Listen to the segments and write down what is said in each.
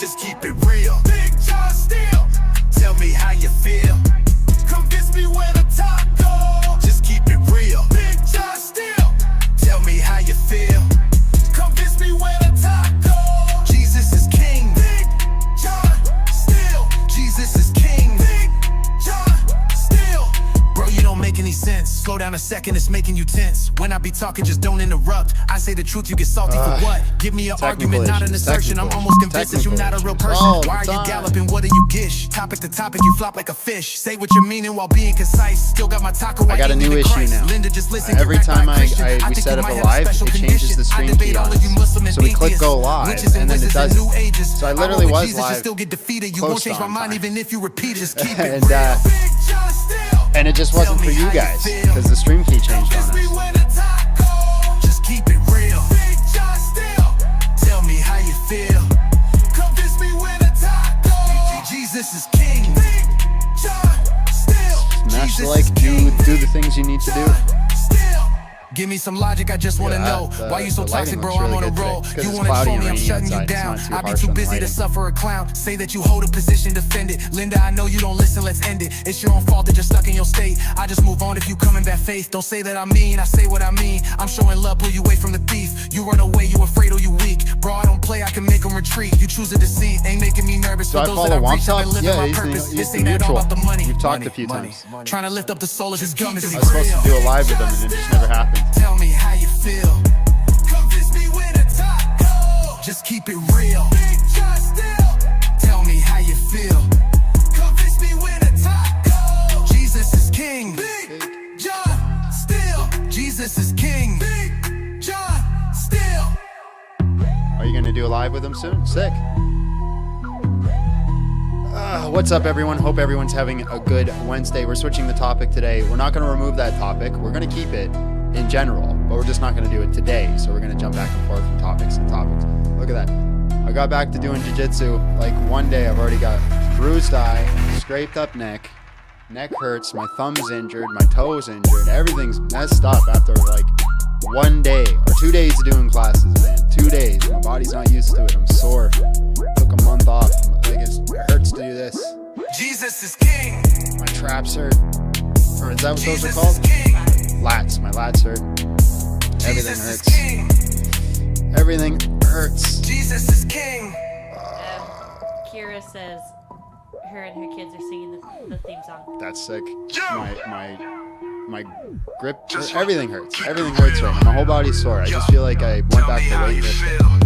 Just keep it real. Big John Steel. Tell me how you feel. Convince me where the top go. Just keep it real. Big John Steel. Tell me how you feel. Convince me where the top go. Jesus is king. Big John Steel. Jesus is king. Big John Steel. Bro, you don't make any sense. Slow down a second, it's making you tense. When I be talking, just don't interrupt. I say the truth, you get salty for what? Give me an argument, not an assertion. I'm almost convinced that you're not a real person. Why are you galloping? What do you gish? Topic to topic, you flop like a fish. Say what you're meaning while being concise. Still got my taco. I got a new issue now. Linda, just listen, Every time we set up a live, it changes the stream key on us. So we click go live, and then it does it. So I literally was live, close on time. And it just wasn't for you guys, because the stream key changed on us. Just keep it real. Big John Steel. Tell me how you feel. Convince me where the top goes. Jesus is king. Big John Steel. Smash the like, do the things you need to do. Give me some logic, I just wanna know why you so toxic, bro. I'm on a roll. You wanna troll me, I'm shutting you down. I be too busy to suffer a clown. Say that you hold a position, defend it. Linda, I know you don't listen, let's end it. It's your own fault that you're stuck in your state. I just move on if you come in bad faith. Don't say that I mean, I say what I mean. I'm showing love, pull you away from the thief. You run away, you afraid or you weak. Bro, I don't play, I can make them retreat. You choose a deceit, ain't making me nervous. Do I follow Womp? Yeah, he's the neutral. You've talked a few times. Trying to lift up the soul of his gums. I was supposed to do a live with him, and it just never happened. Tell me how you feel. Convince me where the top goes. Just keep it real. Big John Steel. Tell me how you feel. Convince me where the top goes. Jesus is king. Big John Steel. Jesus is king. Big John Steel. Are you gonna do a live with him soon? Sick. What's up, everyone? Hope everyone's having a good Wednesday. We're switching the topic today. We're not going to remove that topic. We're going to keep it in general, but we're just not going to do it today. So we're going to jump back and forth from topics and topics. Look at that. I got back to doing jiu-jitsu like one day. I've already got bruised eye, scraped up neck hurts, my thumb's injured, my toe's injured, everything's messed up after like 1 day or 2 days of doing classes, man. 2 days. My body's not used to it. I'm sore. Took a month off. It hurts to do this. Jesus is king. My traps hurt. Or is that what those are called? Lats. My lats hurt. Everything hurts. Everything hurts. Jesus is king. Kira says her and her kids are singing the theme song. That's sick. My grip, everything hurts. Everything hurts right now. My whole body's sore. I just feel like I went back to weightlifting.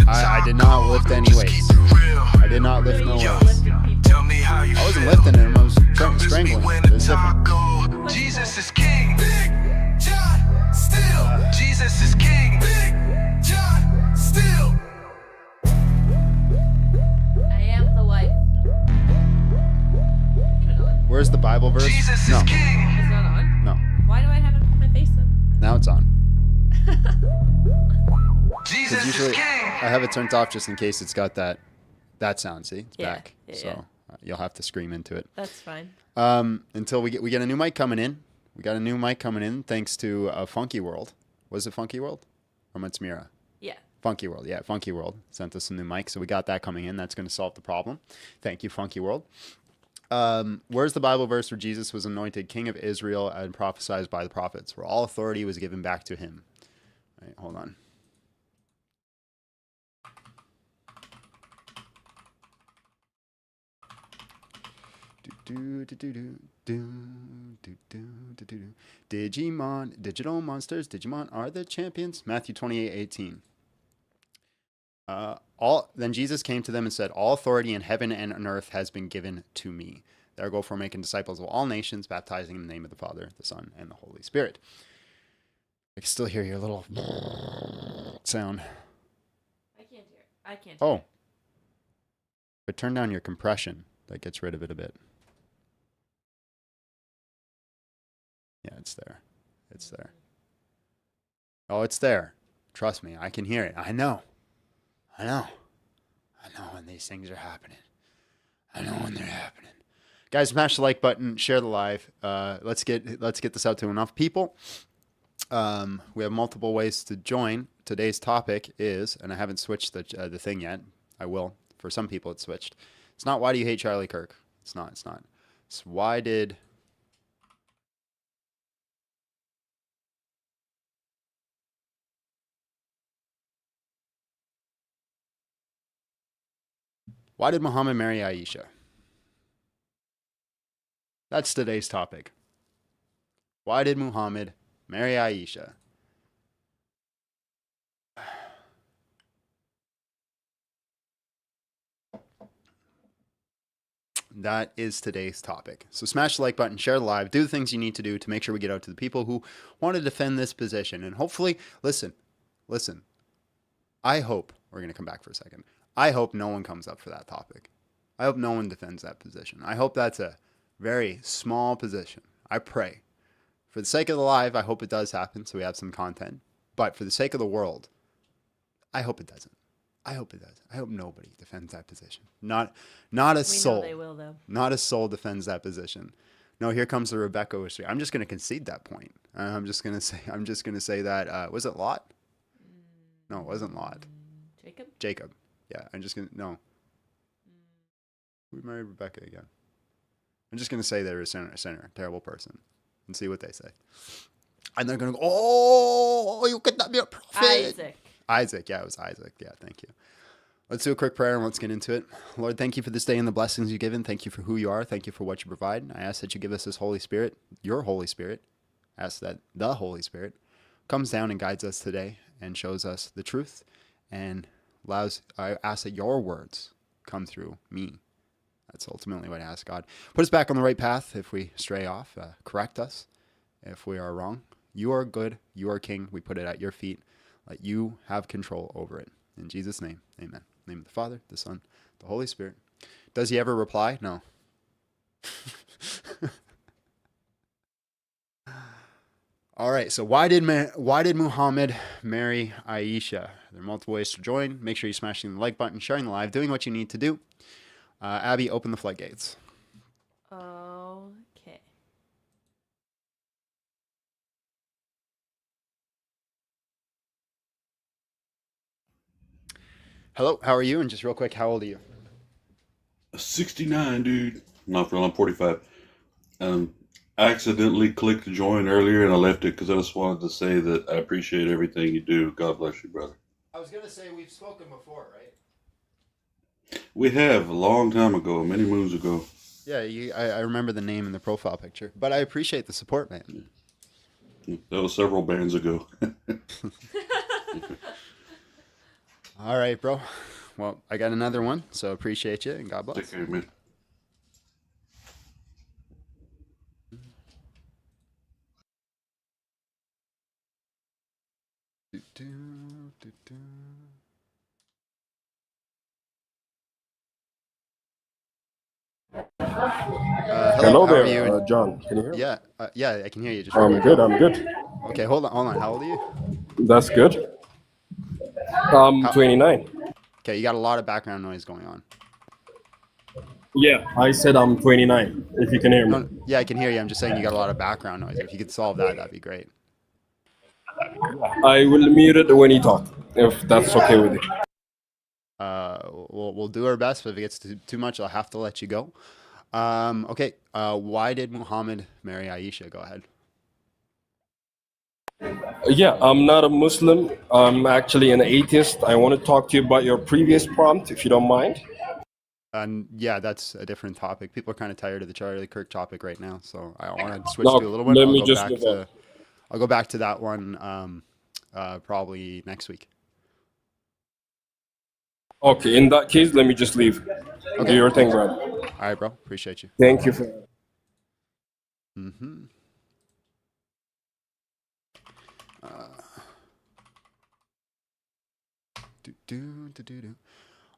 I did not lift any weights. I did not lift no weights. I wasn't lifting them. I was strangling. It was different. Jesus is king. Big John Steel. Jesus is king. Big John Steel. I am the wife. Where's the Bible verse? Jesus no. is king. It's not on? No. Why do I have it put my face in? Now it's on. Jesus usually is king. I have it turned off just in case it's got that sound. See, it's Yeah, back. yeah, So you'll have to scream into it. That's fine. Until we get a new mic coming in. We got a new mic coming in thanks to Funky World. Was it Funky World or Matsmira? Yeah. Funky World, yeah, Funky World sent us some new mics, so we got that coming in. That's going to solve the problem. Thank you, Funky World. Where's the Bible verse where Jesus was anointed king of Israel and prophesied by the prophets, where all authority was given back to him? All right, hold on. Digimon, digital monsters, Digimon are the champions. Matthew 28:18. Then Jesus came to them and said, all authority in heaven and on earth has been given to me. Therefore, making disciples of all nations, baptizing in the name of the Father, the Son, and the Holy Spirit. I can still hear your little sound. I can't hear it. I can't hear Oh. it. But turn down your compression. That gets rid of it a bit. Yeah, it's there. It's there. Oh, it's there. Trust me, I can hear it. I know when these things are happening. I know when they're happening. Guys, smash the like button, share the live. Let's get this out to enough people. We have multiple ways to join. Today's topic is, and I haven't switched the thing yet. I will. For some people, it's switched. It's not why do you hate Charlie Kirk? It's not. It's not. It's why did... Why did Muhammad marry Aisha? That's today's topic. Why did Muhammad marry Aisha? That is today's topic. So smash the like button, share the live, do the things you need to do to make sure we get out to the people who want to defend this position. And hopefully, listen, I hope, we're going to come back for a second. I hope no one comes up for that topic. I hope no one defends that position. I hope that's a very small position. I pray. For the sake of the live, I hope it does happen so we have some content. But for the sake of the world, I hope it doesn't. I hope it does. I hope nobody defends that position. Not a soul. They will, though. Not a soul defends that position. No, here comes the Rebecca issue. I'm just going to concede that point. I'm just going to say that was it Lot? No, it wasn't Lot. Jacob. Yeah, I'm just going to no. We married Rebecca again. I'm just going to say they're a sinner, terrible person, and see what they say. And they're going to go, "Oh, you could not be a prophet." Isaac. Yeah, it was Isaac. Yeah, thank you. Let's do a quick prayer and let's get into it. Lord, thank you for this day and the blessings you've given. Thank you for who you are. Thank you for what you provide. I ask that you give us this Holy Spirit, your Holy Spirit. I ask that the Holy Spirit comes down and guides us today and shows us the truth and I ask that your words come through me. That's ultimately what I ask, God. Put us back on the right path if we stray off. Correct us if we are wrong. You are good. You are King. We put it at your feet. Let you have control over it. In Jesus' name, amen. In the name of the Father, the Son, the Holy Spirit. Does he ever reply? No. All right, so why did Muhammad marry Aisha? There are multiple ways to join. Make sure you're smashing the like button, sharing the live, doing what you need to do. Abbie, open the floodgates. Okay. Hello, how are you? And just real quick, how old are you? 69, dude. Not for long, I'm 45. I accidentally clicked join earlier and I left it because I just wanted to say that I appreciate everything you do. God bless you, brother. I was going to say we've spoken before, right? We have a long time ago, many moons ago. Yeah, I remember the name and the profile picture, but I appreciate the support, man. That was several bands ago. All right, bro. Well, I got another one, so appreciate you and God bless. Take care, man. How Hello there, are you? John. Can you hear me? Yeah, I can hear you. Just I'm good. I'm good. Okay, hold on. How old are you? That's good. I'm 29. Okay, you got a lot of background noise going on. Yeah, I said I'm 29. If you can hear me. No, yeah, I can hear you. I'm just saying you got a lot of background noise. If you could solve that, that'd be great. I will mute it when you talk, if that's okay with you. We'll do our best. But if it gets too much, I'll have to let you go. Okay. Why did Muhammad marry Aisha? Go ahead. Yeah, I'm not a Muslim. I'm actually an atheist. I want to talk to you about your previous prompt, if you don't mind. Yeah, that's a different topic. People are kind of tired of the Charlie Kirk topic right now, so I want to switch No, to a little bit. let me just move on. I'll go back to that one probably next week. Okay, in that case, let me just leave. Okay. Do your thing, brother. All right, bro. Appreciate you. Thank you for. Mm-hmm.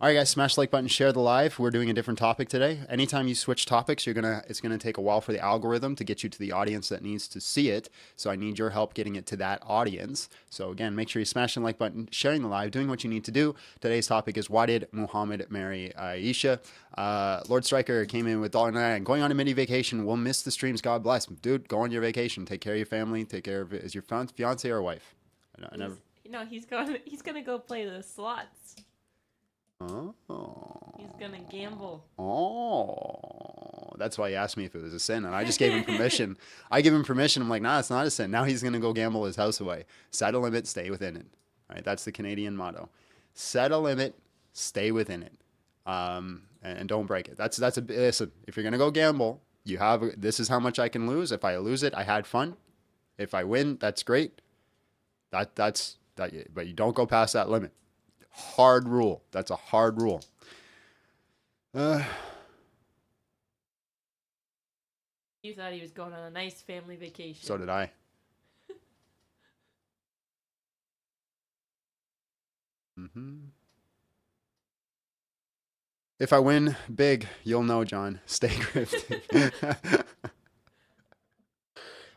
All right, guys, smash the like button, share the live. We're doing a different topic today. Anytime you switch topics, it's gonna take a while for the algorithm to get you to the audience that needs to see it. So I need your help getting it to that audience. So again, make sure you smash the like button, sharing the live, doing what you need to do. Today's topic is why did Muhammad marry Aisha? Lord Striker came in with $1.99. Going on a mini vacation. We'll miss the streams. God bless, dude. Go on your vacation. Take care of your family. Take care of it. Is your fiance or wife? I never. No, he's gonna go play the slots. Oh. He's gonna gamble. Oh. That's why he asked me if it was a sin, and I just gave him permission. I give him permission. I'm like, nah, it's not a sin. Now he's gonna go gamble his house away. Set a limit, stay within it. All right, that's the Canadian motto. Set a limit, stay within it, and don't break it. Listen. If you're gonna go gamble, this is how much I can lose. If I lose it, I had fun. If I win, that's great. That's that. But you don't go past that limit. Hard rule. That's a hard rule. You thought he was going on a nice family vacation. So did I. If I win big, you'll know, John. Stay grifting.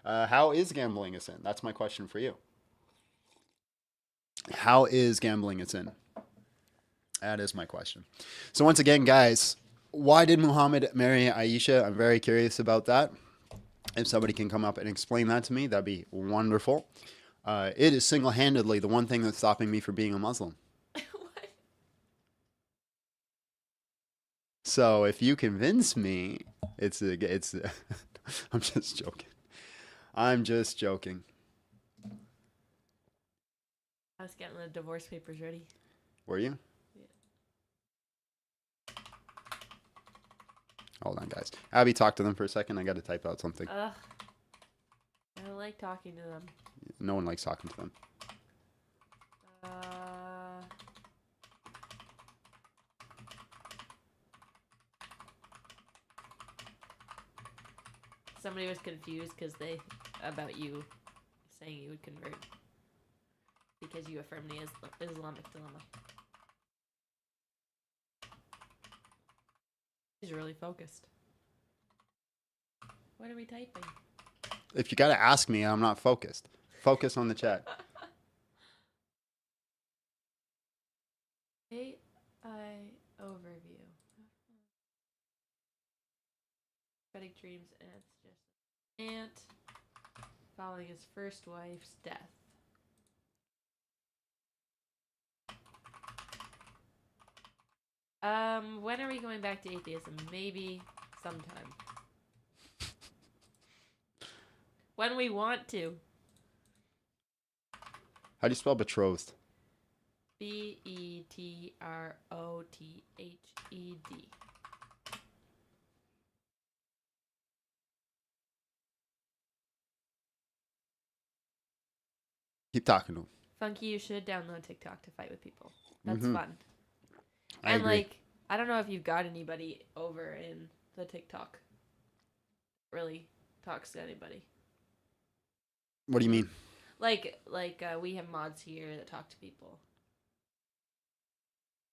How is gambling a sin? That's my question for you. How is gambling a sin? That is my question. So once again, guys, why did Muhammad marry Aisha? I'm very curious about that. If somebody can come up and explain that to me, that'd be wonderful. It is single-handedly the one thing that's stopping me from being a Muslim. What? So if you convince me, I'm just joking. I'm just joking. I was getting the divorce papers ready. Were you? Yeah. Hold on, guys. Abbie, talk to them for a second. I got to type out something. Ugh. I don't like talking to them. No one likes talking to them. Somebody was confused about you saying you would convert because you affirm the Islamic dilemma. He's really focused. What are we typing? If you got to ask me, I'm not focused. Focus on the chat. AI overview. Prophetic dreams, and it's just an ant following his first wife's death. When are we going back to atheism? Maybe sometime. When we want to. How do you spell betrothed? Betrothhed. Keep talking to him. Funky, you should download TikTok to fight with people. That's Mhm. fun. I And agree. like, I don't know if you've got anybody over in the TikTok. Really talks to anybody. What do you mean? Like we have mods here that talk to people.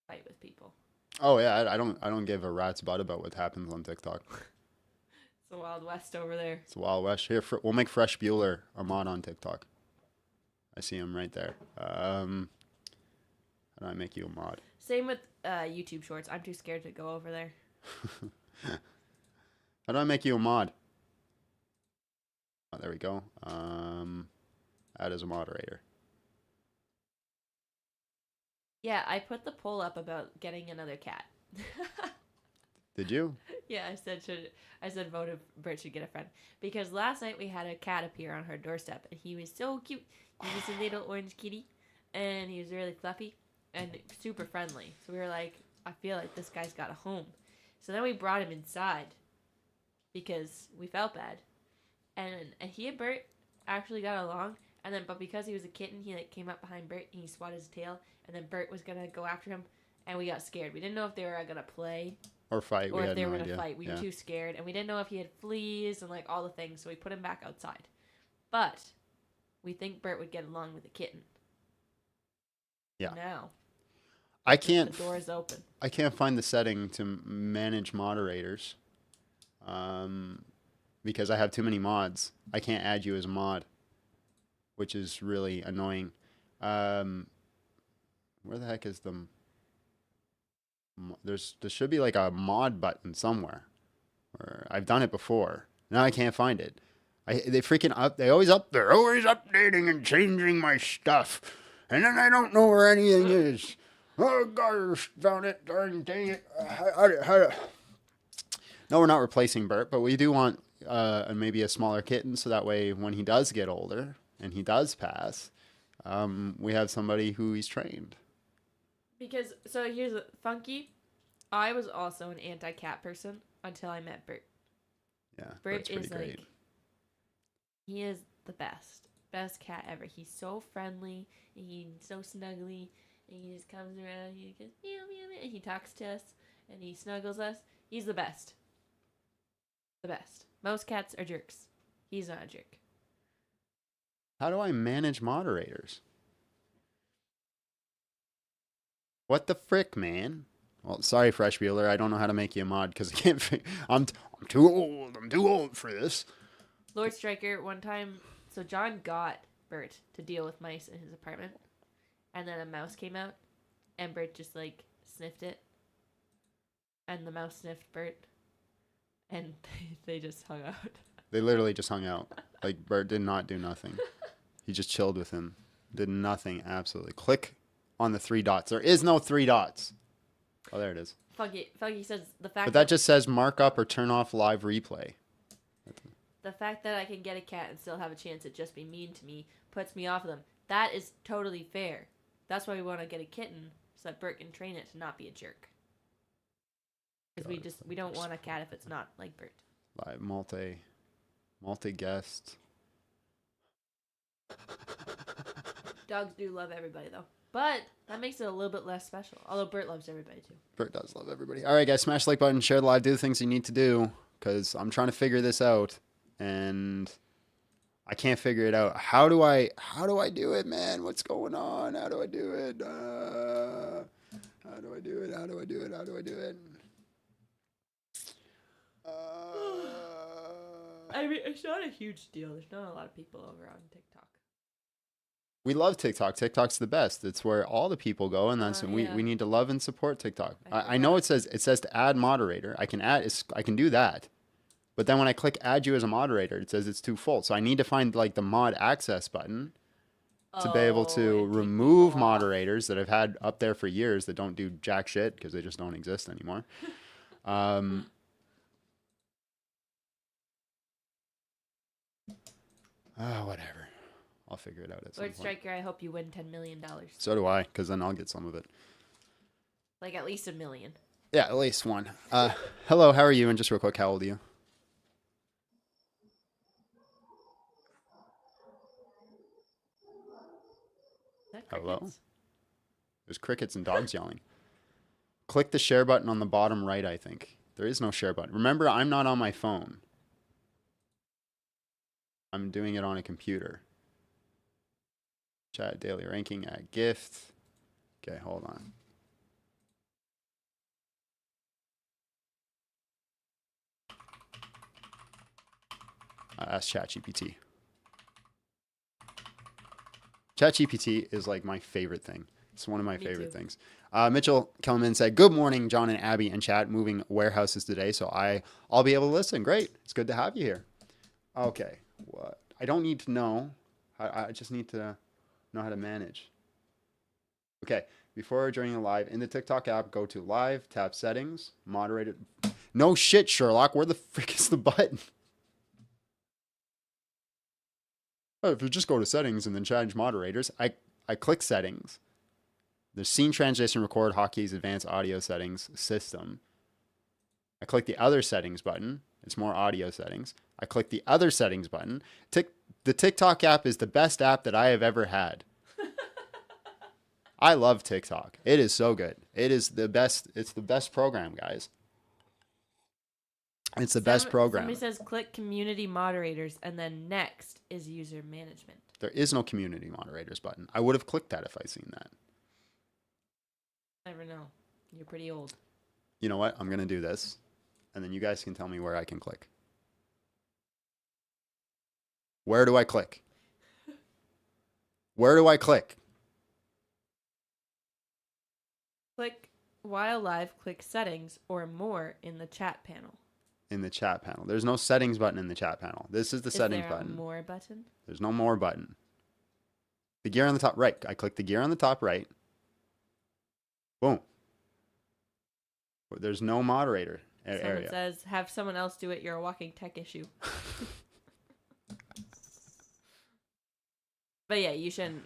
Fight with people. Oh yeah, I don't give a rat's butt about what happens on TikTok. It's the Wild West over there. It's Wild West. Here, we'll make Fresh Bueller a mod on TikTok. I see him right there. How do I make you a mod? Same with YouTube Shorts. I'm too scared to go over there. How do I make you a mod? Oh, there we go. Add as a moderator. Yeah, I put the poll up about getting another cat. Did you? Yeah, I said vote if Bert should get a friend. Because last night we had a cat appear on her doorstep and he was so cute. He was a little orange kitty and he was really fluffy and super friendly. So we were like, I feel like this guy's got a home. So then we brought him inside because we felt bad. And he and Bert actually got along. But because he was a kitten, he like came up behind Bert and he swatted his tail. And then Bert was gonna go after him, and we got scared. We didn't know if they were gonna play Or fight. or We if had they no were gonna idea. fight. We Yeah. were too scared, and we didn't know if he had fleas and like all the things. So we put him back outside. But we think Bert would get along with the kitten. Yeah. Now I the can't. door is open. I can't find the setting to manage moderators. Because I have too many mods. I can't add you as a mod, which is really annoying. Where the heck is the? There should be like a mod button somewhere. Or I've done it before. Now I can't find it. They freaking up. They're always updating and changing my stuff, and then I don't know where anything is. Oh, gosh, found it. Darn dang it. No, we're not replacing Bert, but we do want maybe a smaller kitten so that way when he does get older and he does pass, we have somebody who he's trained. Because, so here's a funky. I was also an anti-cat person until I met Bert. Yeah, Bert Bert's pretty is great. like, he is the best cat ever. He's so friendly, and he's so snuggly, and he just comes around, and he goes meow meow meow, and he talks to us, and he snuggles us. He's the best. The best. Most cats are jerks. He's not a jerk. How do I manage moderators? What the frick, man? Well, sorry, Fresh Wheeler. I don't know how to make you a mod because I can't. I'm too old. I'm too old for this. Lord Striker, one time, so John got Bert to deal with mice in his apartment, and then a mouse came out, and Bert just like sniffed it, and the mouse sniffed Bert, and they just hung out. They literally just hung out. Like Bert did not do nothing. He just chilled with him. Did nothing. Absolutely. Click on the 3 dots. There is no 3 dots. Oh, there it is. Funky says the fact. But that just says mark up or turn off live replay. The fact that I can get a cat and still have a chance at just be mean to me puts me off of them. That is totally fair. That's why we want to get a kitten so that Bert can train it to not be a jerk. Because we don't want a cat if it's not like Bert. Live multi guest. Dogs do love everybody though, but that makes it a little bit less special. Although Bert loves everybody too. Bert does love everybody. All right, guys, smash the like button, share the live, do the things you need to do because I'm trying to figure this out and I can't figure it out. How do I do it, man? What's going on? How do I do it? How do I do it? How do I do it? How do I do it? I mean, it's not a huge deal. There's not a lot of people over on TikTok. We love TikTok. TikTok's the best. It's where all the people go, and that's Yeah. we need to love and support TikTok. I I know it says to add moderator. I can do that, but then when I click add you as a moderator, it says it's too full. So I need to find like the mod access button to be able to and take remove people off. moderators that I've had up there for years that don't do jack shit because they just don't exist anymore. Whatever. I'll figure it out at some Lord point. Striker, I hope you win $10 million. So do I, because then I'll get some of it. Like at least $1 million. Yeah, at least one. Hello, how are you? And just real quick, how old are you? Is that Hello? crickets? There's crickets and dogs yelling. Click the share button on the bottom right, I think. There is no share button. Remember, I'm not on my phone. I'm doing it on a computer. Chat daily ranking, add gift. Okay, hold on. Ask ChatGPT. ChatGPT is like my favorite thing. It's one of my Me favorite too. things. Mitchell Kelman said, "Good morning, John and Abbie and chat. Moving warehouses today, so I'll be able to listen. Great, it's good to have you here." Okay, what? I don't need to know. I just need to know how to manage. Okay, before joining the live in the TikTok app, go to live, tap settings, moderated. No shit, Sherlock. Where the frick is the button? Oh, if you just go to settings and then change moderators, I click settings. There's scene transition, record, hotkeys, advanced audio settings, system. I click the other settings button. It's more audio settings. I click the other settings button. The TikTok app is the best app that I have ever had. I love TikTok. It is so good. It is the best. It's the best program, guys. It's the best program. Somebody says click community moderators and then next is user management. There is no community moderators button. I would have clicked that if I seen that. Never know. You're pretty old. You know what? I'm going to do this. And then you guys can tell me where I can click. Where do I click? Where do I click? Click while live, click settings or more in the chat panel. In the chat panel. There's no settings button in the chat panel. This is the settings Is there button. a more button? There's no more button. The gear on the top right. I click the gear on the top right. Boom. There's no moderator Someone area. says, have someone else do it. You're a walking tech issue. But yeah, you shouldn't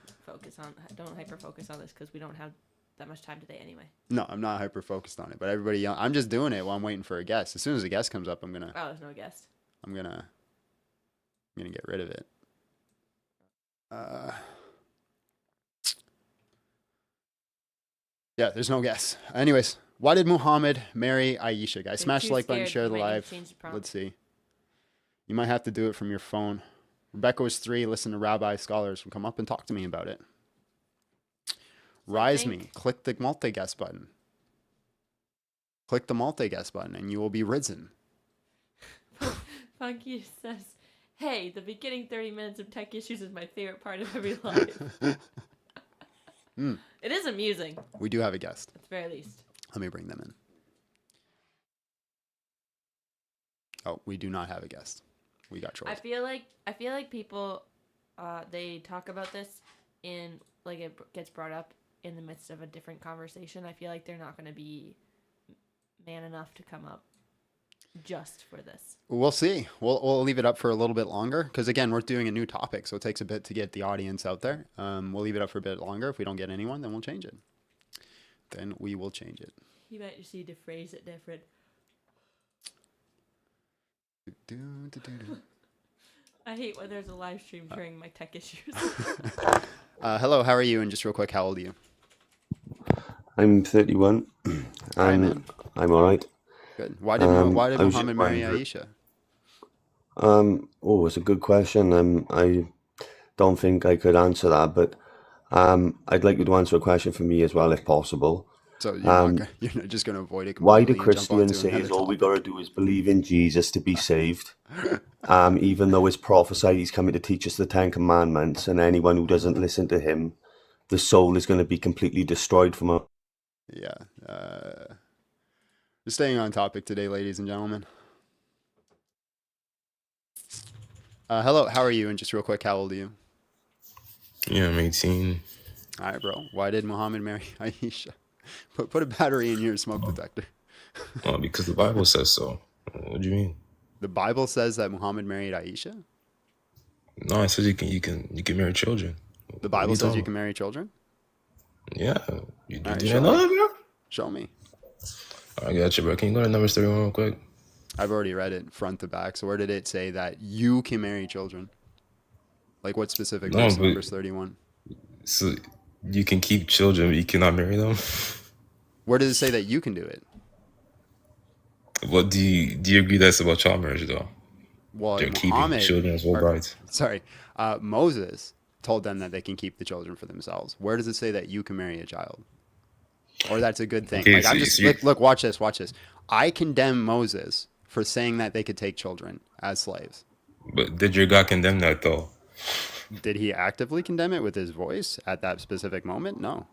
don't hyper focus on this because we don't have that much time today anyway. No, I'm not hyper focused on it, but everybody, I'm just doing it while I'm waiting for a guest. As soon as a guest comes up, Oh, there's no guest. I'm gonna get rid of it. Yeah, there's no guess. Anyways, why did Muhammad marry Aisha, guys? Smash the like button, share the live. Let's see. You might have to do it from your phone. Rebecca was 3. Listen to rabbi scholars who come up and talk to me about it. Rise me. Click the multi-guest button. Click the multi-guest button and you will be risen. Funky says, hey, the beginning 30 minutes of tech issues is my favorite part of every live. It is amusing. We do have a guest. At the very least. Let me bring them in. Oh, we do not have a guest. We got trolls. I feel like people, they talk about this in, like, it gets brought up in the midst of a different conversation. I feel like they're not going to be man enough to come up just for this. We'll see. We'll leave it up for a little bit longer because, again, we're doing a new topic, so it takes a bit to get the audience out there. We'll leave it up for a bit longer. If we don't get anyone, then we'll change it. Then we will change it. You might just need to phrase it different. I hate when there's a live stream during my tech issues. Hello, how are you? And just real quick, how old are you? I'm 31. Hi, man. I'm all right. Good. Why did Muhammad marry Aisha? It's a good question. I don't think I could answer that, but I'd like you to answer a question for me as well, if possible. So you're not just going to avoid it completely? Why do and jump Christians onto say another all we topic? got to do is believe in Jesus to be saved? Even though it's prophesied he's coming to teach us the 10 Commandments, and anyone who doesn't listen to him, the soul is going to be completely destroyed from a... Yeah. Just staying on topic today, ladies and gentlemen. Hello, how are you? And just real quick, how old are you? Yeah, I'm 18. All right, bro. Why did Muhammad marry Aisha? Put a battery in your smoke detector. Oh, because the Bible says so. What do you mean? The Bible says that Muhammad married Aisha? No, it says you can marry children. The Bible says you can marry children? Yeah. You All right, did show not know me. that, bro? Show me. I got you, bro. Can you go to Numbers 31 real quick? I've already read it front to back. So where did it say that you can marry children? Like what specific No, verse? but- Verse 31. So you can keep children, but you cannot marry them? Where does it say that you can do it? What do you agree that's about child marriage, though? Well, They're keeping Muhammad, children as whole or- brides. Sorry, Moses told them that they can keep the children for themselves. Where does it say that you can marry a child? Or that's a good thing? Okay, Like, so I'm you just see- look, watch this. I condemn Moses for saying that they could take children as slaves. But did your God condemn that, though? Did he actively condemn it with his voice at that specific moment? No.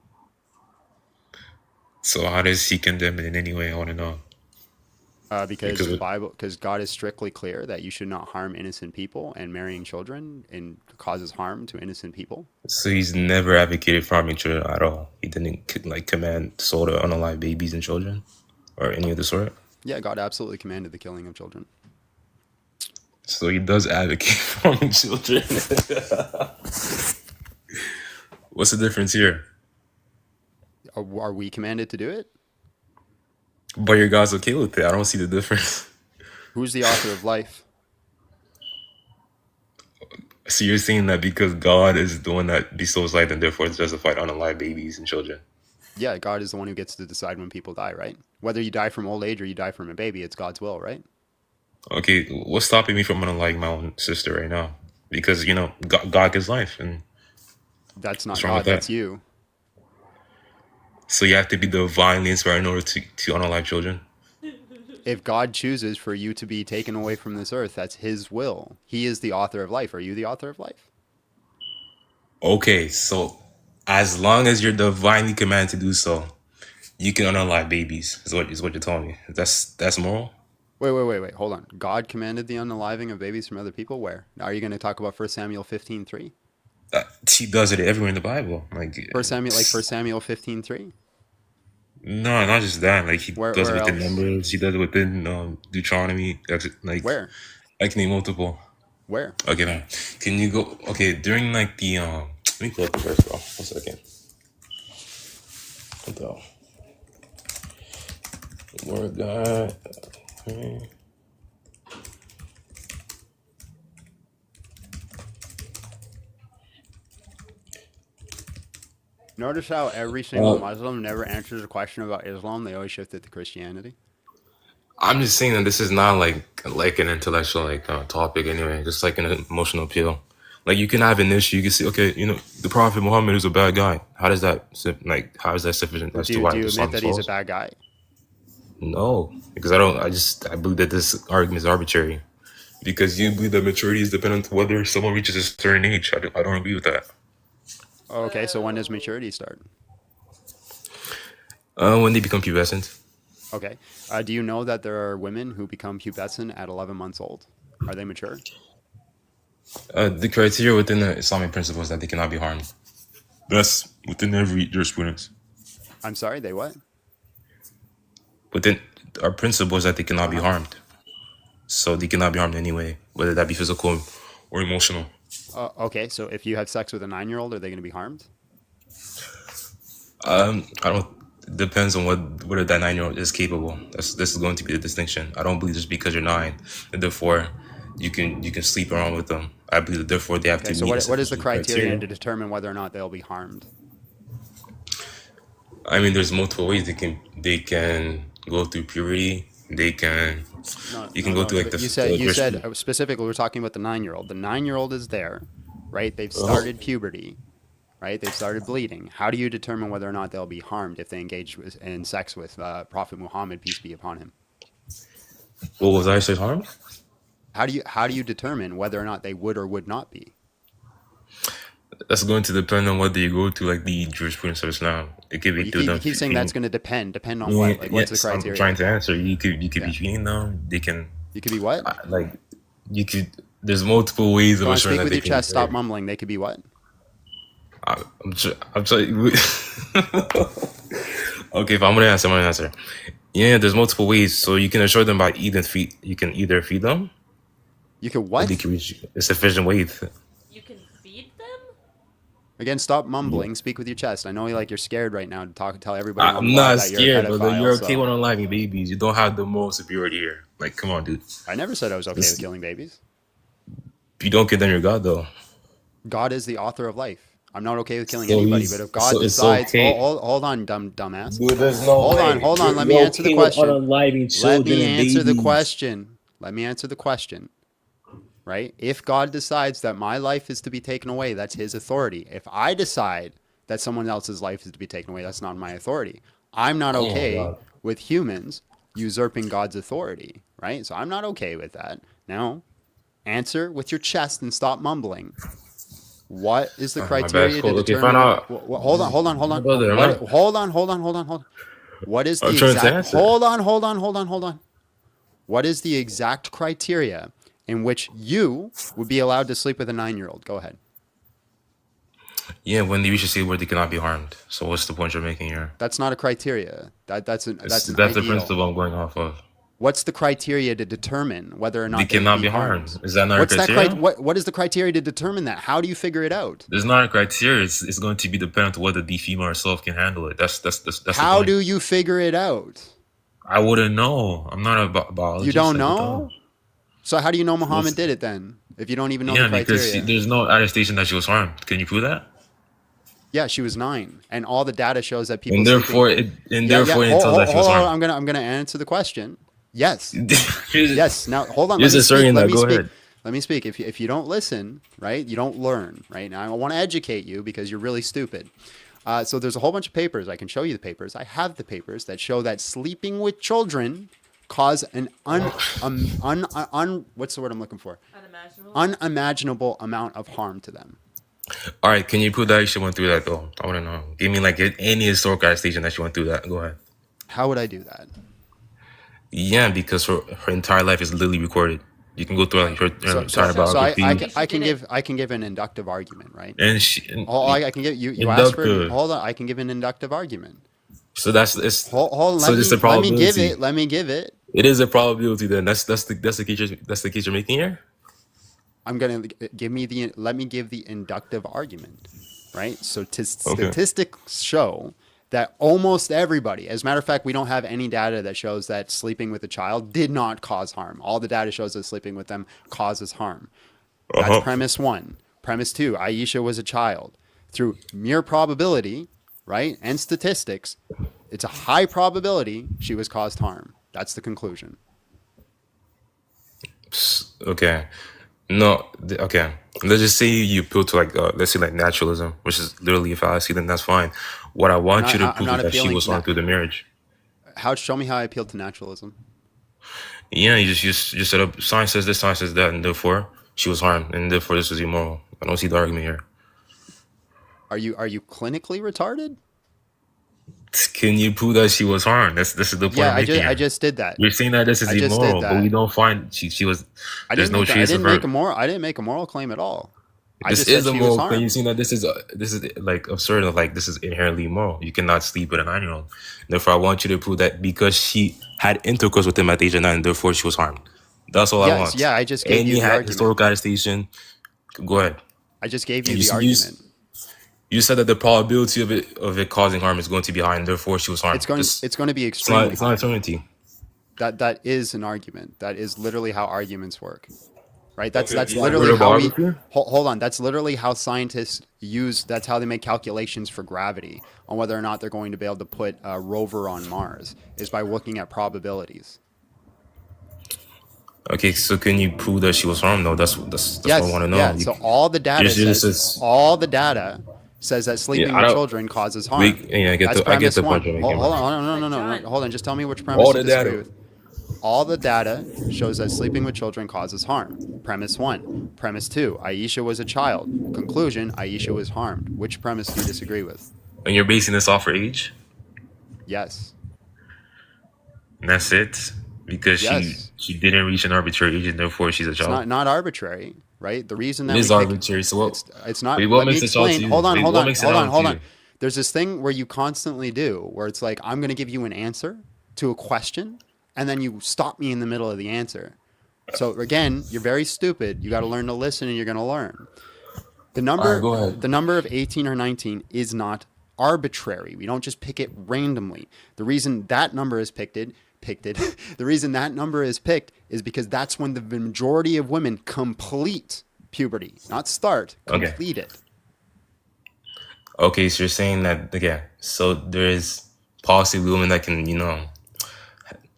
So how does he condemn it in any way? I want to know. Because Because the it- Bible, because God is strictly clear that you should not harm innocent people, and marrying children causes harm to innocent people. So he's never advocated for harming children at all. He didn't command soul to unalive babies and children, or any of the sort. Yeah, God absolutely commanded the killing of children. So he does advocate for harming children. What's the difference here? Are we commanded to do it? But your God's okay with it. I don't see the difference. Who's the author of life? So you're saying that because God is the one that bestows life, and therefore it's justified to unalive babies and children. Yeah, God is the one who gets to decide when people die, right? Whether you die from old age or you die from a baby, it's God's will, right? Okay, what's stopping me from unaliving my own sister right now? Because, God gives life, and That's not What's wrong God, with that? that's you. so you have to be divinely inspired in order to unalive children. If God chooses for you to be taken away from this earth, that's his will. He is the author of life. Are you the author of life? Okay, so as long as you're divinely commanded to do so, you can unalive babies. Is what you're telling me. That's moral. Wait. Hold on. God commanded the unaliving of babies from other people? Where? Are you going to talk about 1 Samuel 15:3? He does it everywhere in the Bible. Like 1 Samuel 15:3? No, not just that. Like he does it Where within else? numbers. He does it within Deuteronomy. Like Where? I can name multiple. Where? Okay, now can you go? Okay, during like the let me pull up the verse, bro. 1 second. What the hell? Word God. Okay. Notice how every single Muslim never answers a question about Islam. They always shift it to Christianity. I'm just saying that this is not like an intellectual topic anyway. Just like an emotional appeal. Like you can have an issue. You can say, okay, the Prophet Muhammad is a bad guy. How is that sufficient as Do to you, why do you Islam admit is that he's a false? bad guy? No, because I believe that this argument is arbitrary. Because you believe that maturity is dependent on whether someone reaches a certain age. I don't agree with that. Okay, so when does maturity start? When they become pubescent. Okay. Do you know that there are women who become pubescent at 11 months old? Are they mature? The criteria within the Islamic principles that they cannot be harmed. That's within every jurisprudence. I'm sorry, they what? Within our principles that they cannot be Uh-huh. harmed. So they cannot be harmed anyway, whether that be physical or emotional. Okay, so if you have sex with a 9-year-old, are they going to be harmed? I don't. Depends on whether that 9-year-old is capable. This is going to be the distinction. I don't believe just because you're 9 and therefore you can sleep around with them. I believe that therefore they have Okay, to so meet what is the sufficient criteria to determine whether or not they'll be harmed? I mean, there's multiple ways they can go through puberty. They can you can go through like the You said specifically we're talking about the 9-year-old. The 9-year-old is there, right? They've started puberty, right? They've started bleeding. How do you determine whether or not they'll be harmed if they engage in sex with Prophet Muhammad, peace be upon him? What was I say harmed? How do you determine whether or not they would or would not be? That's going to depend on whether you go to like the jurisprudence of Islam. It could be You keep saying that's going to depend on what? Like what's the criteria? I'm trying to answer. You could be feeding them. They can. You could be what? Like you could. There's multiple ways of Go on, ensuring speak that with they your can. chest. Stop mumbling. They could be what? I'm trying. Okay, if I'm gonna answer. Yeah, there's multiple ways. So you can assure them by feed. You can either feed them. You could Or what? they can reach a sufficient weight. You can feed them? Again, stop mumbling. Speak with your chest. I know you're scared right now to tell everybody. on I'm the not that you're scared, a brother. pedophile, You're so- okay with unliving babies. You don't have the moral superiority here. Like, come on, dude. I never said I was okay This- with killing babies. If you don't kill them, you're God, though. God is the author of life. I'm not okay with killing So anybody, he's- but if God so it's decides, okay. hold on, dumbass. Dude, there's no Hold way. on, hold on. Let me You're answer the okay with question. unaliving Let children me and answer the babies. question. Let me answer the question. Right? If God decides that my life is to be taken away, that's his authority. If I decide that someone else's life is to be taken away, that's not my authority. I'm not okay God. with humans usurping God's authority, right? So I'm not okay with that. Now, answer with your chest and stop mumbling. What is the My criteria bad. to Okay, determine? find out. Hold on. Brother, Hold on. What is the I'm trying to exact? answer. Hold on. What is the exact criteria in which you would be allowed to sleep with a 9-year-old? Go ahead. Yeah, when they reach a state where they cannot be harmed. So what's the point you're making here? That's not a criteria. That's an That's the ideal. principle I'm going off of. What's the criteria to determine whether or not They they cannot would be harmed. Is that not What's a that criteria? what is the criteria to determine that? How do you figure it out? There's not a criteria. It's going to be dependent on whether the female herself can handle it. That's the How point. do you figure it out? I wouldn't know. I'm not a biologist. You don't I would know? So how do you know Muhammad did it then? If you don't even know Yeah, the because criteria. there's no attestation that she was harmed. Can you prove that? Yeah, she was 9, and all the data shows that people. And therefore, it tells that she was hold on, harmed. I'm gonna answer the question. Yes, Yes. yes. Now hold on. You're Let me just speak. asserting Let that. me Go speak. ahead. Let me speak. If you don't listen, right, you don't learn, right? Now I want to educate you because you're really stupid. So there's a whole bunch of papers. I can show you the papers. I have the papers that show that sleeping with children cause an what's the word I'm looking for? Unimaginable. Unimaginable amount of harm to them. All right, can you prove that Aisha went through that though? I want to know. Give me like any historical attestation that she went through that. Go ahead. How would I do that? Yeah, because her entire life is literally recorded. You can go through like her entire So I biography. can give an inductive argument, right? And she. I can give you asked for. Inductive. Hold on. I can give an inductive argument. So that's it's Hold on, so just a let me give probability. it. Let me give it. It is a probability then. That's the case you're making here. I'm gonna let me give the inductive argument, right? So Okay. statistics show that almost everybody, as a matter of fact, we don't have any data that shows that sleeping with a child did not cause harm. All the data shows that sleeping with them causes harm. That's Uh-huh. premise one. Premise two, Aisha was a child. Through mere probability, right, and statistics, it's a high probability she was caused harm. That's the conclusion. Okay. No, okay. Let's just say you appeal to like let's say like naturalism, which is literally a fallacy, then that's fine. What I want you to I'm prove not is that she appealing was to harmed through the marriage. show me how I appeal to naturalism. Yeah, you just set up science says this, science says that, and therefore she was harmed, and therefore this is immoral. I don't see the argument here. Are you clinically retarded? Can you prove that she was harmed? This is the point Yeah, I'm making I here. just did that. You're saying that this is I just did immoral, but we that. don't find she was. I There's didn't no make I trace of didn't her. make a moral I didn't make a moral claim at all. I This just is said a she was moral claim. You're harmed. saying that this is like absurd. Like this is inherently immoral. You cannot sleep with a 9-year-old. Therefore, I want you to prove that because she had intercourse with him at the age of 9, therefore she was harmed. That's all I Yes, want. yeah, I just gave And you you the had argument. historical attestation. Go ahead. I just gave you And the argument. you said that the probability of it causing harm is going to be high, and therefore she was harmed. It's going to be It's not extremely high. eternity. That is an argument. That is literally how arguments work. Right? That's Okay, you literally heard how about we biography? hold on. That's literally how scientists that's how they make calculations for gravity on whether or not they're going to be able to put a rover on Mars is by looking at probabilities. Okay, so can you prove that she was harmed? though? That's what I want to know. Yeah. So all the data says that sleeping I with don't. children causes harm. I get That's I get premise the one. point you're making. Hold on, no. John. Hold on. Just tell me which premise All you the disagree data. with. All the data shows that sleeping with children causes harm. Premise one. Premise two. Aisha was a child. Conclusion. Aisha was harmed. Which premise do you disagree with? And you're basing this off her age? Yes. And that's it? Because Yes. she didn't reach an arbitrary age and therefore she's a It's child? not arbitrary, right? The reason that It is we pick arbitrary. So what? it's not. Wait, what Let me makes it child to explain. you? Hold on, Wait, hold what on, makes it hold on, child hold to on. you? There's this thing where you constantly do where it's like I'm going to give you an answer to a question and then you stop me in the middle of the answer. So again, you're very stupid. You got to learn to listen and you're going to learn. Go ahead. The number of 18 or 19 is not arbitrary. We don't just pick it randomly. The reason that number is picked, the reason that number is picked is because that's when the majority of women complete puberty, not start, Okay. complete it. Okay, so you're saying that, okay, so there is possibly women that can,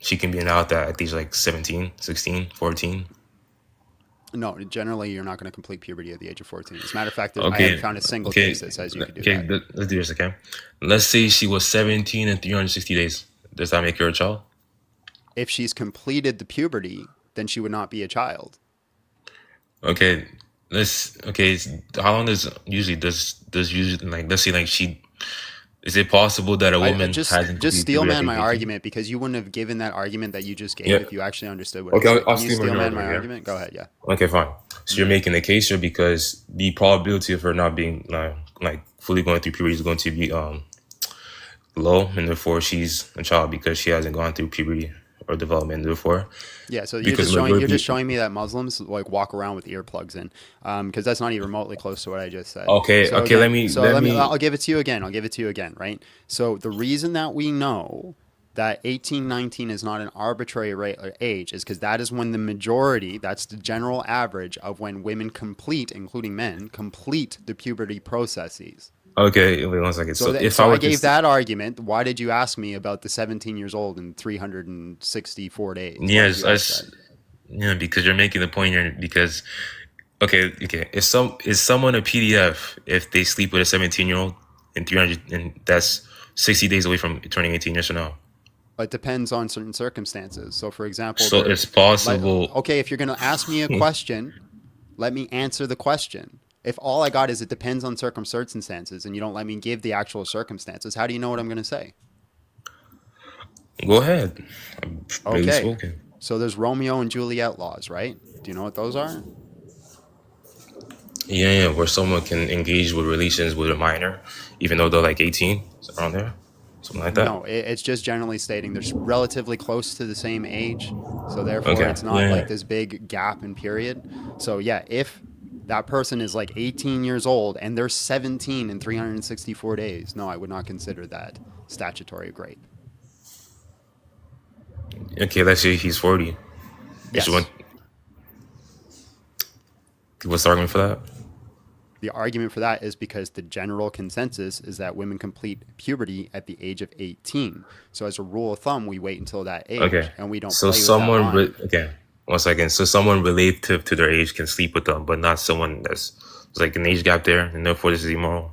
she can be an out at age like 17, 16, 14. No, generally you're not going to complete puberty at the age of 14. As a matter of fact, I Okay. haven't found a single case that says you could do Okay, that. let's do this, okay? Let's say she was 17 and 360 days. Does that make her a child? If she's completed the puberty, then she would not be a child. Okay, how long does usually like let's say like is it possible that a woman Just hasn't just completed steel puberty at man my age 18? argument because you wouldn't have given that argument that you just gave Yeah. if you actually understood what Okay, I said. I'll Can you steel man steel your man my argument, yeah. argument? Go ahead, yeah. Okay, fine. So you're making a case here because the probability of her not being like fully going through puberty is going to be low, and therefore she's a child because she hasn't gone through puberty or development. Therefore, Yeah, so you're Because just majority- showing me that Muslims like walk around with earplugs in, because that's not even remotely close to what I just said. Okay, So okay, again- let me- I'll give it to you again. Right. So the reason that we know that 18, 19 is not an arbitrary age is because that is when the majority, that's the general average of when women complete, including men, complete the puberty processes. okay, wait 1 second. So, if I were gave to, that argument. Why did you ask me about the 17 years old and 364 days? Why did yes, you ask that? yeah, because you're making the point here because okay, is someone a PDF if they sleep with a 17-year-old and 300 and that's 60 days away from turning 18 years from now? It depends on certain circumstances. So, for example, So it's possible. okay, if you're going to ask me a question, let me answer the question. If all I got is it depends on circumstances and you don't let me give the actual circumstances, how do you know what I'm going to say? Go ahead. I'm really Okay. spoken. So there's Romeo and Juliet laws, right? Do you know what those are? Yeah, where someone can engage with relations with a minor, even though they're like 18, around there. something like that. No, it's just generally stating they're relatively close to the same age, so therefore Okay. it's not Yeah. like this big gap in period. So yeah, if that person is like 18 years old and they're 17 in 364 days, no, I would not consider that statutory rape. Okay, let's say he's 40. Yes. What's the argument for that? The argument for that is because the general consensus is that women complete puberty at the age of 18. So as a rule of thumb, we wait until that age, Okay. and we don't So play with that someone, line. okay, 1 second. So someone relative to their age can sleep with them, but not someone that's there's like an age gap there, and therefore this is immoral.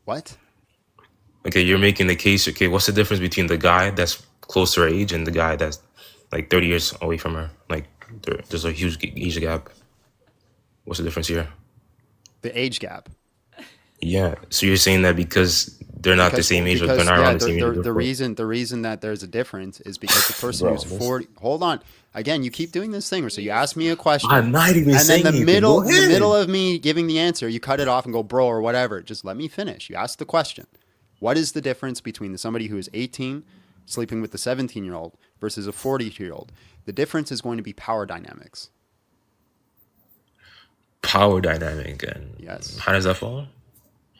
What? Okay, you're making the case. Okay, what's the difference between the guy that's close to her age and the guy that's like 30 years away from her? Like there's a huge age gap. What's the difference here? The age gap. Yeah. So you're saying that because they're not the same age, or they're not around the same age. the therefore- reason that there's a difference is because the person who's this- 40. Hold on. Again, you keep doing this thing. So you ask me a question, I'm not even and saying then anything. Go the ahead. middle of me giving the answer, you cut it off and go, bro, or whatever. Just let me finish. You ask the question. What is the difference between somebody who is 18 sleeping with the 17-year-old versus a 40-year-old? The difference is going to be power dynamics. Power dynamic, and Yes. how does that fall?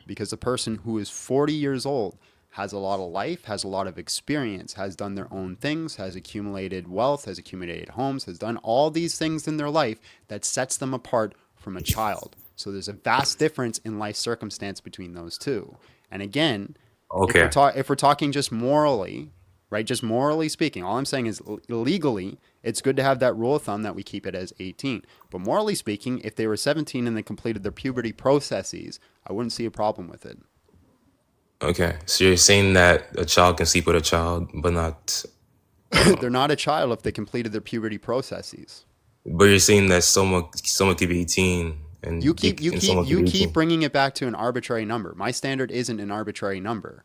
Because the person who is 40 years old has a lot of life, has a lot of experience, has done their own things, has accumulated wealth, has accumulated homes, has done all these things in their life that sets them apart from a child. So there's a vast difference in life circumstance between those two. And again, Okay. if we're talking just morally, right, just morally speaking, all I'm saying is legally, it's good to have that rule of thumb that we keep it as 18. But morally speaking, if they were 17 and they completed their puberty processes, I wouldn't see a problem with it. Okay. So you're saying that a child can sleep with a child, but not. They're not a child if they completed their puberty processes. But you're saying that someone could be 18 and You keep someone could be 18. bringing it back to an arbitrary number. My standard isn't an arbitrary number.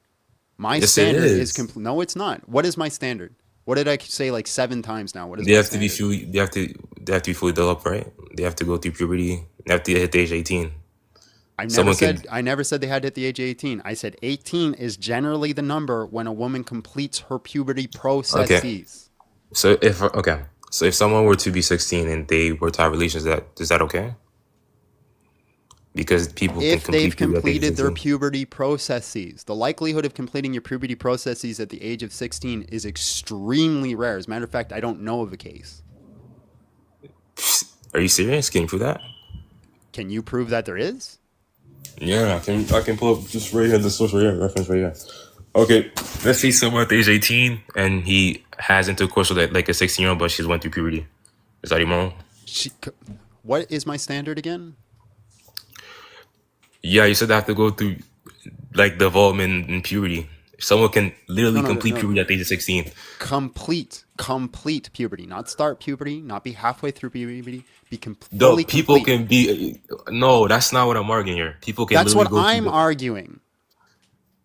My Yes, it standard is. no, it's not. What is my standard? What did I say like 7 times now? What is They my have to be standard? they have to be fully developed, right? They have to go through puberty. They have to hit the age 18. I never said they had to hit the age of 18. I said 18 is generally the number when a woman completes her puberty processes. So if someone were to be 16 and they were to have relations, is that okay? Because people If can they've complete puberty at the age completed of their 16. puberty processes, the likelihood of completing your puberty processes at the age of 16 is extremely rare. As a matter of fact, I don't know of a case. Are you serious? Can you prove that? Can you prove that there is? Yeah, I can pull up just right here the source right here, reference right here. Okay, let's say someone at the age 18 and he has intercourse with like a 16-year-old, but she's went through puberty. Is that immoral? What is my standard again? Yeah, you said they have to go through like development and puberty. Someone can literally complete puberty at the age of 16. Complete puberty, not start puberty, not be halfway through puberty, be Though fully people complete. can be no, that's not what I'm arguing here. People can. That's literally what go through I'm arguing.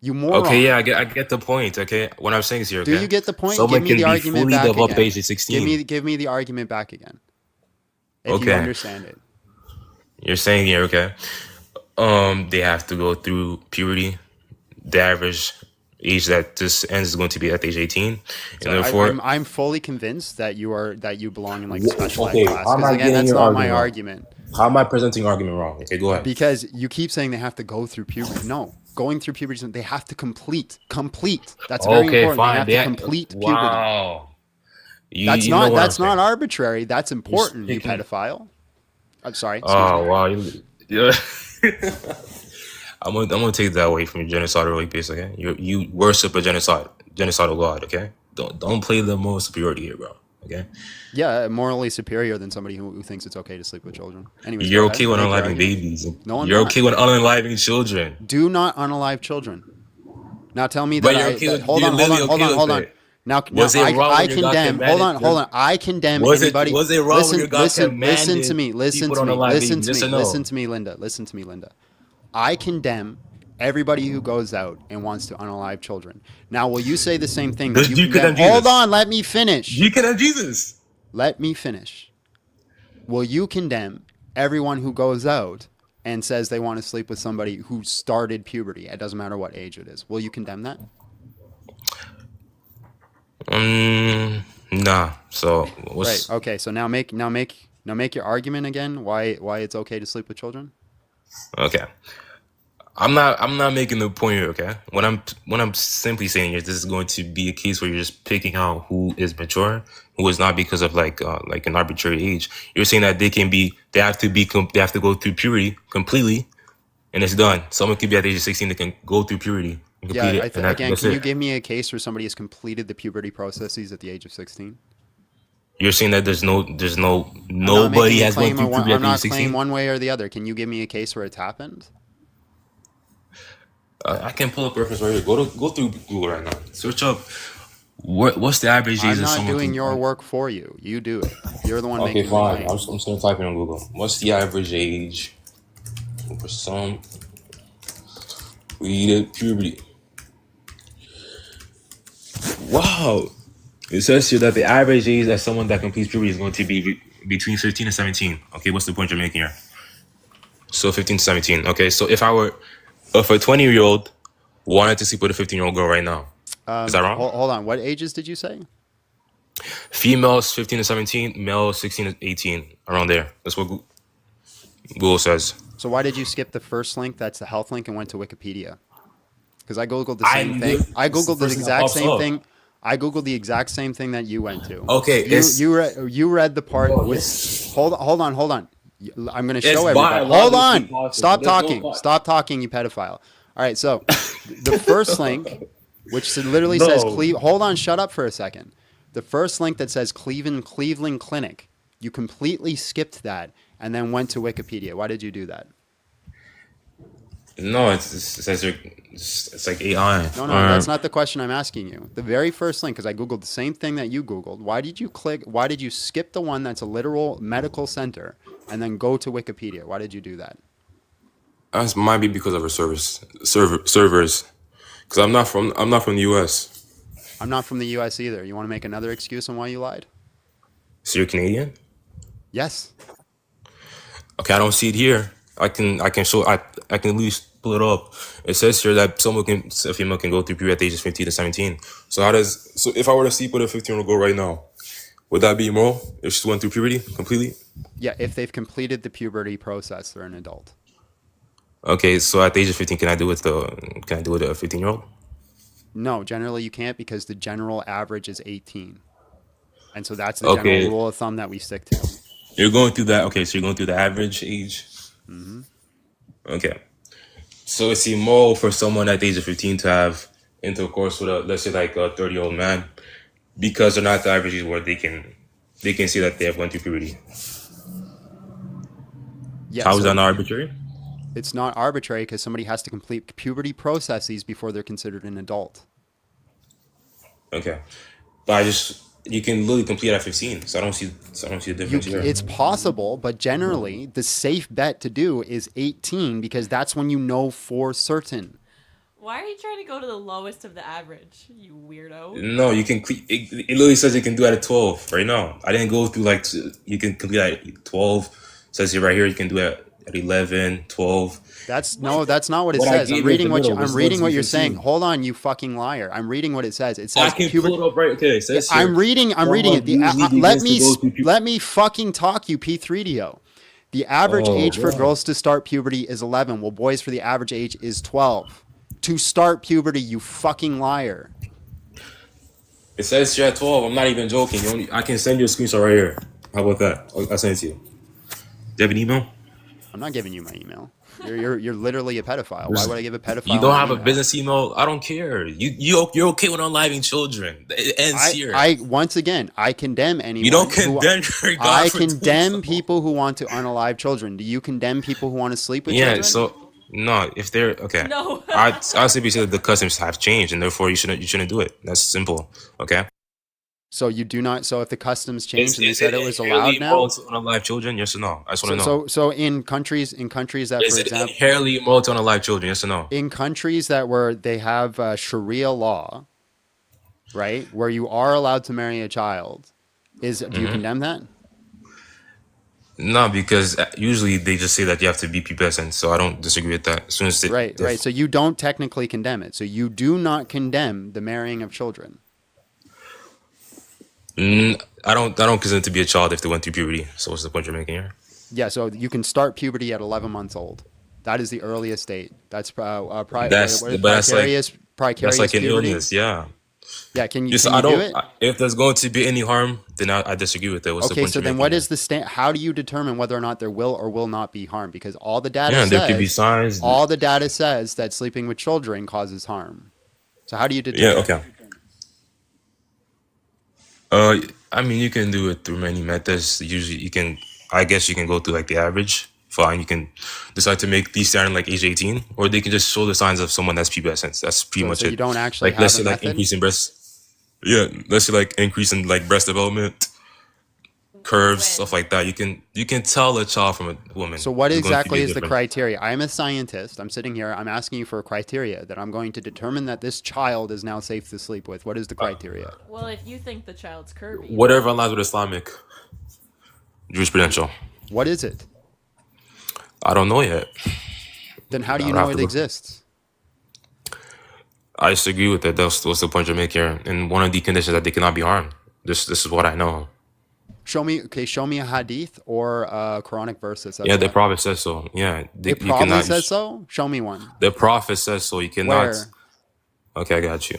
You moron. Okay, yeah, I get the point. Okay, what I'm saying is here. Okay? Do you get the point? Someone Give me can the be argument fully back developed at again. age of 16. Give me the argument back again. If you Okay. understand it. You're saying here, okay? They have to go through puberty. The average age that this ends is going to be at age 18, and therefore, I'm fully convinced that you belong in like a special ed okay, class. how am 'Cause I again, getting that's your not my argument? argument. how am I presenting argument wrong? Okay, go ahead. Because you keep saying they have to go through puberty. No, going through puberty, they have to complete. That's very Okay, important. fine. They have to complete puberty. Wow. That's you know what that's I'm not saying. arbitrary. That's important, you speaking- pedophile. I'm sorry. Excuse me. Oh wow. Yeah. I'm gonna take that away from your genocidal rape base, okay? You worship a genocidal god, okay? Don't play the moral superiority here, bro. Okay? Yeah, morally superior than somebody who thinks it's okay to sleep with children. Anyways, You're go okay ahead. with Make your unaliving argument. babies. No, I'm You're not. okay with unaliving children. Do not unalive children. Now tell me But that you're I okay that- with- hold you're on. literally okay with it. Now Was it wrong I when your God condemn. commanded- Hold on. I condemn Was it- anybody. was it wrong when your God listen to commanded me. Listen people to to me. unalive Listen babies? to Yes me. or no? Listen to me, Linda. Listen to me, Linda. I condemn everybody who goes out and wants to unalive children. Now, will you say the same thing? That Does- you you condemn? condemn Hold Jesus? on. Let me finish. You can have Jesus. Let me finish. Will you condemn everyone who goes out and says they want to sleep with somebody who started puberty. It doesn't matter what age it is. Will you condemn that? Nah. So Right. what's Okay. So now make your argument again. Why it's okay to sleep with children? okay? I'm not making the point here, okay? What I'm simply saying is this is going to be a case where you're just picking out who is mature, who is not because of like an arbitrary age. You're saying that they have to go through puberty completely, and it's done. Someone could be at the age of 16 that can go through puberty and Yeah. complete it, and Again, that's can you it. give me a case where somebody has completed the puberty processes at the age of 16? You're saying that there's I'm not nobody making a has gone claim through puberty I'm at the age not of 16. claiming one way or the other. Can you give me a case where it's happened? I can pull up reference right here. Go through Google right now. Search up what's the average age I'm that not someone doing can. your work for you. You do it. You're the one Okay, making the fine. claim. I'm just gonna type it on Google. What's the average age for some completed puberty? Wow. It says here that the average age that someone that completes puberty is going to be between 15 and 17. Okay, what's the point you're making here? So 15 to 17. Okay, so if a 20-year-old wanted to sleep with a 15-year-old girl right now, is that wrong? Hold on. What ages did you say? Females 15 to 17, male 16 to 18, around there. That's what Google says. So why did you skip the first link? That's the health link and went to Wikipedia. Because I googled the I same knew- thing. I it's the googled the first thing that exact pops same up. thing. I googled the exact same thing that you went to. Okay, you read the part with. Hold on. I'm going to show everybody. Hold biologically on. possible. Stop There's no talking. point. Stop talking, you pedophile. All right. So the first link, which literally says No. Hold on. Shut up for a second. The first link that says Cleveland Clinic, you completely skipped that and then went to Wikipedia. Why did you do that? No, it says it's like AI. No, that's not the question I'm asking you. The very first link, because I googled the same thing that you googled. Why did you skip the one that's a literal medical center and then go to Wikipedia? Why did you do that? That might be because of our servers. Because I'm not from the U.S. I'm not from the U.S. either. You want to make another excuse on why you lied? So you're Canadian? Yes. Okay, I don't see it here. I can show. I can at least pull it up. It says here that a female can go through puberty at the age of 15 to 17. So if I were to sleep with a 15-year-old girl right now, would that be immoral if she went through puberty completely? Yeah, if they've completed the puberty process, they're an adult. Okay, so at the age of 15, can I do it with a 15-year-old? No, generally you can't because the general average is 18. And so that's the general rule of thumb that we stick to. You're going through that. Okay, so you're going through the average age. Mm-hmm. Okay. So it's immoral for someone at the age of 15 to have intercourse with let's say like a 30-year-old man because they're not the average age where they can see that they have went through puberty. Yeah, How is that not arbitrary? It's not arbitrary because somebody has to complete puberty processes before they're considered an adult. Okay. But you can literally complete at 15, so I don't see the difference here. It's possible, but generally the safe bet to do is 18 because that's when you know for certain. Why are you trying to go to the lowest of the average, you weirdo? No, you can. It literally says you can do it at 12 right now. I didn't go through you can complete at 12. It says here right here you can do it at 11, 12. That's not what it What I says. gave I'm you reading at the what middle was I'm reading what you're 15. saying. Hold on, you fucking liar. I'm reading what it says. It I says can pull it up right. Okay, it says here, I'm reading it. Let me fucking talk, you P3DO. The average age for girls to start puberty is 11, while boys for the average age is 12. To start puberty, you fucking liar. It says here at 12. I'm not even joking. I can send you a screenshot right here. How about that? I'll send it to you. Do you have an email? I'm not giving you my email. You're literally a pedophile. Why would I give a pedophile? You don't have an a business email? I don't care. You're okay with unaliving children. It ends here. Once again, I condemn anyone. You don't condemn your God I for doing condemn so. people who want to unalive children. Do you condemn people who want to sleep with Yeah. children? So no, if they're okay. No. I simply say that the customs have changed, and therefore you shouldn't do it. That's simple. Okay. So you do not. So if the customs changed and they Is said it was allowed now. immoral to unalive children? Yes or no? I just want to know. So in countries that, Is for it example, inherently immoral to unalive children? Yes or no? in countries that where they have Sharia law, right, where you are allowed to marry a child, do you condemn that? No, because usually they just say that you have to be pubescent, so I don't disagree with that. As soon as they, Right, right. So you don't technically condemn it. So you do not condemn the marrying of children. I don't consider it to be a child if they went through puberty. So what's the point you're making here? Yeah, so you can start puberty at 11 months old. That is the earliest date. That's That's what is but that's like precarious an puberty. illness, yeah. Yeah, can you Just can I you do don't. it? If there's going to be any harm, then I disagree with it. What's the Okay, point so you're then making what here? is the how do you determine whether or not there will or will not be harm? Because all the data Yeah, there could be says signs. that sleeping with children causes harm. So how do you Yeah, determine? okay. I mean, you can do it through many methods. Usually, I guess you can go through like the average. Fine, you can decide to make these standard like age 18, or they can just show the signs of someone that's pubescent. That's pretty much So you it. don't actually Like, let's have say a like method? increase in breast. Yeah, let's say like increase in like breast development, curves, When? stuff like that. You can tell a child from a woman. So what There's going to exactly be a is the difference. criteria? I'm a scientist. I'm sitting here. I'm asking you for a criteria that I'm going to determine that this child is now safe to sleep with. What is the criteria? Well, if you think the child's curvy, Whatever aligns with Islamic jurisprudential. What is it? I don't know yet. Then how do I you would know have it to look. exists? I disagree with that. That's what's the point you make here. And one of the conditions that they cannot be harmed. This is what I know. Show me a hadith or a Quranic verse that says Yeah, the that. prophet says so. Yeah, It you probably cannot. says so. Show me one. The prophet says so. You cannot. Where? Okay, I got you.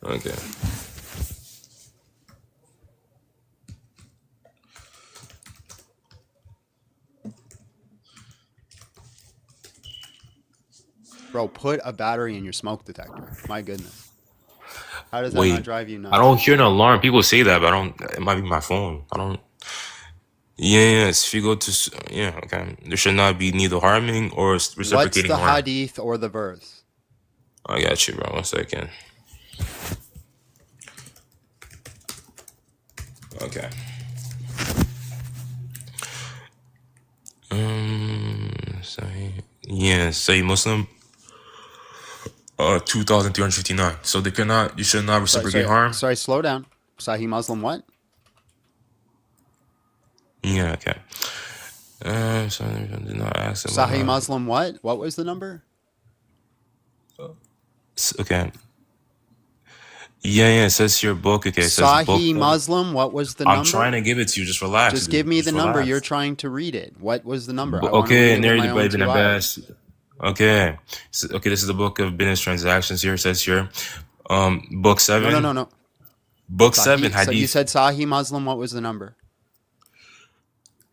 Okay. Bro, put a battery in your smoke detector. My goodness. How does that not Wait, drive you nuts? I don't hear an alarm. People say that, but I don't. It might be my phone. I don't. Yes, if you go to yeah, okay. There should not be neither harming or What's reciprocating the harm. hadith or the verse? I got you, bro. 1 second. Okay. Sorry. Yeah, say Muslim. 2,359. So they cannot. You should not reciprocate harm. Sorry, slow down. Sahih Muslim what? Yeah. Okay. So did not ask about Sahih Muslim what? What was the number? Okay. Yeah. It says your book. Okay. It says book. Sahih Muslim, what was the I'm number? trying to give it to you. Just relax. Just dude. give me Just the number. relax. You're trying to read it. What was the number? I wanna Okay, read and it there with you my own been two a eyes. best. Okay. Okay, this is the book of business transactions here. It says here. Book 7. No. Book 7, So you hadith. said Sahih Muslim, what was the number?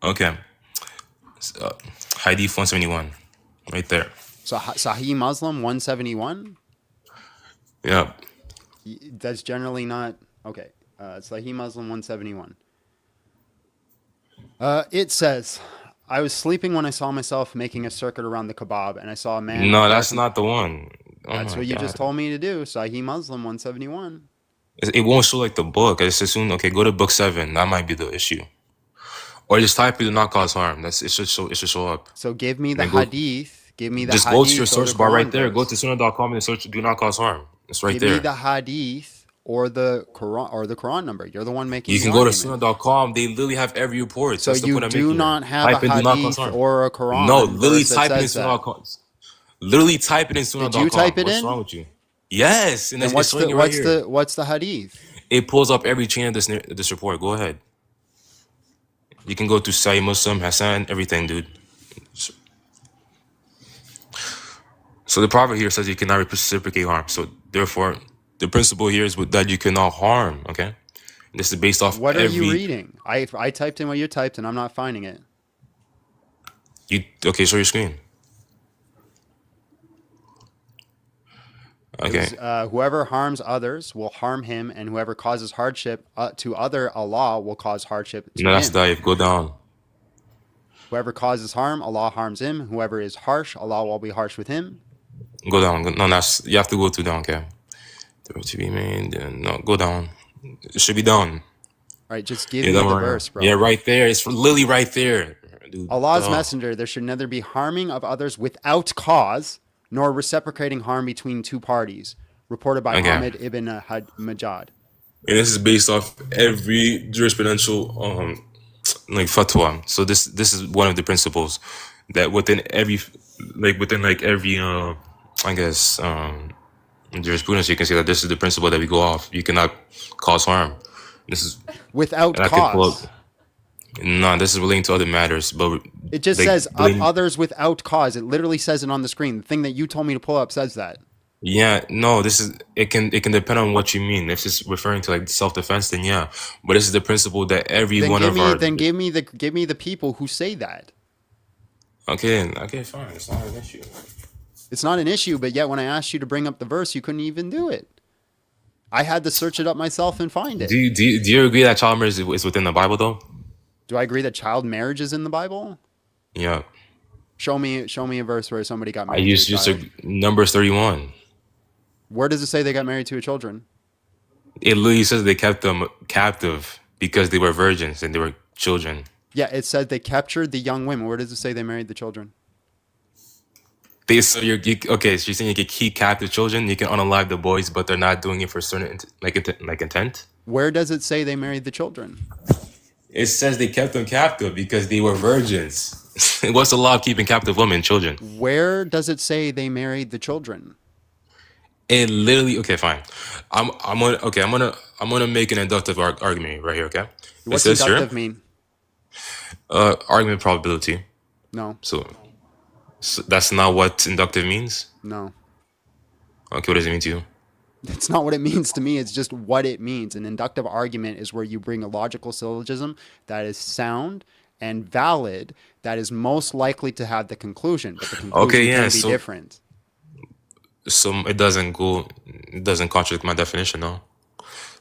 Okay. Hadith 171. Right there. So Sahih Muslim 171? Yeah. That's generally not okay. Sahih Muslim 171. It says, I was sleeping when I saw myself making a circuit around the kebab, and I saw a man. No, that's not the one. Oh That's my what you God. just told me to do. Sahih Muslim 171. It won't show like the book. I just assume, okay, go to book 7. That might be the issue. Or just type it do not cause harm. It should show up. So give me the And go- hadith. Give me the Just hadith. go to your or search the bar right Quran there. Go verse. to sunnah.com and search do not cause harm. It's right Give me there. the hadith or the Quran number. You're the one making. You the can go to argument. sunnah.com. They literally have every report. So That's the you point I'm do making not here. have Type a in do not cause hadith harm. or a Quran. No, literally verse that type it in says that. sunnah.com. Literally type it in sunnah.com. you type it What's in? wrong with you? Yes, and Then it's what's showing the it right here. what's the hadith? It pulls up every chain of this report. Go ahead. You can go to Sahih Muslim, Hassan, everything, dude. So the prophet here says you cannot reciprocate harm. So therefore, the principle here is that you cannot harm. Okay, this is based off What are every. you reading? I typed in what you typed and I'm not finding it. Okay? Show your screen. Okay. Whoever harms others will harm him, and whoever causes hardship to other Allah will cause hardship to No, that's him. dive. Go down. Whoever causes harm, Allah harms him. Whoever is harsh, Allah will be harsh with him. Go down. No, that's you have to go to down. Okay. To be made. No, go down. It should be down. All right, just give Yeah, me don't the worry. verse, bro. Yeah, right there. It's literally right there. Dude, Allah's duh. messenger, there should neither be harming of others without cause, nor reciprocating harm between two parties. Reported by Okay. Ahmed ibn Majad. and this is based off every jurisprudential like fatwa. So this is one of the principles that within every every I guess jurisprudence, you can say that this is the principle that we go off. You cannot cause harm. This is, Without and I can pull up. cause. No, this is relating to other matters, but It just like says relating, others without cause. It literally says it on the screen. The thing that you told me to pull up says that. yeah, no, this is it can depend on what you mean. If it's referring to like self defense, then yeah. But this is the principle that every Then one give of me our give me the people who say that. okay, fine, it's not an issue. It's not an issue, but yet when I asked you to bring up the verse, you couldn't even do it. I had to search it up myself and find it. Do you agree that child marriage is within the Bible though? Do I agree that child marriage is in the Bible? Yeah, Show me a verse where somebody got I married to a used just child. Numbers 31. Where does it say they got married to a children? It literally says they kept them captive because they were virgins and they were children. Yeah, it said they captured the young women. Where does it say they married the children? So okay? So you're saying you can keep captive children, you can unalive the boys, but they're not doing it for certain like intent. Where does it say they married the children? It says they kept them captive because they were virgins. What's the law of keeping captive women, children? Where does it say they married the children? It literally okay, fine. I'm gonna make an inductive argument right here. Okay, it What's says inductive here mean? argument probability. No, So that's not what inductive means. no. Okay, what does it mean to you? That's not what it means to me. It's just what it means. An inductive argument is where you bring a logical syllogism that is sound and valid, that is most likely to have the conclusion, but the conclusion Okay, yeah. can be different. So it doesn't contradict my definition, no.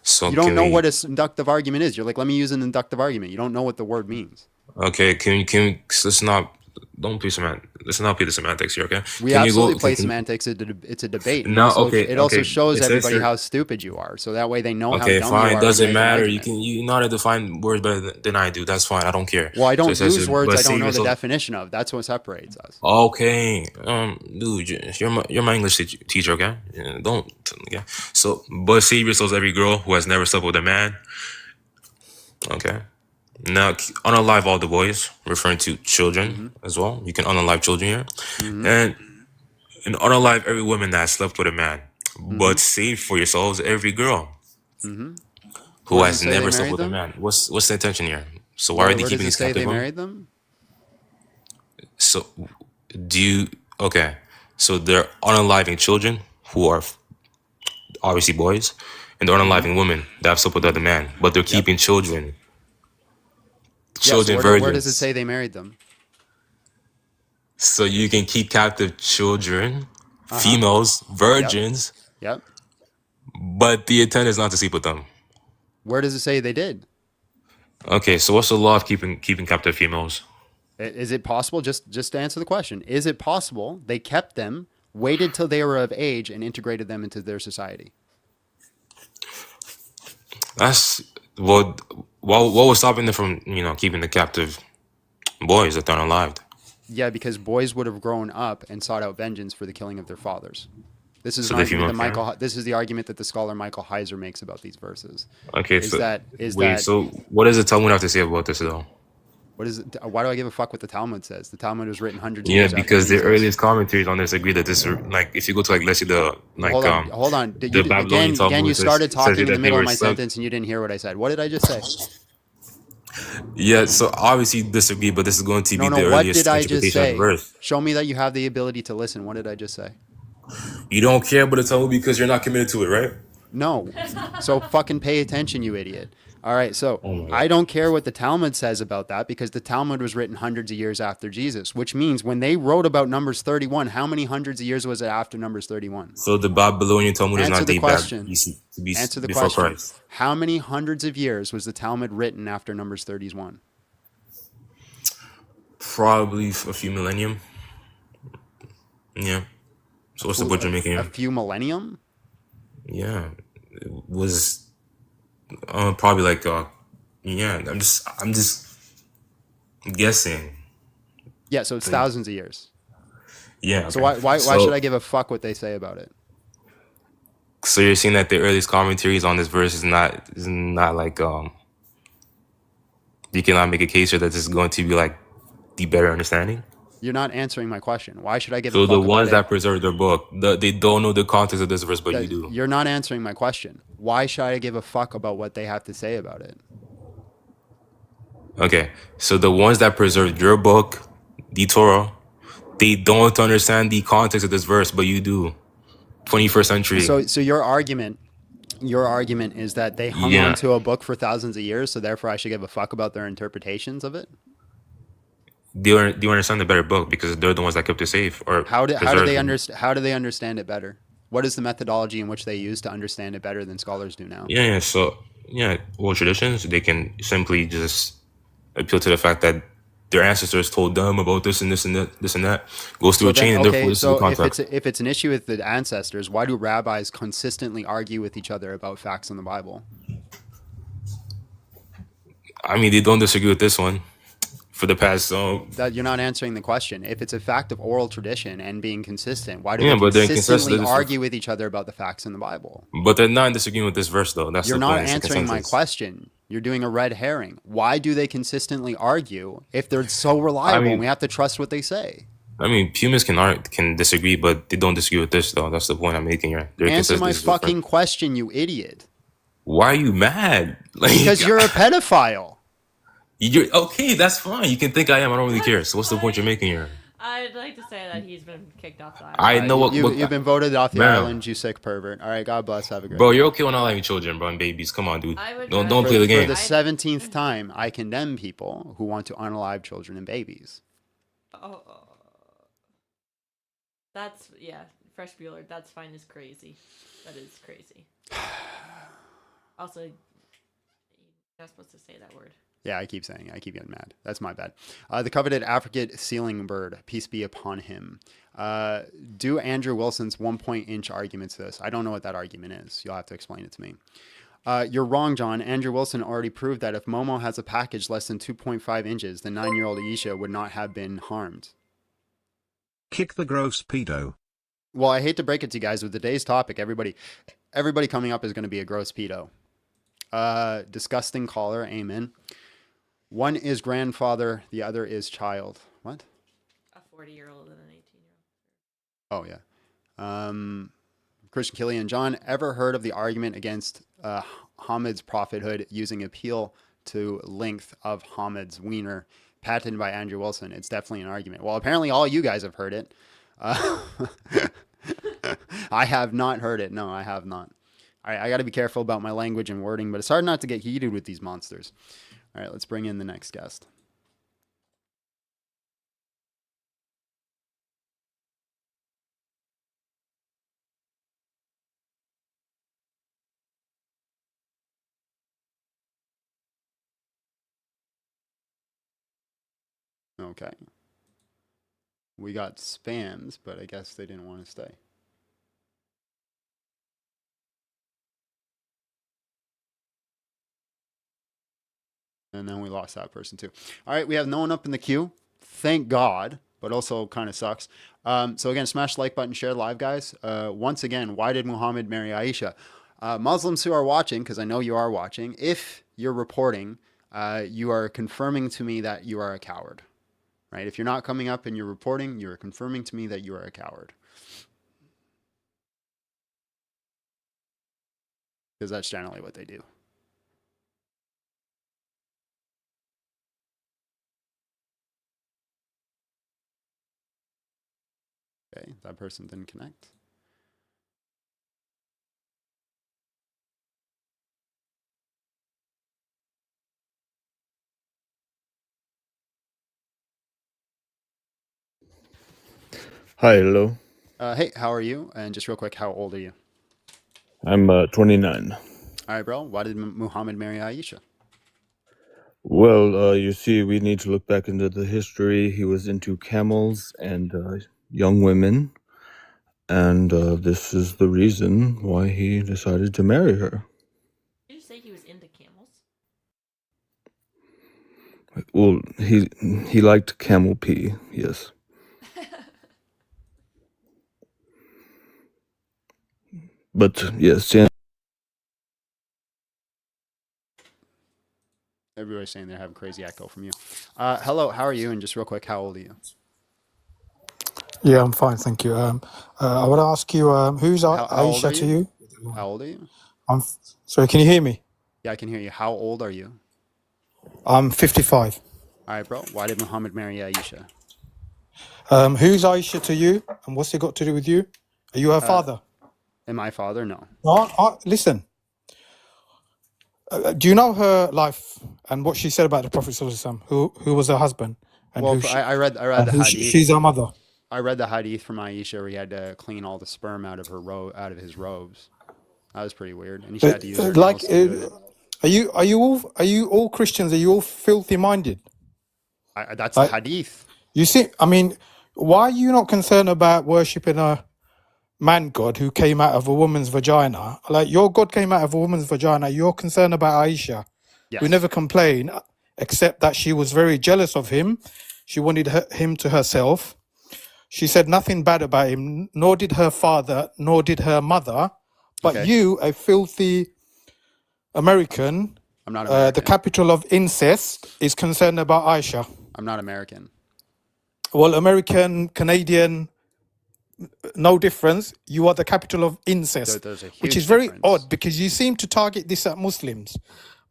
So You don't can know we? what an inductive argument is. You're like, let me use an inductive argument. You don't know what the word means. Okay, can let's not don't play semant. Let's not play the semantics here. Okay, We can you absolutely go? play Can, semantics. It's a debate. no, It also okay. shows It says everybody here. how stupid you are. So that way they know how Okay, dumb you fine. are. Doesn't when they matter. argument. You know how to define words better than I do. That's fine. I don't care. Well, I So don't it says use here, words but I don't save know the yourself. definition of. That's what separates us. Okay, dude, you're my English teacher, okay? Yeah, don't, yeah. So, but save yourselves every girl who has never slept with a man. Okay. Now, unalive all the boys, referring to children as well. You can unalive children here, and unalive every woman that has slept with a man. But save for yourselves every girl who Where does it has say they never slept married with a them? man. What's the intention here? So why are they Where does keeping it these say captive they women? married them? So, do you okay? So they're unaliving children who are obviously boys, and they're unaliving women that have slept with other men, but they're keeping children, Yeah, so virgins. where does it say they married them? So you can keep captive children, females, virgins, Yep. but the intent is not to sleep with them. Where does it say they did? Okay, so what's the law of keeping captive females? Is it possible? Just to answer the question. Is it possible they kept them, waited till they were of age, and integrated them into their society? That's what was stopping them from keeping the captive boys that they're unalived? Yeah, because boys would have grown up and sought out vengeance for the killing of their fathers. This is So an the argument that female can? This is the argument that the scholar Michael Heiser makes about these verses. Okay, Is so that wait, so what does the Talmud have to say about this though? what is it? Why do I give a fuck what the Talmud says? The Talmud was written hundreds of Yeah, years after because the Jesus. earliest commentaries on this agree that this, like, if you go to like, let's say Hold on. the Babylonian Talmud Again, you says- started says talking in that the they middle were of my sub- sentence and you didn't hear what I said. What did I just say? Yeah, so obviously you disagree, but this is going to be No, the what earliest did I just interpretation of say? the verse. Show me that you have the ability to listen. What did I just say? You don't care about the Talmud because you're not committed to it, right? No. So fucking pay attention, you idiot. All right, so Oh my God. I don't care what the Talmud says about that because the Talmud was written hundreds of years after Jesus, which means when they wrote about Numbers 31, how many hundreds of years was it after Numbers 31? So the Babylonian Talmud is Answer not the dated back question. to be Answer the before question. Christ. How many hundreds of years was the Talmud written after Numbers 31? Probably a few millennium. Yeah. So what's the point you're making A here? few millennium? Yeah, it was probably like yeah. I'm just guessing. Yeah, so it's thousands of years. Yeah. So okay. why So- should I give a fuck what they say about it? So you're saying that the earliest commentaries on this verse is not like you cannot make a case here that this is going to be like the better understanding. You're not answering my question. Why should I give a So the fuck about ones it? that preserve their book, they don't know the context of this verse, but you do. You're not answering my question. Why should I give a fuck about what they have to say about it? Okay, so the ones that preserve your book, the Torah, they don't understand the context of this verse, but you do. 21st century. So your argument is that they hung Yeah. on to a book for thousands of years, so therefore I should give a fuck about their interpretations of it? Do you understand the better book because they're the ones that kept it safe? Or How do they preserved it. how do they understand it better? What is the methodology in which they use to understand it better than scholars do now? Yeah, so oral traditions, they can simply just appeal to the fact that their ancestors told them about this and this and that, this and that. Goes through a chain, and therefore this is the so context. if it's an issue with the ancestors, why do rabbis consistently argue with each other about facts in the Bible? I mean, they don't disagree with this one for the past. That you're not answering the question. If it's a fact of oral tradition and being consistent, why do Yeah, they but they're consistently inconsistent. argue with each other about the facts in the Bible? But they're not disagreeing with this verse, though. That's You're the not point. It's a answering my consensus. question. You're doing a red herring. Why do they consistently argue if they're so reliable and we have to trust what they say? I mean, humans can disagree, but they don't disagree with this, though. That's the point I'm making here. They're Answer consistent. my This is the fucking question, you idiot. Why are you mad? Like, Because you're a pedophile. You're okay. That's fine. You can think I am. I don't really care. So what's the point you're making here? I'd like to say that he's been kicked off the island. I know what You've been voted off the Man. island, you sick pervert. All right, God bless. Have a great Bro, day. you're okay when not allowing children, bro, and babies. Come on, dude. I would Don't rather- play the For game. the 17th time, I condemn people who want to unalive children and babies. Oh, that's Fresh Bueller. That's fine. Is crazy. That is crazy. Also, you're not supposed to say that word. Yeah, I keep saying it. I keep getting mad. That's my bad. The coveted African ceiling bird, peace be upon him. Do Andrew Wilson's 1-point-inch argument to this. I don't know what that argument is. You'll have to explain it to me. You're wrong, John. Andrew Wilson already proved that if Momo has a package less than 2.5 inches, the 9-year-old Aisha would not have been harmed. Kick the gross pedo. Well, I hate to break it to you guys, with today's topic, everybody coming up is going to be a gross pedo. Disgusting caller, amen. One is grandfather, the other is child. What? A 40-year-old and an 18-year-old. Oh, yeah. Christian Killian, John, ever heard of the argument against Hamid's prophethood using appeal to length of Hamid's wiener, patented by Andrew Wilson? It's definitely an argument. Well, apparently all you guys have heard it. I have not heard it. No, I have not. All right, I got to be careful about my language and wording, but it's hard not to get heated with these monsters. All right, let's bring in the next guest. Okay. We got spams, but I guess they didn't want to stay. And then we lost that person too. All right, we have no one up in the queue. Thank God, but also kind of sucks. So again, smash the like button, share live, guys. Once again, why did Muhammad marry Aisha? Muslims who are watching, because I know you are watching, if you're reporting, you are confirming to me that you are a coward. Right? If you're not coming up and you're reporting, you're confirming to me that you are a coward. Because that's generally what they do. Okay, that person didn't connect. Hi, hello. Hey, how are you? And just real quick, how old are you? I'm 29. All right, bro. Why did Muhammad marry Aisha? Well, you see, we need to look back into the history. He was into camels and young women, and this is the reason why he decided to marry her. Did you say he was into camels? Well, he liked camel pee, yes. But yes, Everybody's saying they're having crazy echo from you. Hello, how are you? And just real quick, how old are you? Yeah, I'm fine, thank you. I want to ask you, who's How old Aisha are to you? you? How old are you? Sorry, can you hear me? Yeah, I can hear you. How old are you? I'm 55. All right, bro. Why did Muhammad marry Aisha? Who's Aisha to you, and what's it got to do with you? Are you her father? Am I father? No. Listen, do you know her life and what she said about the Prophet ﷺ, who was her husband, and Well, I read the hadith. she's her mother? I read the hadith from Aisha where he had to clean all the sperm out of his robes. That was pretty weird, and she had to use her nails to do it. Are you all Christians? Are you all filthy minded? That's the hadith. You see, I mean, why are you not concerned about worshipping a man god who came out of a woman's vagina? Like, your God came out of a woman's vagina. You're concerned about Aisha, Yes. who never complained, except that she was very jealous of him. She wanted him to herself. She said nothing bad about him, nor did her father, nor did her mother. But Okay. you, a filthy American, I'm not American. the capital of incest, is concerned about Aisha. I'm not American. Well, American, Canadian, no difference. You are the capital of incest, There's a huge which is very difference. odd because you seem to target this at Muslims.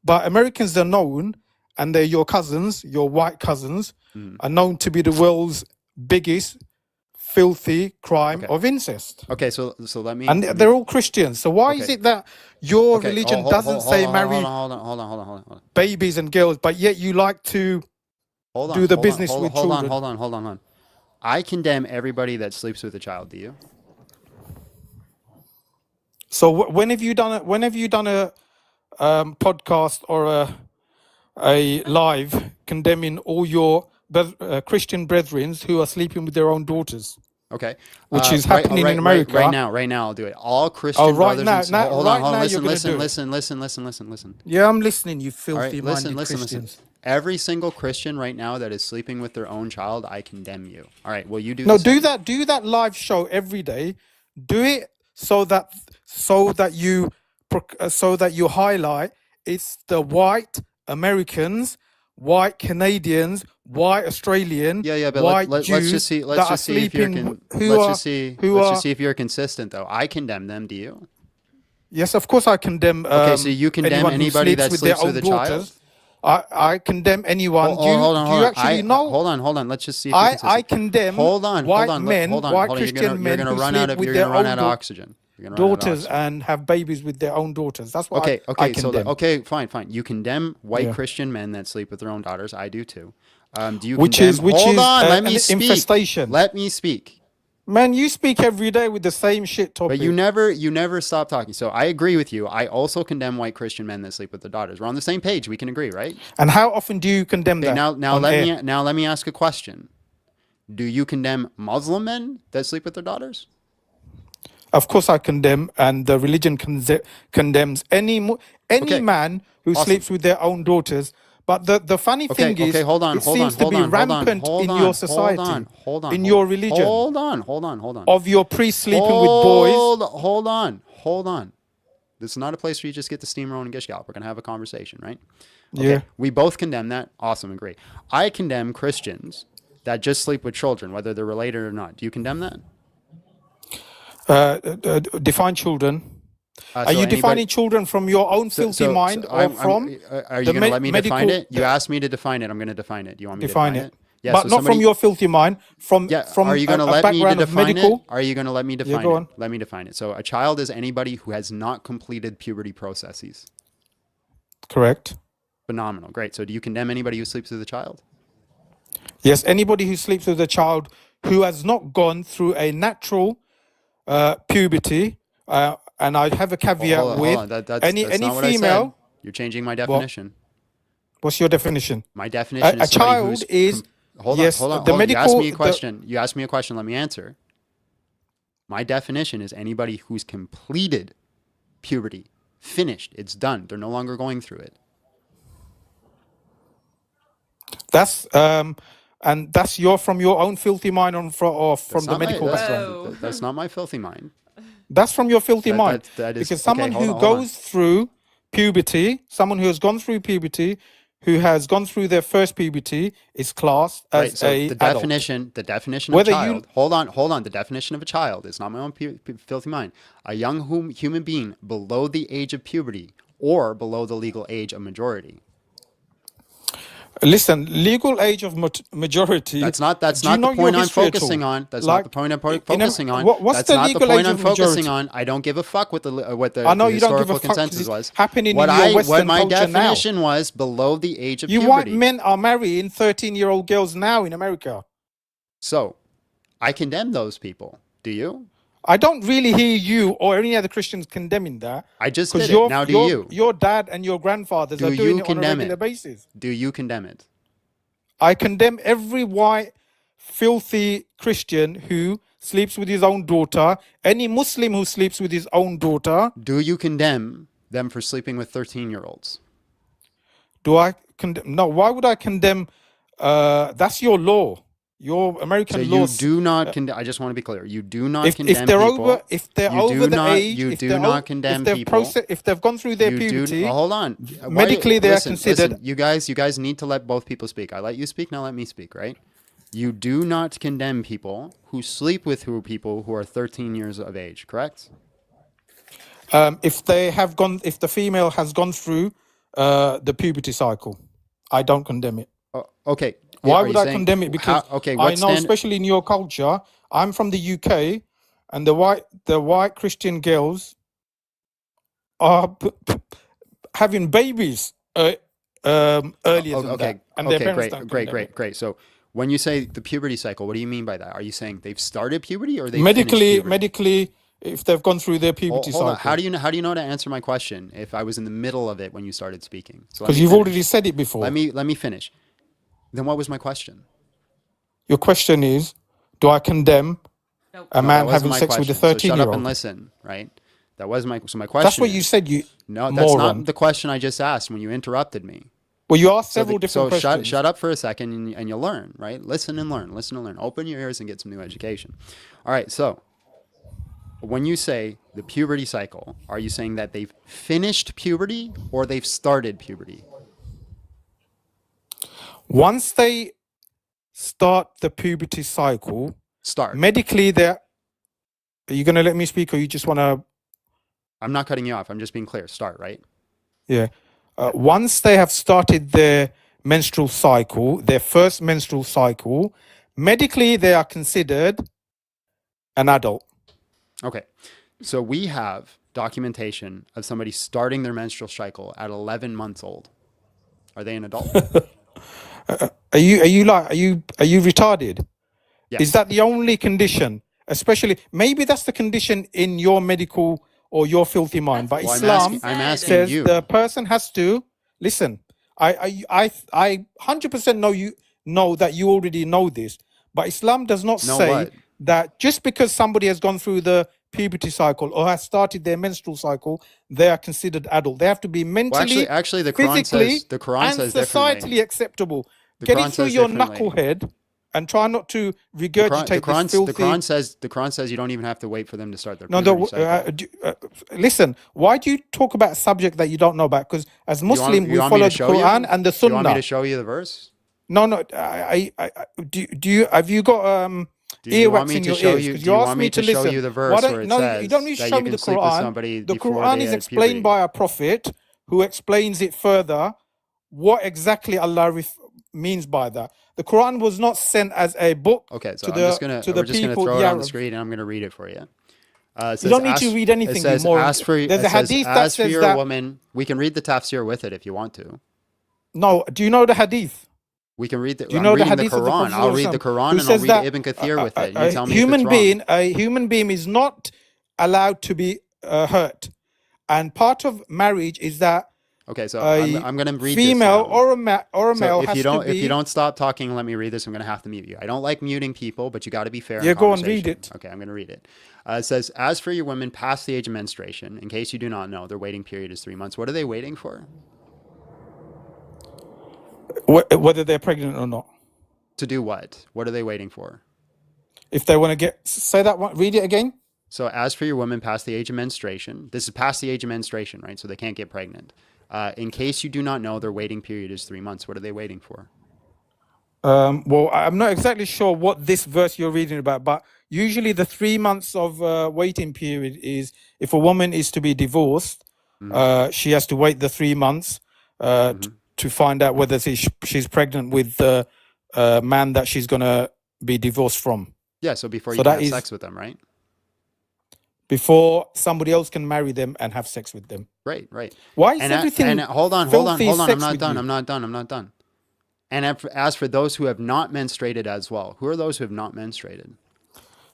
But Americans are known, and they're your cousins, your white cousins, are known to be the world's biggest filthy crime of incest. Okay, so let me. And they're all Christians. So why is Okay. it that your Okay, religion hold doesn't say on, marry hold on. babies and girls, but yet you like to do the business with children? Hold on. I condemn everybody that sleeps with a child. Do you? So when have you done a podcast or a live condemning all your Christian brethren who are sleeping with their own daughters? Okay. Which is happening in America. Right now, I'll do it. All Christian right brothers now, and hold right on. now you're gonna do it. Listen. Yeah, I'm listening, you All right, filthy minded listen. Christians. Every single Christian right now that is sleeping with their own child, I condemn you. All right, will you do No, the same? do that live show every day. Do it so that you highlight it's the white Americans, white Canadians, white Australian, Yeah, but white let's Jews just see. that Let's are just see if you're. sleeping. Let's just see if you're consistent, though. I condemn them. Do you? Yes, of course I condemn. Okay, so you condemn anyone who anybody that sleeps sleeps with with their a own child? daughters. I condemn anyone. Hold on. Do you actually know? Hold on. Let's just see if you're consistent. I condemn White men, white Christian men who sleep with their own oxygen. daughters and have babies with their own daughters. That's what I condemn. Fine. You condemn white Christian men that sleep with their own daughters. I do too. Do you Which condemn? is Hold on, let an me speak. infestation. Let me speak. Man, you speak every day with the same shit topic. But you never stop talking. So I agree with you. I also condemn white Christian men that sleep with their daughters. We're on the same page. We can agree, right? And how often do you condemn Okay, that? now let me ask a question. Do you condemn Muslim men that sleep with their daughters? Of course I condemn, and the religion condemns any man who sleeps with their own daughters. But the funny thing is, it seems to be rampant in your society, in your religion. Hold on. Of your priests sleeping with boys. Hold on. This is not a place where you just get the steamroll and gish gallop. We're gonna have a conversation, right? Okay. Yeah. We both condemn that. Awesome and great. I condemn Christians that just sleep with children, whether they're related or not. Do you condemn that? Define children. Are you defining children from your own filthy mind, or from? Are you going to let me define it? You asked me to define it. I'm going to define it. Do you want me to define it? Yeah, but not from your filthy mind. From are you going to let me define it? Are you going to let me define go it? on. Let me define it. So a child is anybody who has not completed puberty processes. Correct. Phenomenal. Great. So do you condemn anybody who sleeps with a child? Yes, anybody who sleeps with a child who has not gone through a natural puberty. And I have a caveat with any female. You're changing my definition. What's your definition? My definition is a child is. Hold on. You asked me a question. You asked me a question. Let me answer. My definition is anybody who's completed puberty, finished. It's done. They're no longer going through it. That's and that's from your own filthy mind, or from the medical background. That's not my filthy mind. That's from your filthy mind. That is Because okay. someone Hold who on, hold on. goes through puberty, someone who has gone through puberty, who has gone through their first puberty, is classed Right. as So a the adult. definition of Whether child. Hold on. The definition of a child is not my own filthy mind. A young human being below the age of puberty or below the legal age of majority. Listen, legal age of majority. That's not Do you the know your point I'm history at focusing all? on. That's not the Like, point I'm in a, focusing on. what's That's the not the legal point age I'm of focusing majority? on. I don't give a fuck what I know the you don't give a historical fuck because consensus it's was. happening What in your what Western my culture now. definition was below the age of You white puberty. men are marrying 13-year-old girls now in America. So I condemn those people. Do you? I don't really hear you or any other Christians condemning that. I just Because did it. Now do you? your dad and your grandfathers Do are doing you it on a condemn regular it? basis. Do you condemn it? I condemn every white, filthy Christian who sleeps with his own daughter, any Muslim who sleeps with his own daughter. Do you condemn them for sleeping with 13-year-olds? Do I condemn? No, why would I condemn? That's your law. Your So American you laws. do not condemn. I just want to be clear. You do not If condemn they're people. if they're You over do the not. age, You if do they're not condemn if they've people. if they've gone through their You puberty, do. Hold on. medically they are Listen, considered. listen. You guys need to let both people speak. I let you speak. Now let me speak. Right? You do not condemn people who sleep with people who are 13 years of age. Correct? If the female has gone through the puberty cycle, I don't condemn it. Okay. Why Are would you I saying condemn it? Because okay? I What know, stand? especially in your culture, I'm from the UK, and the white Christian girls are having babies earlier than Okay. that, and their Okay. parents don't condemn it. Great. So when you say the puberty cycle, what do you mean by that? Are you saying they've started puberty or they finished puberty? Medically, if they've gone through their puberty Hold on. cycle. How do you know to answer my question if I was in the middle of it when you started speaking? So let Because me you've finish. already said it before. Let me finish. Then what was my question? Your question is, do I condemn Nope. a No, man that wasn't having my sex with a question. So shut up and 13-year-old? listen, right? That was my question. That's what you said, you No, that's moron. not the question I just asked when you interrupted me. Well, you asked So several different questions. shut up for a second and you'll learn, right? Listen and learn. Open your ears and get some new education. All right, so when you say the puberty cycle, are you saying that they've finished puberty or they've started puberty? Once they start the puberty cycle, Start. medically, are you going to let me speak, or you just want to? I'm not cutting you off. I'm just being clear. Start, right? Yeah. Once they have started their menstrual cycle, their first menstrual cycle, medically they are considered an adult. Okay. So we have documentation of somebody starting their menstrual cycle at 11 months old. Are they an adult? Are you retarded? Yes. Is that the only condition? Especially, maybe that's the condition in your medical or your filthy mind. But That's Islam I'm asking says you. the person has to listen. I 100% know that you already know this. But Islam does not Know say what? that just because somebody has gone through the puberty cycle or has started their menstrual cycle, they are considered adult. They have to be mentally, Well, actually, the Quran physically, says and differently. societally acceptable. The Get Quran it through says your differently. knucklehead and try not to The regurgitate this filthy. The Quran says you don't even have to wait for them to start their No, puberty cycle. listen. Why do you talk about a subject that you don't know about? Because as Muslim, we you want me follow to the show you? Quran and the You want me Sunnah. to show you the verse? No, do you have you got Do you want earwax me in to your show ears? you? Because Do you you asked want me me to to show listen. you the verse Why where it no, says you don't need to that show you me can the sleep with Quran. somebody The before Quran they is had explained puberty? by a prophet who explains it further. What exactly Allah means by that? The Quran was not sent as a book Okay, so to we're just the gonna people, throw the it on the Arabs. screen, and I'm gonna read it for you. It You says, don't need to read anything, It says, you moron. "Ask for." There's It a says, hadith that "Ask for says your that. woman." We can read the tafsir with it if you want to. No, do you know the hadith? We can read the. Do you I'm know the reading the hadith of the Quran. Prophet I'll read the ﷺ, Quran who and I'll says read that Ibn Kathir with it. You tell me if it's a human being is not allowed to be hurt, and part of marriage is that Okay, so a I'm gonna read female this now. or a male So has to if you be. don't stop talking and let me read this, I'm gonna have to mute you. I don't like muting people, but you got to be fair. Yeah, in go on, read conversation. it. Okay, I'm gonna read it. It says, "As for your women past the age of menstruation, in case you do not know, their waiting period is 3 months. What are they waiting for? Whether they're pregnant or not. To do what? What are they waiting for? If they want to say that one, read it again. So as for your women past the age of menstruation, this is past the age of menstruation, right? So they can't get pregnant. In case you do not know, their waiting period is 3 months. What are they waiting for? Well, I'm not exactly sure what this verse you're reading about, but usually the 3 months of waiting period is if a woman is to be divorced, she has to wait the 3 months to find out whether she's pregnant with the man that she's going to be divorced from. Yeah, so before you can have sex with them, right? Before somebody else can marry them and have sex with them. Right, right. Why is everything and hold on. filthy I'm sex not with done. you? I'm not done. And as for those who have not menstruated as well, who are those who have not menstruated?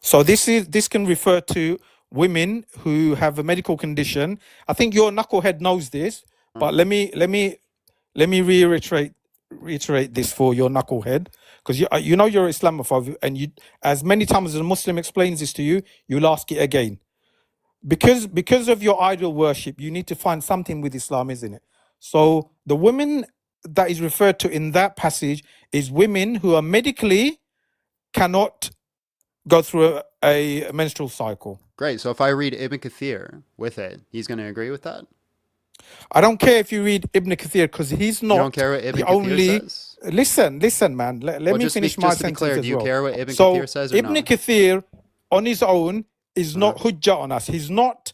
So this can refer to women who have a medical condition. I think your knucklehead knows this, but let me reiterate this for your knucklehead, because you know you're Islamophobe, and you, as many times as a Muslim explains this to you, you'll ask it again. Because of your idol worship, you need to find something with Islam, isn't it? So the women that is referred to in that passage is women who are medically cannot go through a menstrual cycle. Great. So if I read Ibn Kathir with it, he's going to agree with that? I don't care if you read Ibn Kathir, because he's not. You don't care what Ibn Kathir says? Listen, man. Let me finish my sentence clear, as do you well. care what Ibn Kathir says or Ibn not? Kathir on his own is not hujjah on us. He's not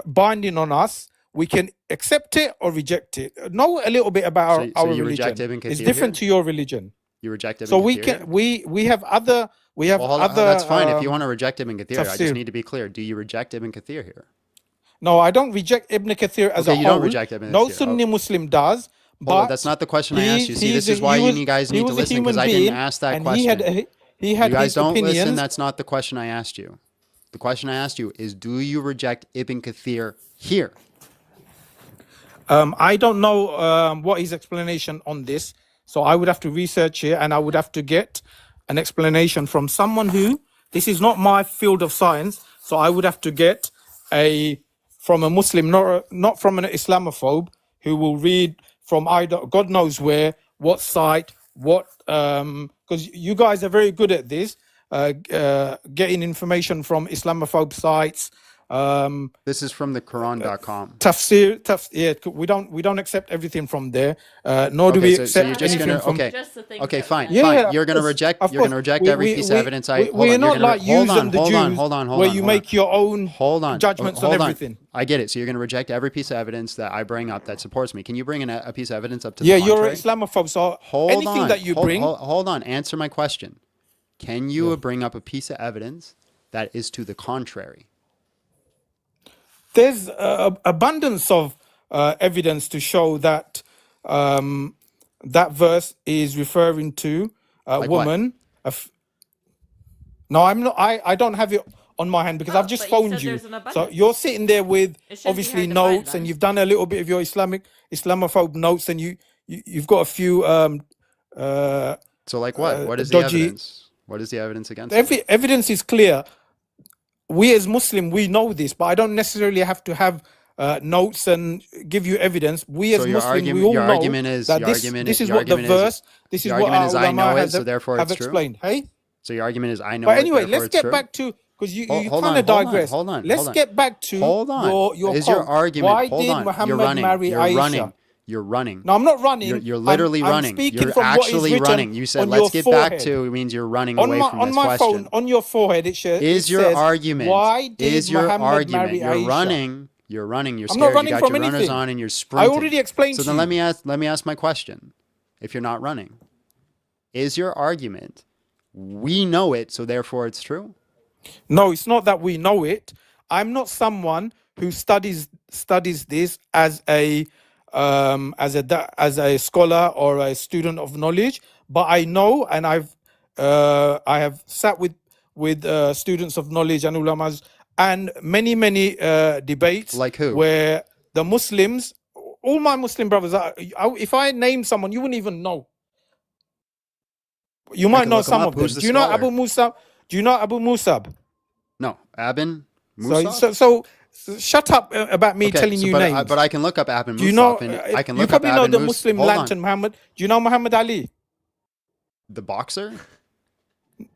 binding on us. We can accept it or reject it. Know a little bit about our you religion. reject Ibn Kathir It's different to your religion. You reject Ibn So Kathir? we have other That's fine. If you want to reject Ibn Kathir, I tafsir. just need to be clear. Do you reject Ibn Kathir here? No, I don't reject Ibn Kathir as a you whole. don't reject Ibn No Kathir. Sunni Muslim does. But But that's not the question I asked you. See, this he's is why he was- you guys he need to was a listen, human because I being, didn't ask that and question. he had You guys his don't opinions. listen. That's not the question I asked you. The question I asked you is, do you reject Ibn Kathir here? I don't know what his explanation on this, so I would have to research it, and I would have to get an explanation from someone who. This is not my field of science, so I would have to get from a Muslim, not from an Islamophobe, who will read from either God knows where, what site, what because you guys are very good at this, getting information from Islamophobe sites. This is from the Quran.com. Tafsir, yeah, we don't accept everything from there, nor do we accept you're just anything gonna from. okay, fine. Yeah, You're gonna reject every piece of evidence. We're not like using the Jews, where you make your own judgments on everything. I get it. So you're gonna reject every piece of evidence that I bring up that supports me. Can you bring in a piece of evidence up to the Yeah, contrary? you're an Islamophobe, so anything that you bring. Hold on. Answer my question. Can you bring up a piece of evidence that is to the contrary? There's abundance of evidence to show that that verse is referring to a Like woman. No, I'm not. I don't have it on my hand because I've just but you phoned said you. there's an So abundance. you're sitting there with It shouldn't be obviously hard to find notes, that. and you've done a little bit of your Islamophobe notes, and you've got a few. So like what? What is the dodgy. evidence? What is the evidence against it? Evidence is clear. We as Muslim, we know this, but I don't necessarily have to have notes and give you evidence. We as So your Muslim, we argument- all your know argument is- that your this argument this is- is your what the argument is- verse, this is your what argument our is I know ulama it, has, so therefore have it's true? explained. Hey, So your argument is I know but it, anyway, therefore let's it's get true? back to because you Hold kind on, of digress. Hold on. Let's get back to Hold on. your is your quote. argument? Why hold did on. Muhammad You're running. marry You're Aisha? running. You're running. No, I'm not running. You're literally I'm running. speaking You're from what is actually written running. You said on let's your get back forehead. to. It means you're running On away my from on this my question. phone, on your forehead, it Is your says, argument? Why did is your Muhammad argument? marry You're Aisha? running. You're running. You're I'm scared. not running you got from your runners anything. on and you're I sprinting. already explained So to then you. let me ask my question. If you're not running, is your argument? We know it, so therefore it's true. No, it's not that we know it. I'm not someone who studies this as a scholar or a student of knowledge, but I know, and I have sat with students of knowledge and ulamas and many debates. Like who? Where the Muslims, all my Muslim brothers, if I name someone, you wouldn't even know. You might can know look 'em some up. of them. Who's the Do you know scholar? Abu Musab? Do you know Abu Musab? No, Abin Musaf? So shut up about me telling you but, names. but I can look up Abin Musaf. Do you know? And I can You look probably up know Abin the Mus- Muslim Hold on. lantern Muhammad. Do you know Muhammad Ali? The boxer?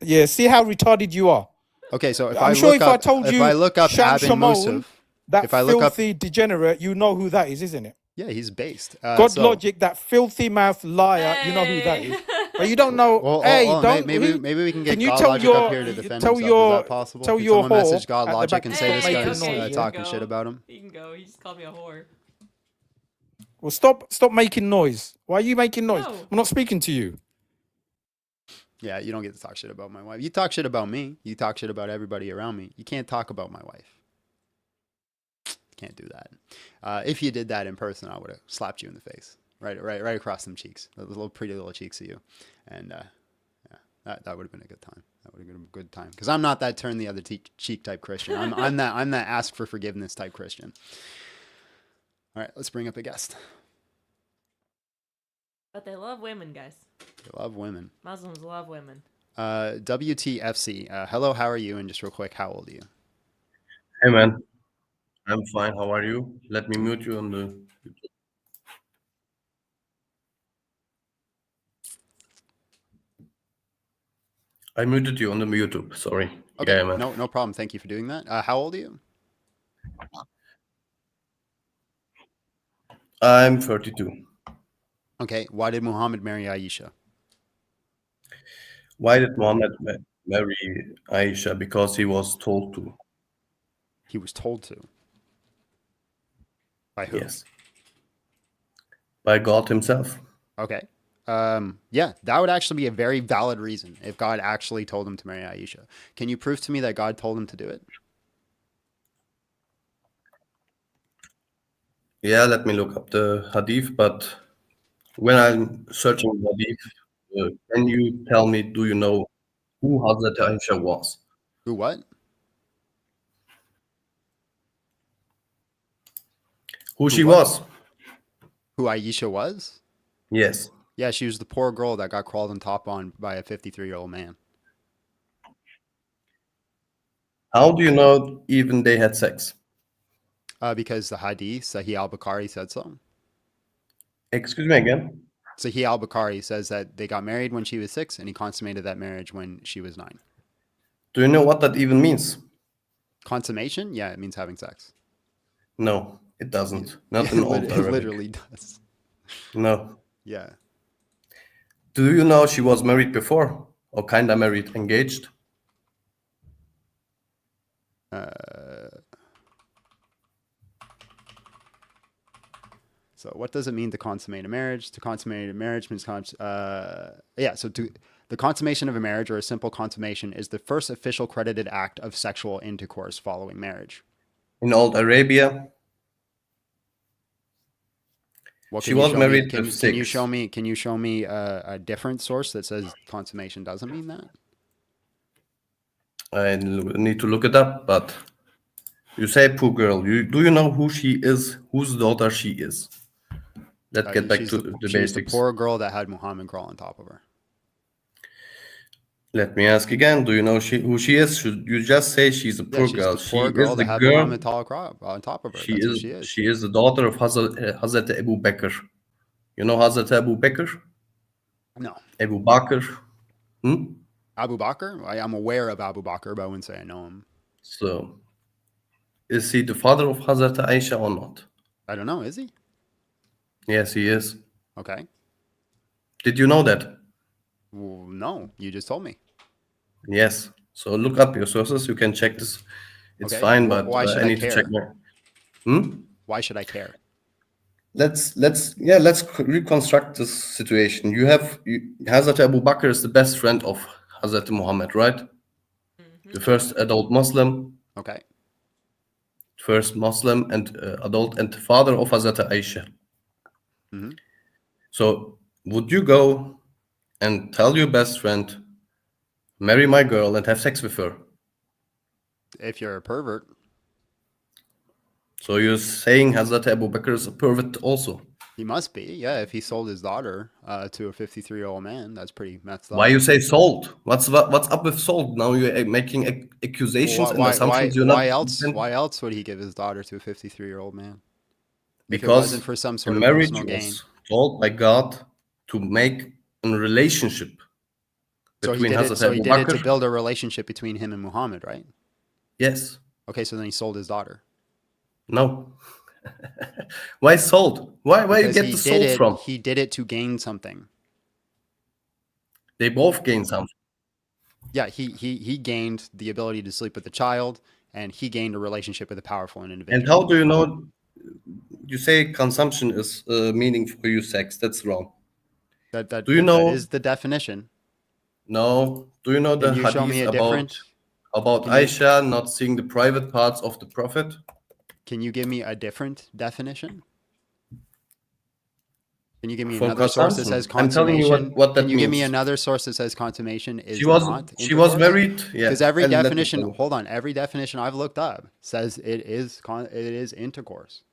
Yeah. See how retarded you are. Okay, so if I'm sure if I told if you I look up Sham Abin Shimon, Musaf, that if I look up, filthy degenerate, you know who that is, isn't it? yeah, he's based. God So Logic, that filthy mouth liar, you know who that is. But you don't know. well, Hey, don't. maybe Who, we can can get you God tell Logic up your here to defend tell himself. Is your that possible? tell Can your someone message whore God at the Logic back and to say stop this Hey, guy's making okay, noise? you Yeah. talking can shit go. about him? You can go. He just called me a whore. Well, stop making noise. Why are you making noise? No. I'm not speaking to you. Yeah, you don't get to talk shit about my wife. You talk shit about me. You talk shit about everybody around me. You can't talk about my wife. Can't do that. If you did that in person, I would have slapped you in the face, right across them cheeks, those little pretty little cheeks of you, and yeah, that would have been a good time. That would have been a good time because I'm not that turn the other cheek type Christian. I'm that ask for forgiveness type Christian. All right, let's bring up a guest. But they love women, guys. They love women. Muslims love women. WTFC. Hello, how are you? And just real quick, how old are you? Hey man, I'm fine. How are you? Let me mute you on the YouTube. I muted you on the YouTube. Sorry. Okay, Yeah, man. no problem. Thank you for doing that. How old are you? I'm 32. Okay, why did Muhammad marry Aisha? Why did Muhammad marry Aisha? Because he was told to. He was told to. By who? Yes. By God himself. Okay. Yeah, that would actually be a very valid reason if God actually told him to marry Aisha. Can you prove to me that God told him to do it? Yeah, let me look up the hadith. But when I'm searching hadith, can you tell me, do you know who Hazrat Aisha was? Who what? Who she was? Who Aisha was? Yes. Yeah, she was the poor girl that got crawled on top on by a 53-year-old man. How do you know even they had sex? Because the hadith, Sahih al-Bukhari said so. Excuse me again? Sahih al-Bukhari says that they got married when she was 6 and he consummated that marriage when she was 9. Do you know what that even means? Consummation? Yeah, it means having sex. No, it doesn't. Not in Old It Arabic. literally does. No. Yeah. Do you know she was married before? Or kinda married, engaged? So what does it mean to consummate a marriage? To consummate a marriage means the consummation of a marriage or a simple consummation is the first official credited act of sexual intercourse following marriage. In Old Arabia, Well, she was married Can with you 6. show me a different source that says consummation doesn't mean that? I need to look it up, but you say poor girl. Do you know who she is? Whose daughter she is? Let's get back to the She was the basics. poor girl that had Muhammad crawl on top of her. Let me ask again. Do you know who she is? Should you just say she's a poor girl? The poor She girl is that the had girl. Muhammad on top of her. That's who she is. She is the daughter of Hazrat Abu Bakr. You know Hazrat Abu Bakr? No. Abu Bakr. Abu Bakr? I'm aware of Abu Bakr, but I wouldn't say I know him. So, is he the father of Hazrat Aisha or not? I don't know. Is he? Yes, he is. Okay. Did you know that? Well, no, you just told me. Yes. So look up your sources. You can check this. It's Okay. fine, but Why should I I need care? to check more. Why should I care? Let's reconstruct this situation. Hazrat Abu Bakr is the best friend of Hazrat Muhammad, right? Mm-hmm. The first adult Muslim. Okay. First Muslim and adult and father of Hazrat Aisha. Mm-hmm. So would you go and tell your best friend, marry my girl and have sex with her? If you're a pervert. So you're saying Hazrat Abu Bakr is a pervert also? He must be, yeah. If he sold his daughter to a 53-year-old man, that's pretty messed up. Why you say sold? What's up with sold? Now you're making accusations and assumptions. Why else would he give his daughter to a 53-year-old man? If it Because wasn't for some sort the of marriage personal gain. was told by God to make a relationship between Hazrat So he Abu did it to Bakr. build a relationship between him and Muhammad, right? Yes. Okay, so then he sold his daughter. No. Why sold? Why you Because get the sold from? he did it to gain something. They both gain something. Yeah, he gained the ability to sleep with the child, and he gained a relationship with a powerful individual. And how do you know? You say consumption is meaning for you sex. That's wrong. Do you know? That is the definition. No. Do you know the Can you show me hadith a different? about Aisha not seeing the private parts of the Prophet? Can you give me a different definition? Can you give me For another source that consumption. says I'm telling you consummation? what that Can you give me means. another source that says consummation is She was intercourse? married. Yeah. Because every and let me definition, tell you. hold on, every definition I've looked up says it is intercourse.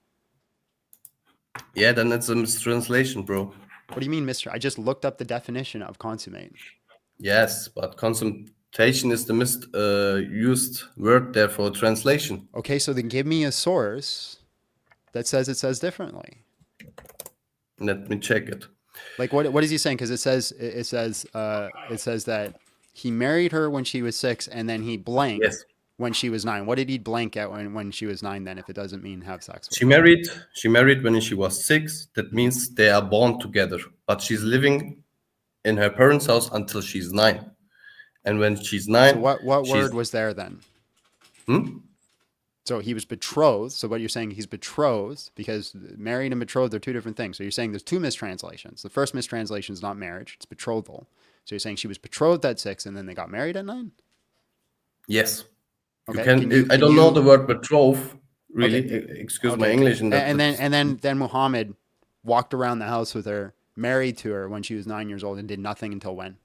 Yeah, then it's a mistranslation, bro. What do you mean, Mister? I just looked up the definition of consummate. Yes, but consummation is the misused word there for translation. Okay, so then give me a source that says it says differently. Let me check it. Like what is he saying? Because it says that he married her when she was 6, and then he blanked when she was 9. What did he blank at when she was 9? Then, if it doesn't mean have sex with her? She married when she was 6. That means they are born together, but she's living in her parents' house until she's 9. And when she's 9, so what word was there then? So he was betrothed. So what you're saying, he's betrothed, because married and betrothed are two different things. So you're saying there's two mistranslations. The first mistranslation is not marriage, it's betrothal. So you're saying she was betrothed at 6 and then they got married at 9? Yes. Okay. I don't know the word betroth, really. Okay. Excuse my English. And then Muhammad walked around the house with her, married to her when she was 9 years old, and did nothing until when?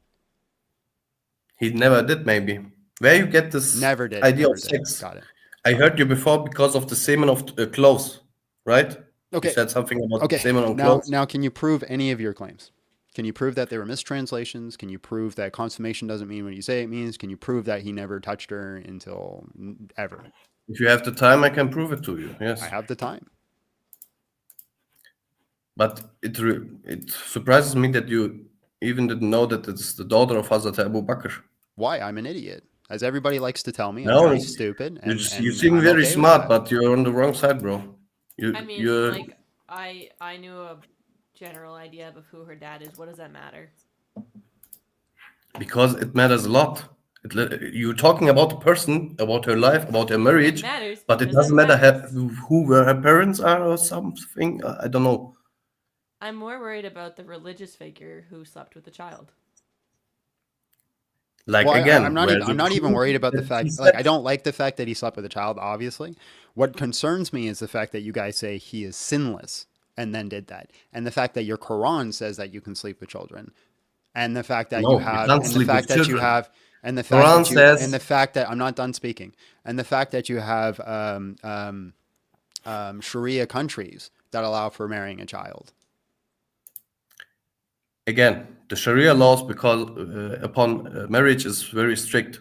He never did, maybe. Where you get this idea of sex? Got it. I heard you before because of the semen of clothes, right? Okay. You said something about the semen on clothes. Now, can you prove any of your claims? Can you prove that they were mistranslations? Can you prove that consummation doesn't mean what you say it means? Can you prove that he never touched her until ever? If you have the time, I can prove it to you. Yes. I have the time. But it surprises me that you even didn't know that it's the daughter of Hazrat Abu Bakr. Why? I'm an idiot. As everybody likes to tell me, No, I'm very stupid. You seem very smart, but you're on the wrong side, bro. I knew a general idea of who her dad is. What does that matter? Because it matters a lot. You're talking about the person, about her life, about her marriage, but it doesn't matter who her parents are or something. I don't know. I'm more worried about the religious figure who slept with the child. I'm not even worried about the fact. I don't like the fact that he slept with a child. Obviously, what concerns me is the fact that you guys say he is sinless and then did that, and the fact that your Quran says that you can sleep with children, and the fact that the fact that I'm not done speaking, and the fact that you have Sharia countries that allow for marrying a child. Again, the Sharia laws, because upon marriage, is very strict.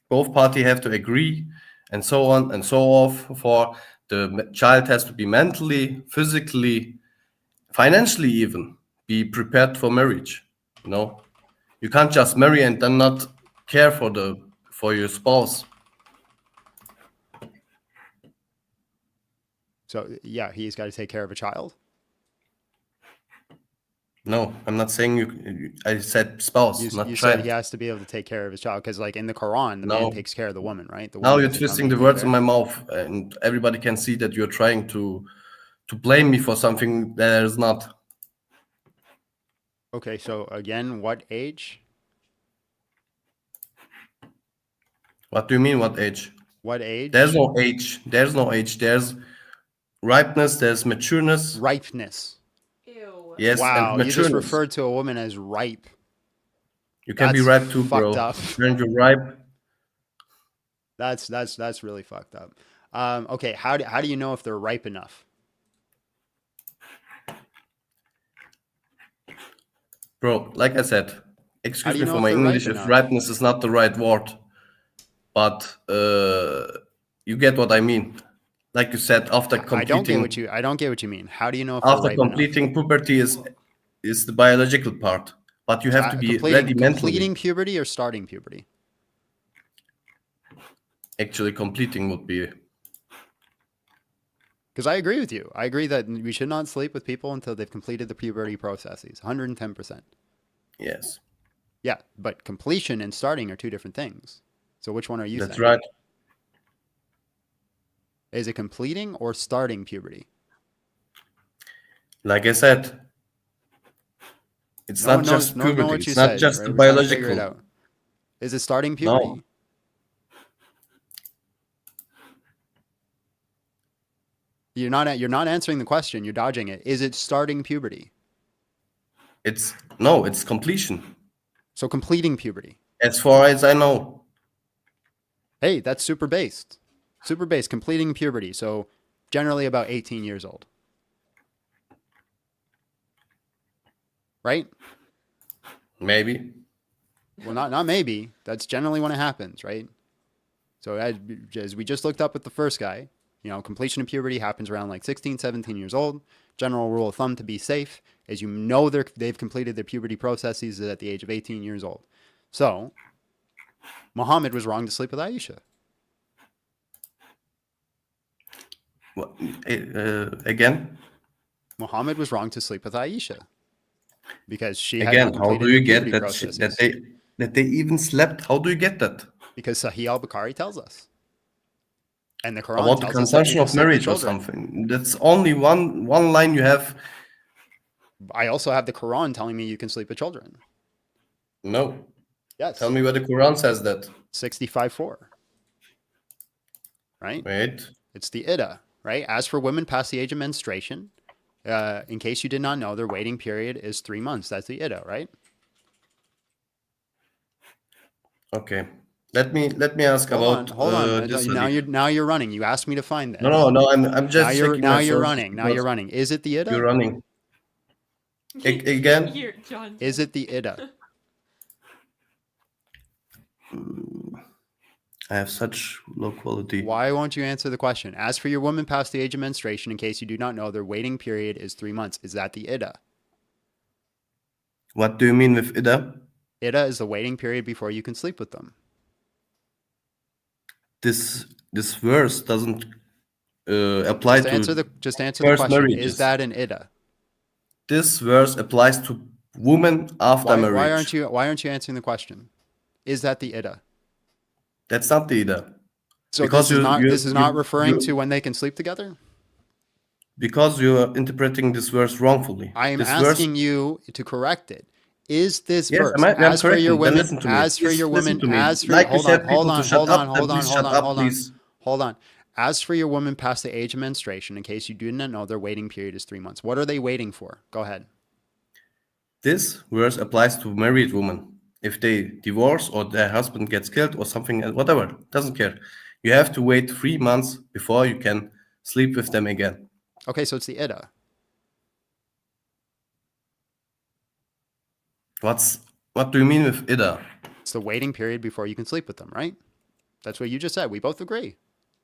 Both parties have to agree, and so on and so off. For the child has to be mentally, physically, financially, even be prepared for marriage. You know, you can't just marry and then not care for your spouse. So yeah, he's got to take care of a child. No, I'm not saying you. I said spouse, not you child. said he has to be able to take care of his child, because, like, in the Quran, the man takes care of the woman, right? Now you're twisting the words in my mouth, and everybody can see that you're trying to blame me for something that is not. Okay, so again, what age? What do you mean, what age? What age? There's no age. There's no age. There's ripeness. There's matureness. Ripeness. Ew. Yes. Wow, and you just referred to a woman as ripe. You can be ripe too, bro. Up. When you're ripe. That's really fucked up. Okay, how do you know if they're ripe enough? Bro, like I said, excuse me for my English if ripeness is not the right word, but you get what I mean. Like you said, after completing, I don't get what you mean. How do you know if after completing puberty is the biological part, but you have to be ready mentally. Completing puberty or starting puberty? Actually, completing would be. Because I agree with you. I agree that we should not sleep with people until they've completed the puberty processes. 110%. Yes. Yeah, but completion and starting are two different things. So which one are you saying? That's right. Is it completing or starting puberty? Like I said, it's not just puberty. It's not just the biological. Is it starting puberty? No. You're not answering the question. You're dodging it. Is it starting puberty? It's completion. So completing puberty. As far as I know. Hey, that's super based. Super based, completing puberty. So generally about 18 years old. Right? Maybe. Well, not maybe. That's generally when it happens, right? So as we just looked up with the first guy, completion of puberty happens around like 16, 17 years old. General rule of thumb to be safe is they've completed their puberty processes at the age of 18 years old. So Muhammad was wrong to sleep with Aisha. What, again? Muhammad was wrong to sleep with Aisha because she again. How do you get that that they even slept? How do you get that? Because Sahih al-Bukhari tells us, and the Quran about the consumption of marriage or something. That's only one line you have. I also have the Quran telling me you can sleep with children. No. Yes. Tell me where the Quran says that. 65:4. Right? Wait. It's the Iddah, right? As for women past the age of menstruation, in case you did not know, their waiting period is 3 months. That's the Iddah, right? Okay. Let me ask hold on. this. Now you're running. You asked me to find this. No. I'm just. Now you're running. Now you're running. Is it the Iddah? You're running. Again? Here, John. Is it the Iddah? I have such low quality. Why won't you answer the question? As for your woman past the age of menstruation, in case you do not know, their waiting period is 3 months. Is that the Iddah? What do you mean with Iddah? Iddah is the waiting period before you can sleep with them. This verse doesn't apply to just answer the question. Marriages. Is that an Iddah? This verse applies to women after marriage. Why aren't you answering the question? Is that the Iddah? That's not the Iddah. So because this is not referring to when they can sleep together? Because you are interpreting this verse wrongfully. I am asking you to correct it. Is this yes, verse as for your women, hold on. As for your women past the age of menstruation, in case you do not know, their waiting period is 3 months. What are they waiting for? Go ahead. This verse applies to married women. If they divorce or their husband gets killed or something, whatever, doesn't care. You have to wait 3 months before you can sleep with them again. Okay, so it's the Iddah. What do you mean with Iddah? It's the waiting period before you can sleep with them, right? That's what you just said. We both agree.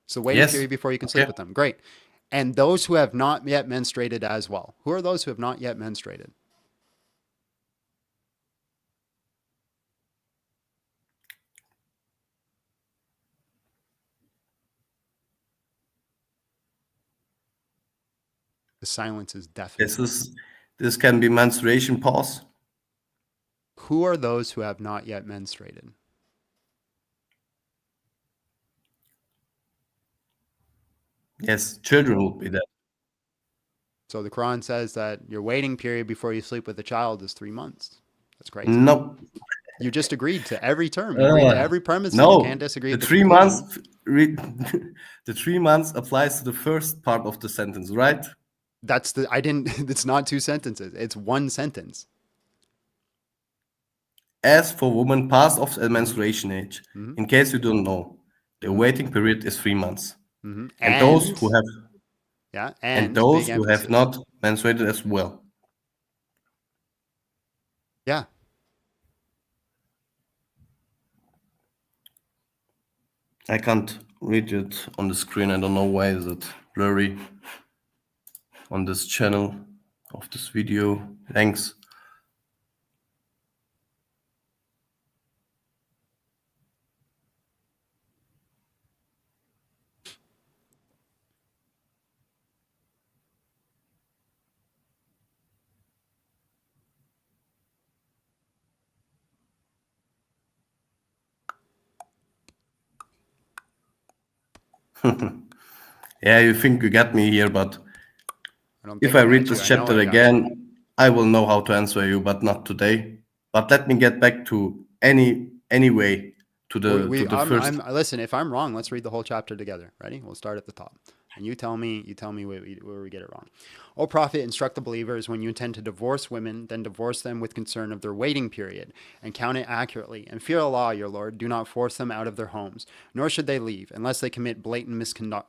It's the waiting period before you can sleep with them. Great. And those who have not yet menstruated as well. Who are those who have not yet menstruated? The silence is deafening. This can be menstruation pause. Who are those who have not yet menstruated? Yes, children will be that. So the Quran says that your waiting period before you sleep with a child is 3 months. That's crazy. No. You just agreed to every term. You agreed to every premise. No. You can't disagree. The 3 months. The 3 months applies to the first part of the sentence, right? It's not 2 sentences. It's 1 sentence. As for women past of the menstruation age, in case you don't know, the waiting period is 3 months. And those who have those who have not menstruated as well. Yeah. I can't read it on the screen. I don't know why is it blurry on this channel of this video. Thanks. Yeah, you think you got me here, but I don't if think I I read got you. this I know chapter I got you. again, I will know how to answer you, but not today. But let me get back to anyway to the first. Listen, if I'm wrong, let's read the whole chapter together. Ready? We'll start at the top. And you tell me where we get it wrong. O prophet, instruct the believers when you intend to divorce women, then divorce them with concern of their waiting period, and count it accurately. And fear Allah, your Lord. Do not force them out of their homes, nor should they leave, unless they commit blatant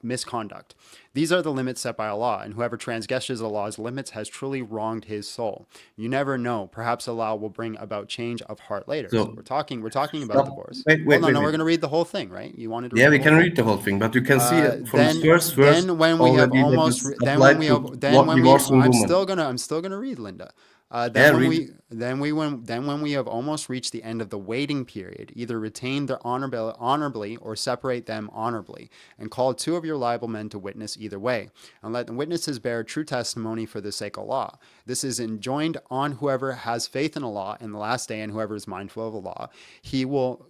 misconduct. These are the limits set by Allah, and whoever transgresses Allah's limits has truly wronged his soul. You never know. Perhaps Allah will bring about change of heart later. So we're talking about divorce. Wait, Hold on, no, we're wait. going to read the whole thing, right? You wanted to Yeah, read we the can whole read the whole thing, but you can see it from then, the first verse then when we have already that almost, it's then when applied we to have, then when we, divorcing I'm women. still gonna read, Linda. Yeah, Then when read. when we have almost reached the end of the waiting period, either retain their honorably or separate them honorably, and call two of your liable men to witness either way, and let the witnesses bear true testimony for the sake of Allah. This is enjoined on whoever has faith in Allah in the last day, and whoever is mindful of Allah. He will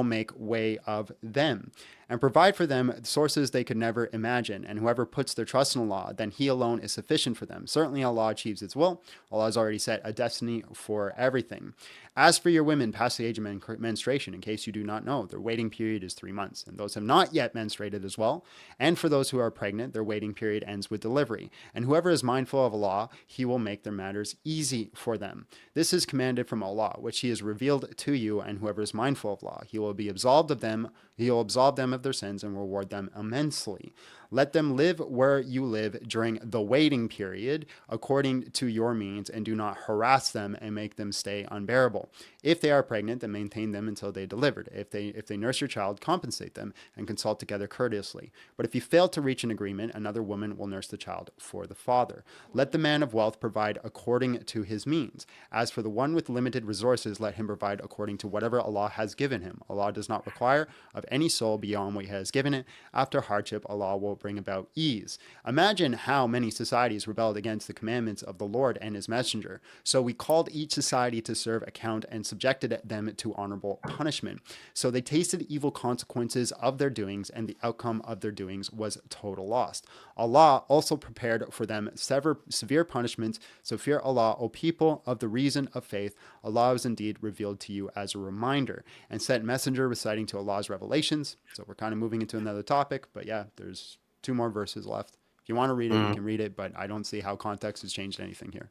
make way of them, and provide for them sources they could never imagine. And whoever puts their trust in Allah, then He alone is sufficient for them. Certainly Allah achieves its will. Allah has already set a destiny for everything. As for your women past the age of menstruation, in case you do not know, their waiting period is 3 months. And those have not yet menstruated as well. And for those who are pregnant, their waiting period ends with delivery. And whoever is mindful of Allah, He will make their matters easy for them. This is commanded from Allah, which He has revealed to you. And whoever is mindful of Allah, He will be absolved of them. He will absolve them of their sins and reward them immensely. Let them live where you live during the waiting period, according to your means, and do not harass them and make them stay unbearable. If they are pregnant, then maintain them until they delivered. If they nurse your child, compensate them and consult together courteously. But if you fail to reach an agreement, another woman will nurse the child for the father. Let the man of wealth provide according to his means. As for the one with limited resources, let him provide according to whatever Allah has given him. Allah does not require of any soul beyond what He has given it. After hardship, Allah will bring about ease. Imagine how many societies rebelled against the commandments of the Lord and His messenger. So we called each society to serve account and subjected them to honorable punishment. So they tasted evil consequences of their doings, and the outcome of their doings was total loss. Allah also prepared for them severe punishments. So fear Allah, O people of the reason of faith. Allah is indeed revealed to you as a reminder, and sent messenger reciting to Allah's revelations. So we're kind of moving into another topic, but yeah, there's 2 more verses left. If you want to read it, you can read it, but I don't see how context has changed anything here.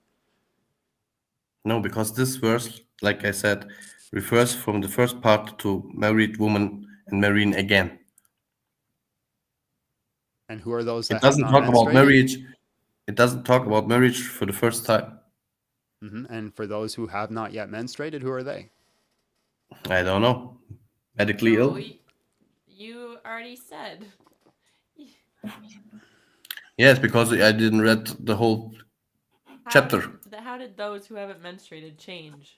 No, because this verse, like I said, refers from the first part to married woman and marrying again. And who are those that It doesn't have not talk about menstruated? marriage. It doesn't talk about marriage for the first time. And for those who have not yet menstruated, who are they? I don't know. Medically No, ill? you already said. Yes, because I didn't read the whole chapter. How did those who haven't menstruated change?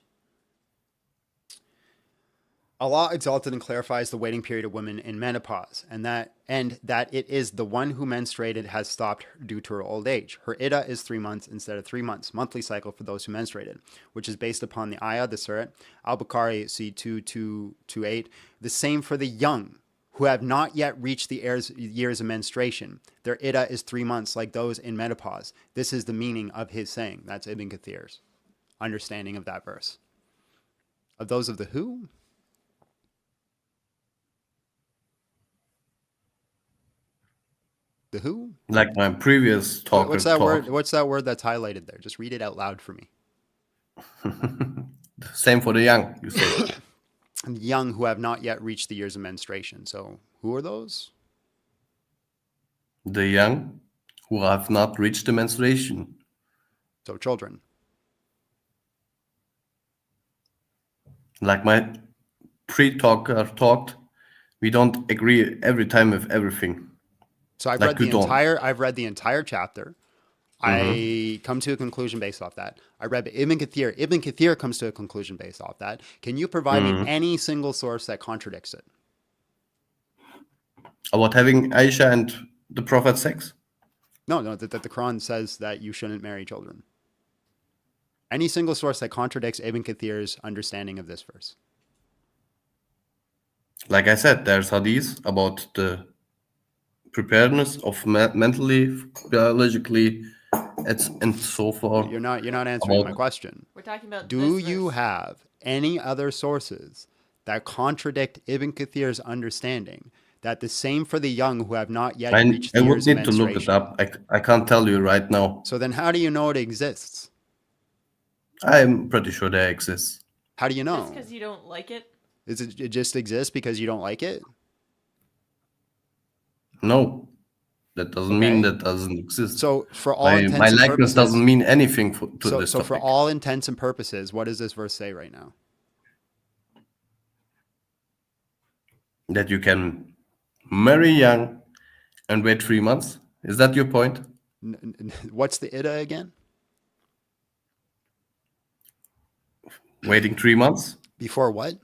Allah exalted and clarifies the waiting period of women in menopause, and that it is the one who menstruated has stopped due to her old age. Her iddah is 3 months instead of 3 months, monthly cycle for those who menstruated, which is based upon the ayah, the surah, Al-Bukhari C2228. The same for the young who have not yet reached the years of menstruation. Their iddah is 3 months, like those in menopause. This is the meaning of his saying. That's Ibn Kathir's understanding of that verse. Of those of the who? The who? Like my previous talker What's that talked. word? What's that word that's highlighted there? Just read it out loud for me. Same for the young, you say. Young who have not yet reached the years of menstruation. So who are those? The young who have not reached the menstruation. So children. Like my pre-talker talked, we don't agree every time with everything. So I've Like read the entire chapter. I come to a conclusion based off that. I read Ibn Kathir. Ibn Kathir comes to a conclusion based off that. Can you provide me any single source that contradicts it? About having Aisha and the Prophet sex? No, that the Quran says that you shouldn't marry children. Any single source that contradicts Ibn Kathir's understanding of this verse. Like I said, there's hadith about the preparedness of mentally, biologically, and so forth. You're not answering my question. We're talking about Do this you verse. have any other sources that contradict Ibn Kathir's understanding that the same for the young who have not yet reached I the would years of need to look it menstruation? up. I can't tell you right now. So then how do you know it exists? I'm pretty sure they exist. How do you know? Just because you don't like it? It just exists because you don't like it? No, that doesn't mean that doesn't exist. So for all my intents and likeness purposes, doesn't mean anything to so, this so topic. for all intents and purposes, what does this verse say right now? That you can marry young and wait 3 months. Is that your point? What's the ida again? Waiting 3 months Before what?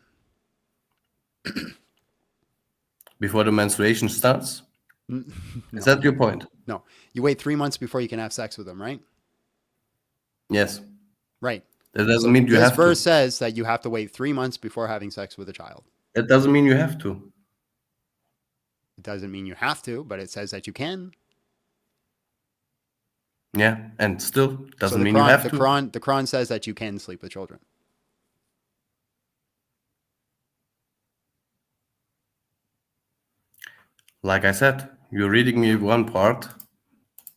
before the menstruation starts. No. Is that your point? No. You wait 3 months before you can have sex with them, right? Yes. Right. That doesn't mean you have to. This verse says that you have to wait 3 months before having sex with a child. That doesn't mean you have to. It doesn't mean you have to, but it says that you can. Yeah, and still doesn't So mean you have to. The Quran says that you can sleep with children. Like I said, you're reading me one part.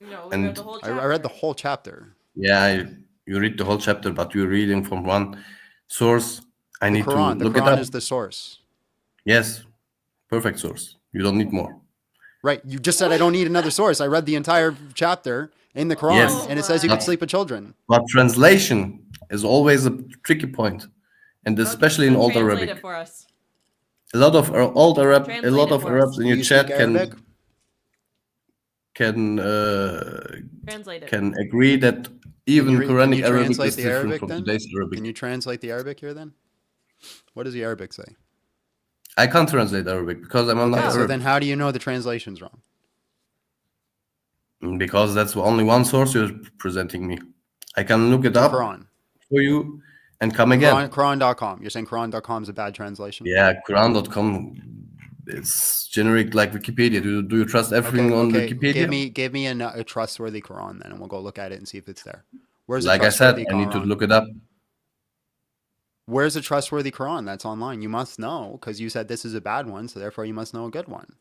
No, we and read the whole chapter. I read the whole chapter. Yeah, you read the whole chapter, but you're reading from one source. I need to look it The Quran up. is the source. Yes, perfect source. You don't need more. Right. You just said I don't need another source. I read the entire chapter in the Quran, Yes. and it says you can sleep with children. But translation is always a tricky point, and especially in old Translate Arabic. it for us. A lot of old Arab, a Translate lot it of for Arabs us. in Do your you chat speak Arabic? Translate it. can agree that even Can Quranic you Arabic translate is the different Arabic from then? today's Arabic. Can you translate the Arabic here then? What does the Arabic say? I can't translate Arabic because I'm not Okay, so Arab. then how do you know the translation's wrong? Because that's only one source you're presenting me. I can look it up Quran. for you and come again. Quran.com. You're saying Quran.com is a bad translation? Yeah, Quran.com is generic like Wikipedia. Do you trust everything on Wikipedia? Give me a trustworthy Quran then, and we'll go look at it and see if it's there. Where's a Like I said, trustworthy I need to Quran? look it up. Where's a trustworthy Quran that's online? You must know because you said this is a bad one, so therefore you must know a good one.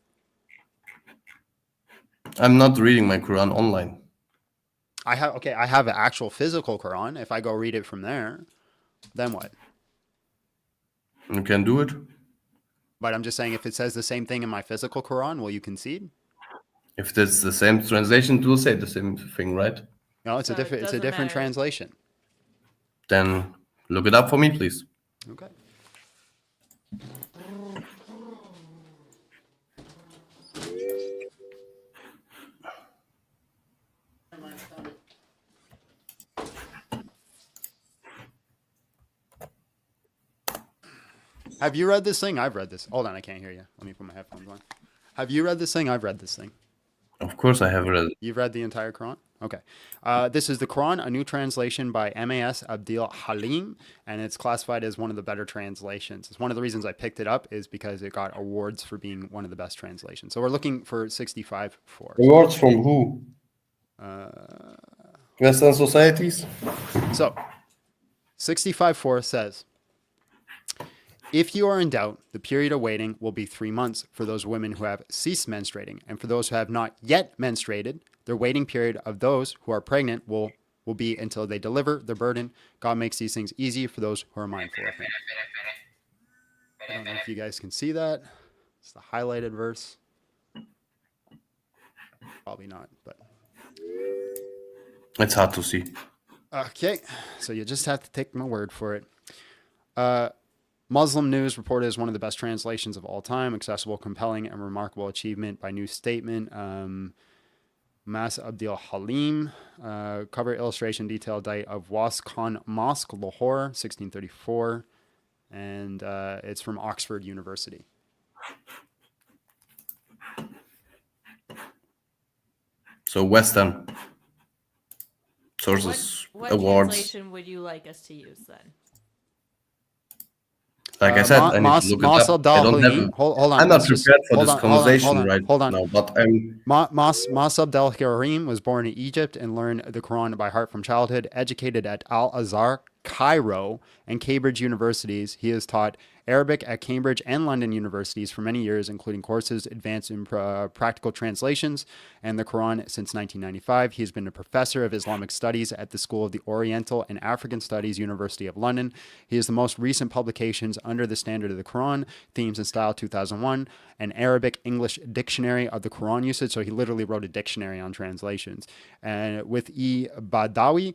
I'm not reading my Quran online. I have an actual physical Quran. If I go read it from there, then what? You can do it. But I'm just saying, if it says the same thing in my physical Quran, will you concede? If that's the same translation, it will say the same thing, right? No, it's So a it different doesn't matter. translation. Then look it up for me, please. Okay. Have you read this thing? I've read this. Hold on, I can't hear you. Let me put my headphones on. Have you read this thing? I've read this thing. Of course I have read it. You've read the entire Quran? Okay. This is the Quran, a new translation by M.A.S. Abdil Halim, and it's classified as one of the better translations. It's one of the reasons I picked it up is because it got awards for being one of the best translations. So we're looking for 65.4. Awards from who? Western societies? So 65.4 says, if you are in doubt, the period of waiting will be 3 months for those women who have ceased menstruating. And for those who have not yet menstruated, their waiting period of those who are pregnant will be until they deliver their burden. God makes these things easy for those who are mindful of him. I don't know if you guys can see that. It's the highlighted verse. Probably not, but. It's hard to see. Okay, so you just have to take my word for it. Muslim News reported as one of the best translations of all time, accessible, compelling, and remarkable achievement by New Statement. Mas Abdil Halim, cover illustration detailed date of Was Khan Mosque, Lahore, 1634, and it's from Oxford University. So Western sources, What awards. translation would you like us to use then? Like I said, I need to look it up. I don't have. Hold on. I'm not Let's just prepared for hold this on. conversation right Hold on. now. But I'm. Masab Del-Karim was born in Egypt and learned the Quran by heart from childhood. Educated at Al-Azhar, Cairo, and Cambridge universities, he has taught Arabic at Cambridge and London universities for many years, including courses advanced in practical translations and the Quran since 1995. He has been a professor of Islamic studies at the School of the Oriental and African Studies, University of London. He has the most recent publications under the Standard of the Quran, Themes and Style 2001, an Arabic English dictionary of the Quran usage. So he literally wrote a dictionary on translations. And with E. Badawi,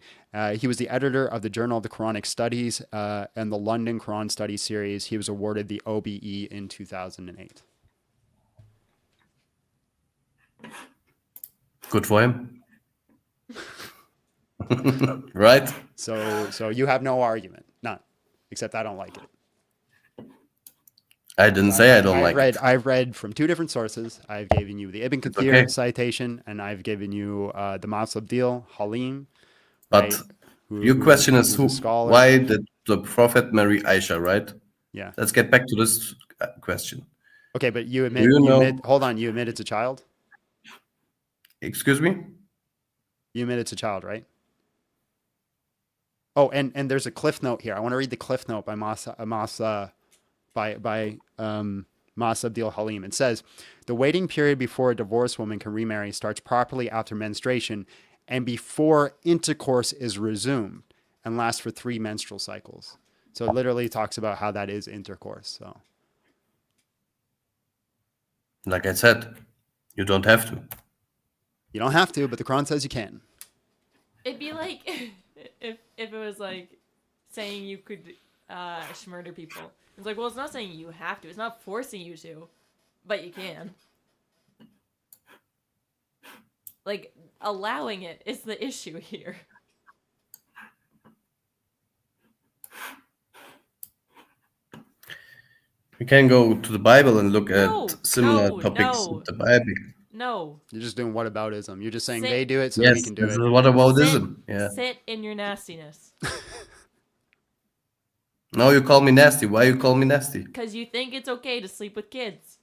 he was the editor of the Journal of the Quranic Studies and the London Quran Studies series. He was awarded the OBE in 2008. Good for him. Right? So you have no argument, none, except I don't like it. I didn't say I don't like it. I've read from two different sources. I've given you the Ibn Kathir citation, and I've given you the Masabdil Halim. But your question is why did the Prophet marry Aisha, right? Yeah. Let's get back to this question. Okay, but you admit, hold on, you admit it's a child? Excuse me? You admit it's a child, right? Oh, and there's a cliff note here. I want to read the cliff note by Masabdil Halim. It says, the waiting period before a divorced woman can remarry starts properly after menstruation and before intercourse is resumed and lasts for 3 menstrual cycles. So it literally talks about how that is intercourse. So, like I said, you don't have to. You don't have to, but the Quran says you can. It'd be like if it was like saying you could murder people. It's like, well, it's not saying you have to. It's not forcing you to, but you can. Like, allowing it is the issue here. We can go to the Bible and look at similar topics in the Bible. No. You're just doing whataboutism. You're just saying they do it, so we can do it. Yes, this is whataboutism. Sit in your nastiness. No, you call me nasty. Why you call me nasty? Because you think it's okay to sleep with kids.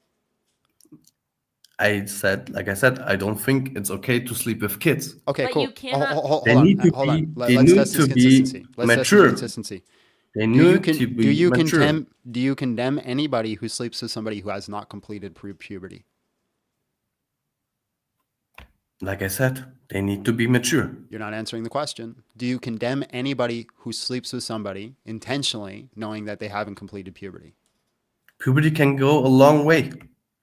Like I said, I don't think it's okay to sleep with kids. Okay, but cool. You cannot... They need to be mature. They need to be mature. Do you condemn anybody who sleeps with somebody who has not completed puberty? Like I said, they need to be mature. You're not answering the question. Do you condemn anybody who sleeps with somebody intentionally, knowing that they haven't completed puberty? Puberty can go a long way,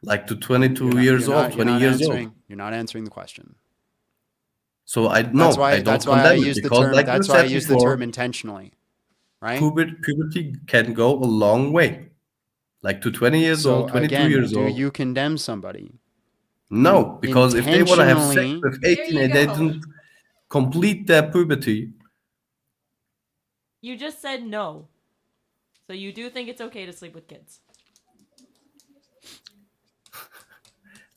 like to 22 years old, 20 years old. You're not answering the question. So I don't condemn it because that's why I use the term intentionally, right? Puberty can go a long way, like to 20 years old, 22 years old. Do you condemn somebody? No, because if they want to have sex with 18 and they didn't complete their puberty. You just said no. So you do think it's okay to sleep with kids?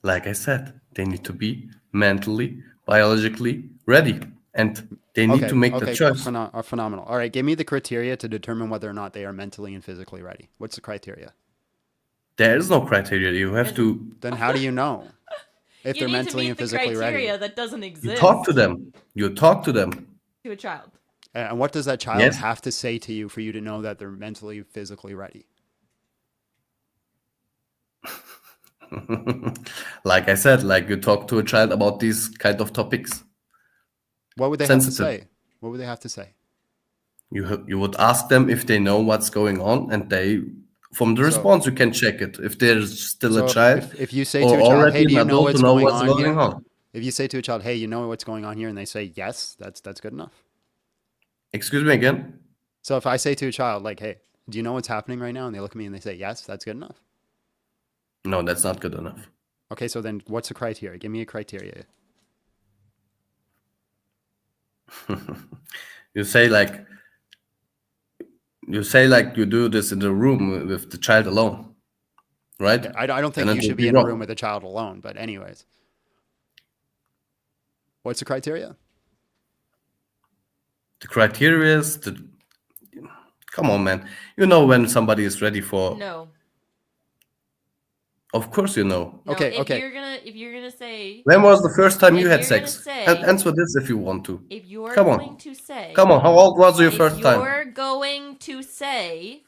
Like I said, they need to be mentally, biologically ready. And they need to make the choice. Phenomenal. All right, give me the criteria to determine whether or not they are mentally and physically ready. What's the criteria? There is no criteria. You have to... Then how do you know if they're mentally and physically ready? You need to meet the criteria that doesn't exist. You talk to them. You talk to them. To a child. And what does that child have to say to you for you to know that they're mentally, physically ready? Like I said, like you talk to a child about these kind of topics. What would they have to say? What would they have to say? You would ask them if they know what's going on, and they... From the response, you can check it. If there's still a child, if you say to a child, "Hey, do you know what's going on?" If you say to a child, "Hey, you know what's going on here," and they say yes, that's good enough. Excuse me again. So if I say to a child, like, "Hey, do you know what's happening right now?" and they look at me and they say yes, that's good enough. No, that's not good enough. Okay, so then what's the criteria? Give me a criteria. You say like you do this in the room with the child alone, right? Okay, I don't think you should be in a room with a child alone, but anyways. What's the criteria? The criteria is Come on, man. You know when somebody is ready for. No. Of course you know. No, Okay, if okay. you're gonna say, When was the first time you if had you're gonna sex? say, Answer this if you want to. if you're Come going on. to say, Come on. How old was your if first time? you're going to say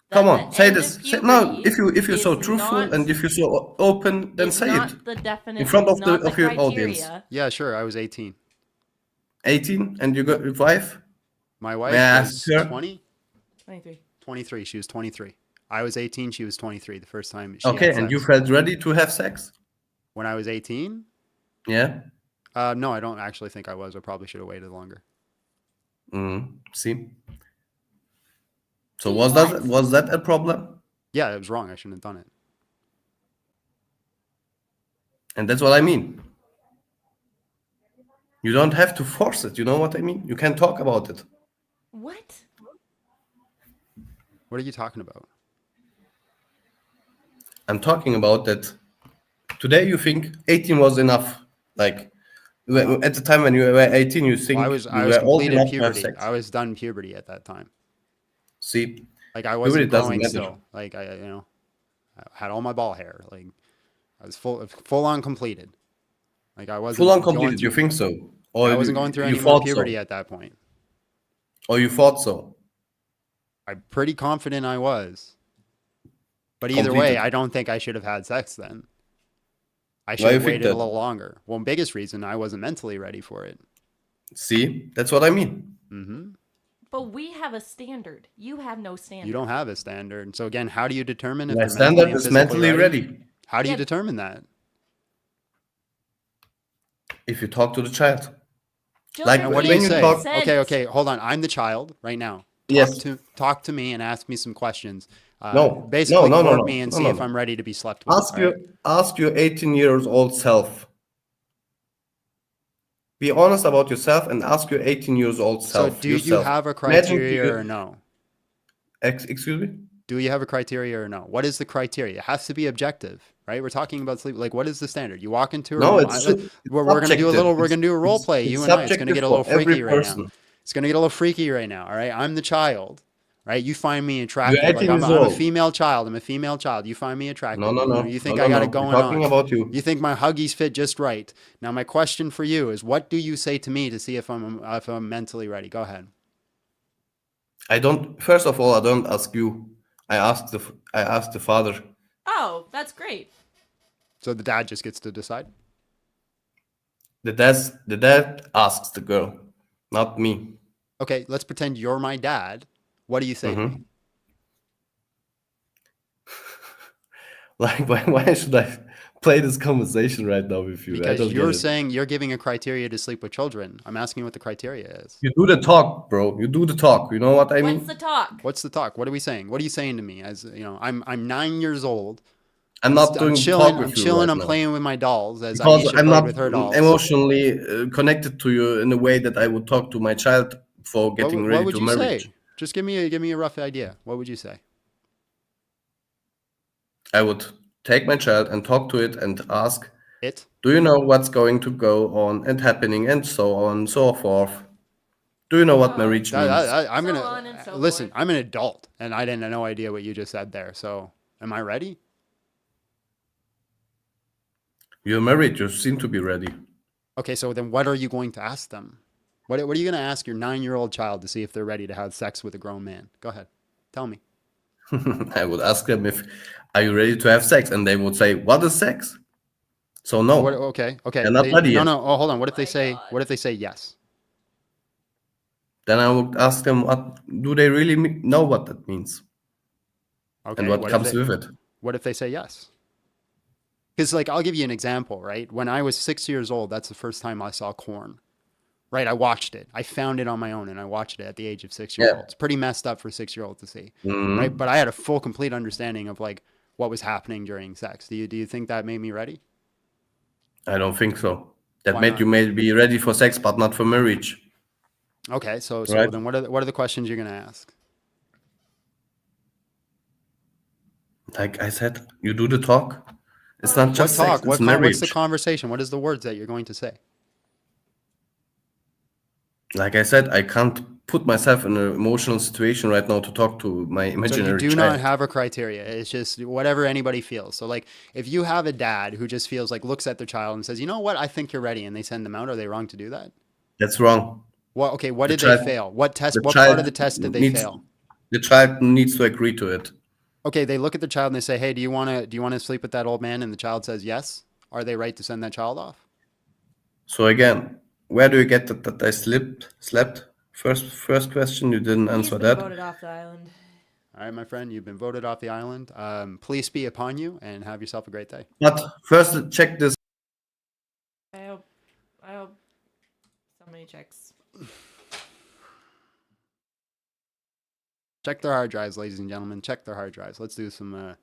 that Come the on. Say end this. of No. puberty If you're so is truthful not- and if you're so open, then is say it not the definite in front is of not the your audience. criteria. Yeah, sure. I was 18. 18, and you got your wife. My May wife I ask was her? 20, 23. 23. She was 23. I was 18. She was 23. The first time she Okay, had and sex. you felt ready to have sex? When I was 18? Yeah. No, I don't actually think I was. I probably should have waited longer. See. So was that a problem? Yeah, it was wrong. I shouldn't have done it. And that's what I mean. You don't have to force it. You know what I mean? You can talk about it. What? What are you talking about? I'm talking about that today you think 18 was enough. Like at the time when you were 18, you think Well, I you was were old completed enough to have puberty. sex. I was done puberty at that time. See, Like I puberty wasn't doesn't growing matter. still. Like I had all my ball hair. Like I was full on completed. Like I wasn't Full on going completed. You through- think so? Or I wasn't going through you any more thought puberty so? at that point. Or you thought so? I'm pretty confident I was. But either Completed. way, I don't think I should have had sex then. I Why should you have think waited a that? little longer. Well, biggest reason I wasn't mentally ready for it. See, that's what I mean. Hmm. But we have a standard. You have no standard. You don't have a standard. So again, how do you determine if My you're standard mentally and is physically mentally ready. How do you Yeah. determine that? If you talk to the child. Jonah, Like, And what do when you you say? talk- Okay, hold on. I'm the child right now. Yes. Talk to me and ask me some questions. No. Basically No. court me and No, see no, if no. I'm ready to be slept with. Ask all right? ask your 18 years old self. Be honest about yourself and ask your 18 years old So self. do you yourself. have a Imagine criteria or no? Excuse me? Do you have a criteria or no? What is the criteria? It has to be objective, right? We're talking about sleep. Like, what is the standard? You walk into a No, room. it's we're gonna do a subjective. little. We're gonna do a role play. It's You and I. It's gonna subjective get a little for every freaky right now. person. It's gonna get a little freaky right now. All right. I'm the child. Right. You find me attractive. You're Like 18 I'm years a old. female child. I'm a female child. You find me attractive. No. You think No, I got no. it going We're talking on. about you. You think my huggies fit just right. Now my question for you is, what do you say to me to see if I'm mentally ready? Go ahead. I don't. First of all, I don't ask you. I ask the father. Oh, that's great. So the dad just gets to decide. The dad asks the girl, not me. Okay, let's pretend you're my dad. What do you say to me? Like, why should I play this conversation right now with you? I Because don't you're get it. saying you're giving a criteria to sleep with children. I'm asking you what the criteria is. You do the talk, bro. You do the talk. You know what I mean? What's the talk? What's the talk? What are we saying? What are you saying to me? As you know, I'm 9 years old. I'm not doing I'm the chilling. talk with I'm you chilling. right I'm now. playing with my dolls as Because Aisha I'm played not with her dolls. emotionally connected to you in a way that I would talk to my child for getting What ready would to you marriage. say? Just give me a rough idea. What would you say? I would take my child and talk to it and ask, It. do you know what's going to go on and happening and so on and so forth? Do you know what marriage means? I'm So on and gonna so listen. forth. I'm an adult, and I didn't no idea what you just said there. So, am I ready? You're married. You seem to be ready. Okay, so then what are you going to ask them? What are you going to ask your 9-year-old child to see if they're ready to have sex with a grown man? Go ahead. Tell me. I would ask them are you ready to have sex? And they would say, what is sex? So no. Okay. They're not ready yet. No. Oh, hold on. What if they my say? God. What if they say yes? Then I would ask them, what do they really know what that means? Okay. And what comes with it? What if they say yes? Because, like, I'll give you an example, right? When I was 6 years old, that's the first time I saw corn. Right? I watched it. I found it on my own, and I watched it at the age of 6 years Yeah. old. It's pretty messed up for a 6-year-old to see, Mhm. right? But I had a full, complete understanding of like what was happening during sex. Do you think that made me ready? I don't think so. That Why made not? you maybe ready for sex, but not for marriage. Okay, so Right. then what are the questions you're gonna ask? Like I said, you do the talk. It's not just What talk? sex, it's marriage. What's the conversation? What is the words that you're going to say? Like I said, I can't put myself in an emotional situation right now to talk to my So imaginary you do child. not have a criteria. It's just whatever anybody feels. So like if you have a dad who just feels like looks at their child and says, you know what, I think you're ready, and they send them out, are they wrong to do that? That's wrong. Well, okay, what The did they child, fail? What the part of the child test did they needs fail? the child needs to agree to it. Okay, they look at the child and they say, hey, do you wanna sleep with that old man? And the child says yes. Are they right to send that child off? So again, where do you get that I slept? First question, you didn't He's answer been that. voted off the island. All right, my friend, you've been voted off the island. Peace be upon you, and have yourself a great day. But first, check this. I hope somebody checks. Check their hard drives, ladies and gentlemen. Check their hard drives. Let's do some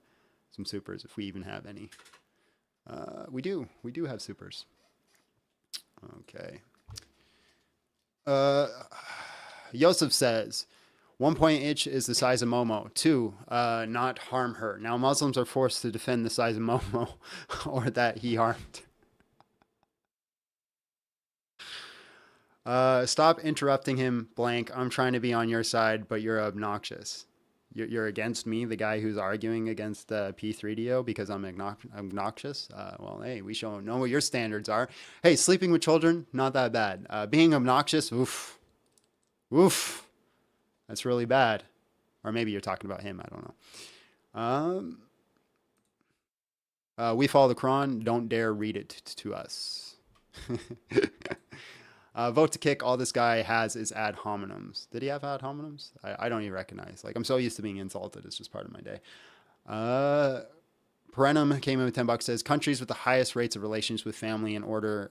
supers if we even have any. We do have supers. Okay. Yosef says, 1 point itch is the size of Momo. 2, not harm her. Now Muslims are forced to defend the size of Momo or that he harmed. Stop interrupting him, blank. I'm trying to be on your side, but you're obnoxious. You're against me, the guy who's arguing against P3DO because I'm obnoxious. Well, hey, we should know what your standards are. Hey, sleeping with children, not that bad. Being obnoxious, oof. That's really bad. Or maybe you're talking about him. I don't know. We follow the Quran. Don't dare read it to us. Vote to kick. All this guy has is ad hominems. Did he have ad hominems? I don't even recognize. Like, I'm so used to being insulted. It's just part of my day. Perenum came in with $10. Says countries with the highest rates of relations with family in order.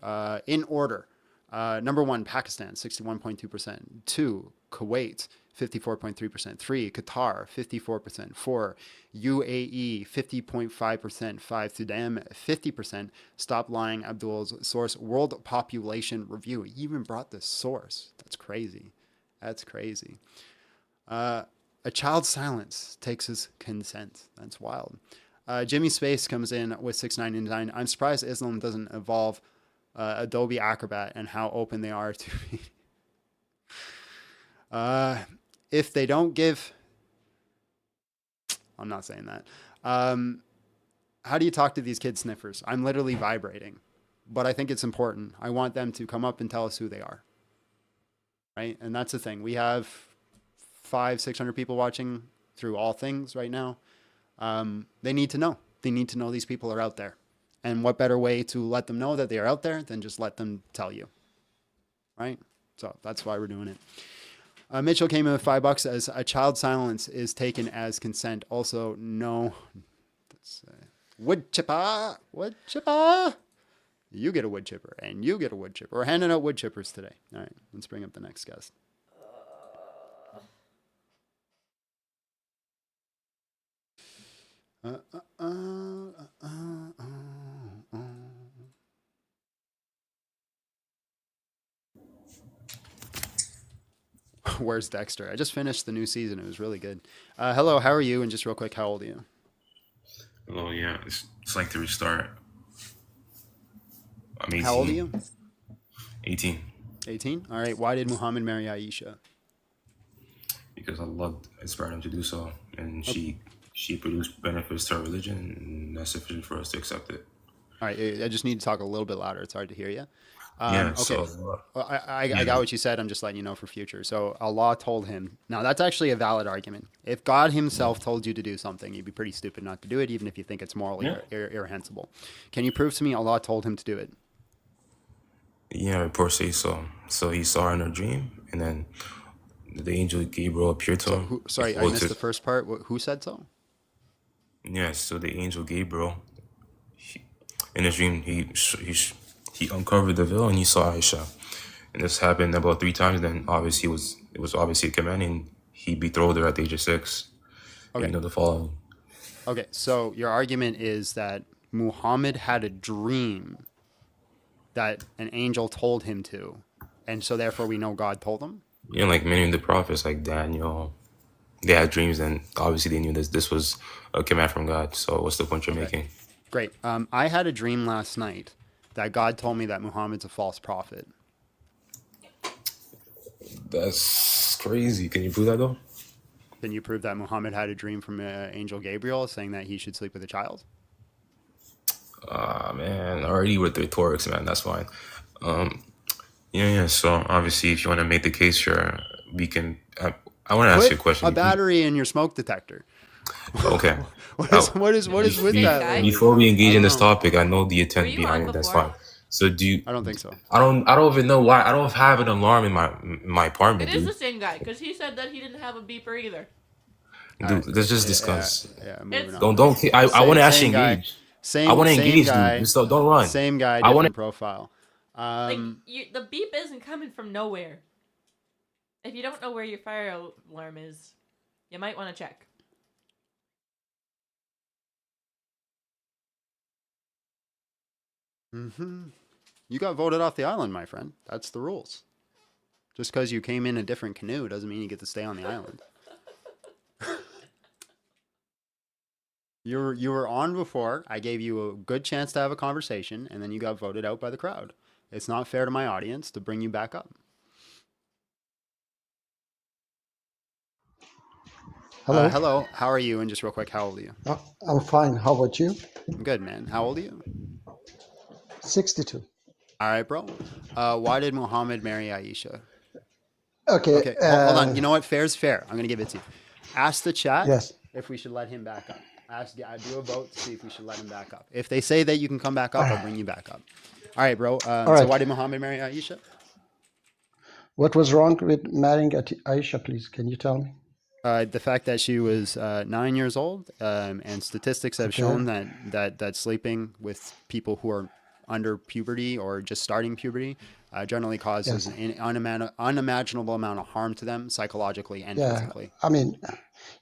Number 1, Pakistan, 61.2%. 2, Kuwait, 54.3%. 3, Qatar, 54%. 4, UAE, 50.5%. 5, Sudan, 50%. Stop lying, Abdul's source, World Population Review. He even brought the source. That's crazy. A child's silence takes his consent. That's wild. Jimmy Space comes in with 699. I'm surprised Islam doesn't evolve Adobe Acrobat and how open they are to me. If they don't give, I'm not saying that. How do you talk to these kid sniffers? I'm literally vibrating, but I think it's important. I want them to come up and tell us who they are. Right? And that's the thing. We have 500-600 people watching through all things right now. They need to know. They need to know these people are out there. And what better way to let them know that they are out there than just let them tell you. Right? So that's why we're doing it. Mitchell came in with $5 as a child silence is taken as consent. Also, no. Wood chipper. You get a wood chipper, and you get a wood chipper. We're handing out wood chippers today. All right, let's bring up the next guest. Where's Dexter? I just finished the new season. It was really good. Hello, how are you? And just real quick, how old are you? Oh yeah, it's like the restart. I'm 18. How old are you? 18. 18? All right. Why did Muhammad marry Aisha? Because Allah inspired him to do so, and she produced benefits to our religion, and that's sufficient for us to accept it. All right. I just need to talk a little bit louder. It's hard to hear you. Yeah. Okay. So I got what you said. I'm just letting you know for future. So Allah told him. Now that's actually a valid argument. If God Himself told you to do something, you'd be pretty stupid not to do it, even if you think it's morally irreprehensible. Can you prove to me Allah told him to do it? Yeah, reports say so. So he saw her in a dream, and then the angel Gabriel appeared to him. Sorry, I missed the first part. Who said so? Yeah, so the angel Gabriel, in his dream, he uncovered the veil and he saw Aisha. And this happened about 3 times. Then obviously it was obviously a command, and he betrothed her at the age of 6. Okay. You know the following. Okay, so your argument is that Muhammad had a dream that an angel told him to, and so therefore we know God told him? Yeah, like many of the prophets, like Daniel, they had dreams, and obviously they knew this was a command from God. So what's the point you're making? Great. I had a dream last night that God told me that Muhammad's a false prophet. That's crazy. Can you prove that though? Can you prove that Muhammad had a dream from Angel Gabriel saying that he should sleep with a child? Man, already with the rhetorics, man. That's fine. Yeah. So obviously, if you want to make the case, sure, we can. I want to ask you a question. A battery in your smoke detector. Okay. What is with that? Like, before we engage in this topic, I know the intent behind it. That's fine. So do you? I don't think so. I don't even know why. I don't have an alarm in my apartment. It is the same guy because he said that he didn't have a beeper either. Dude, let's just discuss. Moving on. Don't. I want to actually engage. I want to engage, guy, dude. So don't run. Same guy, different profile. The beep isn't coming from nowhere. If you don't know where your fire alarm is, you might want to check. You got voted off the island, my friend. That's the rules. Just because you came in a different canoe doesn't mean you get to stay on the island. You were on before. I gave you a good chance to have a conversation, and then you got voted out by the crowd. It's not fair to my audience to bring you back up. Hello. Hello. How are you? And just real quick, how old are you? I'm fine. How about you? I'm good, man. How old are you? 62. All right, bro. Why did Muhammad marry Aisha? Okay. Hold on. You know what? Fair's fair. I'm going to give it to you. Ask the chat Yes. if we should let him back up. Do a vote to see if we should let him back up. If they say that you can come back up, I'll bring you back up. All right, bro. So why did Muhammad marry Aisha? What was wrong with marrying Aisha, please? Can you tell me? The fact that she was 9 years old, and statistics have shown that sleeping with people who are under puberty or just starting puberty generally causes an unimaginable amount of harm to them psychologically and physically. I mean,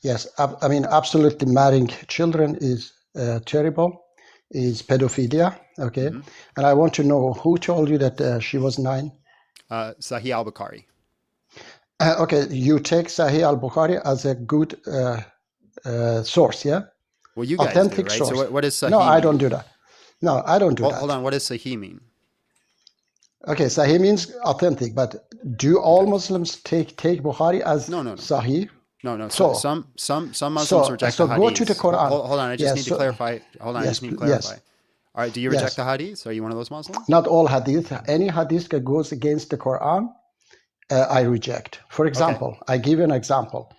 yes. I mean, absolutely marrying children is terrible, is pedophilia, okay? And I want to know who told you that she was 9? Sahih al-Bukhari. Okay, you take Sahih al-Bukhari as a good source, yeah? Well, you guys authentic do, right? source. So what does Sahih No, I mean? don't do that. No, I don't do that. Hold on, what does Sahih mean? Okay, Sahih means authentic, but do all Muslims take Bukhari as No. Sahih? No. So some Muslims reject the hadith. So go to the Quran. Hold on, I just need to clarify. Hold on, I just need to clarify. Yes. All right, do you reject the hadith? Are you one of those Muslims? Not all hadith. Any hadith that goes against the Quran, I reject. For example, I give you an example.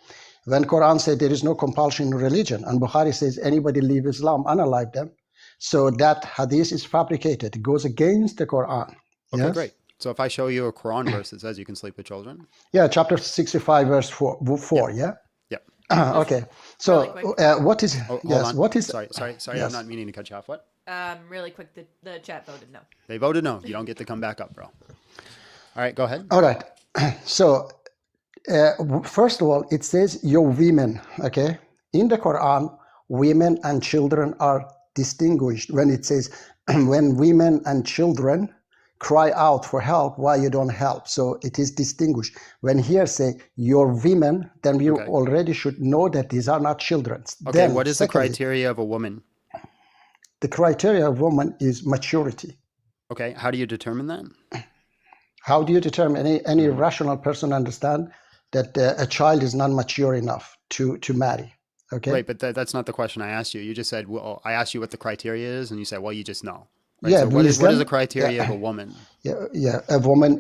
When Quran said there is no compulsion in religion, and Bukhari says anybody leave Islam, unalive them. So that hadith is fabricated. It goes against the Quran. Okay, Yes? great. So if I show you a Quran verse that says you can sleep with children? Yeah, chapter 65, verse 4 yeah? Yep. Okay. So what is, Hold on. what is, Sorry, yes. I'm not meaning to cut you off. What? Really quick, the chat voted no. They voted no. You don't get to come back up, bro. All right, go ahead. All right. So first of all, it says your women, okay? In the Quran, women and children are distinguished when it says when women and children cry out for help, why you don't help? So it is distinguished. When here say your women, then we already should know that these are not children. Okay, Then, what is secondly, the criteria of a woman? The criteria of woman is maturity. Okay, how do you determine that? How do you determine any rational person understand that a child is not mature enough to marry? Okay. Right, but that's not the question I asked you. You just said, well, I asked you what the criteria is, and you said, well, you just know. Right? Yeah. So what is wisdom, the criteria of a woman? Yeah. A woman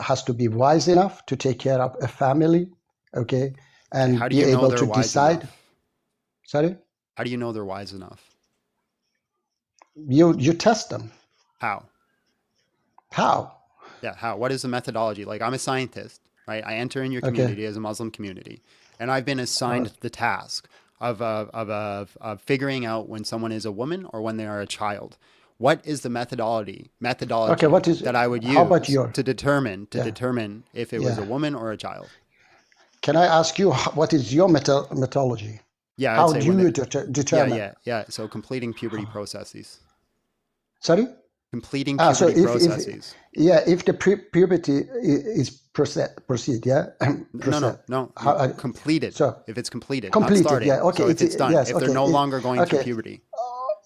has to be wise enough to take care of a family, okay, and How do be you know able they're to wise decide. enough? Sorry. How do you know they're wise enough? You test them. How? How? Yeah, how? What is the methodology? Like, I'm a scientist, right? I enter in your community as a Muslim community, and I've been assigned the task of figuring out when someone is a woman or when they are a child. What is the methodology Okay, what is, that I would how about use to determine if it was a woman or a child? Can I ask you what is your methodology? Yeah, how do you determine? Yeah. So completing puberty processes. Sorry? Completing puberty processes. If the puberty is proceed, yeah? No. Completed. So, if it's completed, completed, not starting. yeah. Okay, so if it's done, yes, if they're no longer going through puberty.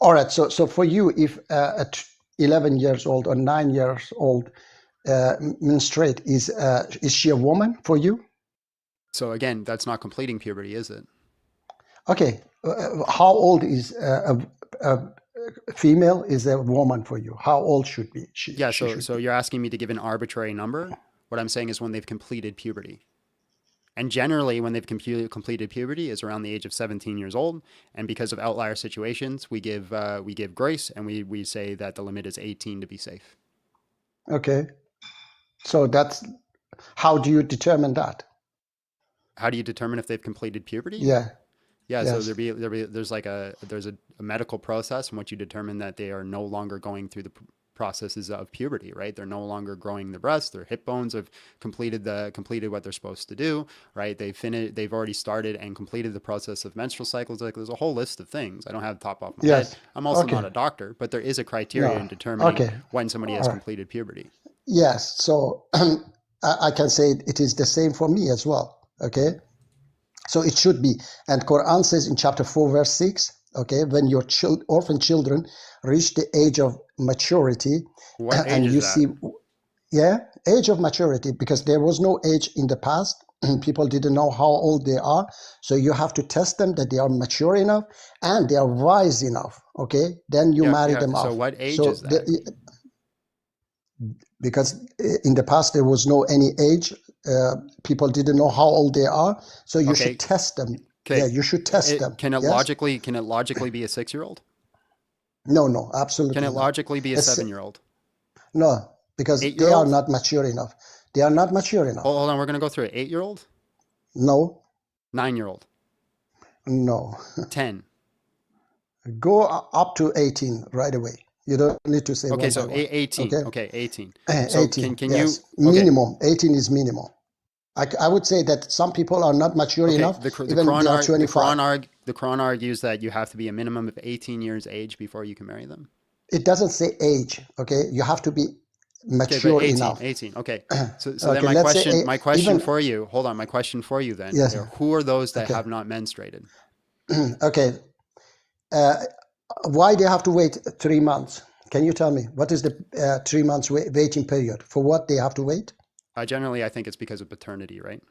All right. So for you, if at 11 years old or 9 years old, menstruate, is she a woman for you? So again, that's not completing puberty, is it? Okay, how old is a female is a woman for you? How old should be she? Yeah, She so should so be. you're asking me to give an arbitrary number. What I'm saying is when they've completed puberty. And generally, when they've completed puberty is around the age of 17 years old. And because of outlier situations, we give grace, and we say that the limit is 18 to be safe. Okay, so that's how do you determine that? How do you determine if they've completed puberty? Yeah. Yeah, so Yes. there's a medical process in which you determine that they are no longer going through the processes of puberty, right? They're no longer growing the breasts, their hip bones have completed what they're supposed to do, right? They've already started and completed the process of menstrual cycles. Like there's a whole list of things. I don't have the top off my head. Yes. I'm also not Okay. a doctor, but there is a criteria in No. determining Okay. when somebody has All right. completed puberty. Yes. So I can say it is the same for me as well. Okay. So it should be. And Quran says in chapter 4, verse 6, okay, when your orphan children reach the age of maturity, What age and is you that? see, yeah, age of maturity, because there was no age in the past. People didn't know how old they are. So you have to test them that they are mature enough and they are wise enough. Okay. Then you marry them So off. what age So is that? because in the past there was no any age, people didn't know how old they are. So you Okay. should test them. Okay. Yeah, you should test them. Can it Yes? logically be a 6-year-old? No, absolutely Can it not. logically be a 7-year-old? No, because they are 8-year-old? not mature enough. They are not mature enough. Hold on, we're gonna go through it. 8-year-old? No, 9-year-old? no. 10? Go up to 18 right away. You don't need to say Okay, one so by one. 18. Okay? Okay, 18. So 18, can yes. you? Okay, Minimum. 18 is minimum. I would say that some people are not mature okay. enough, The even they are 25. The Quran argues that you have to be a minimum of 18 years age before you can marry them. It doesn't say age, okay? You have to be Okay, but mature 18, enough. 18. Okay. So Okay, then let's say my question even, for you, hold on, my question for you then, yes, who are those that okay. have not menstruated? Okay. Why they have to wait 3 months? Can you tell me what is the 3 months waiting period? For what they have to wait? Generally, I think it's because of paternity, right?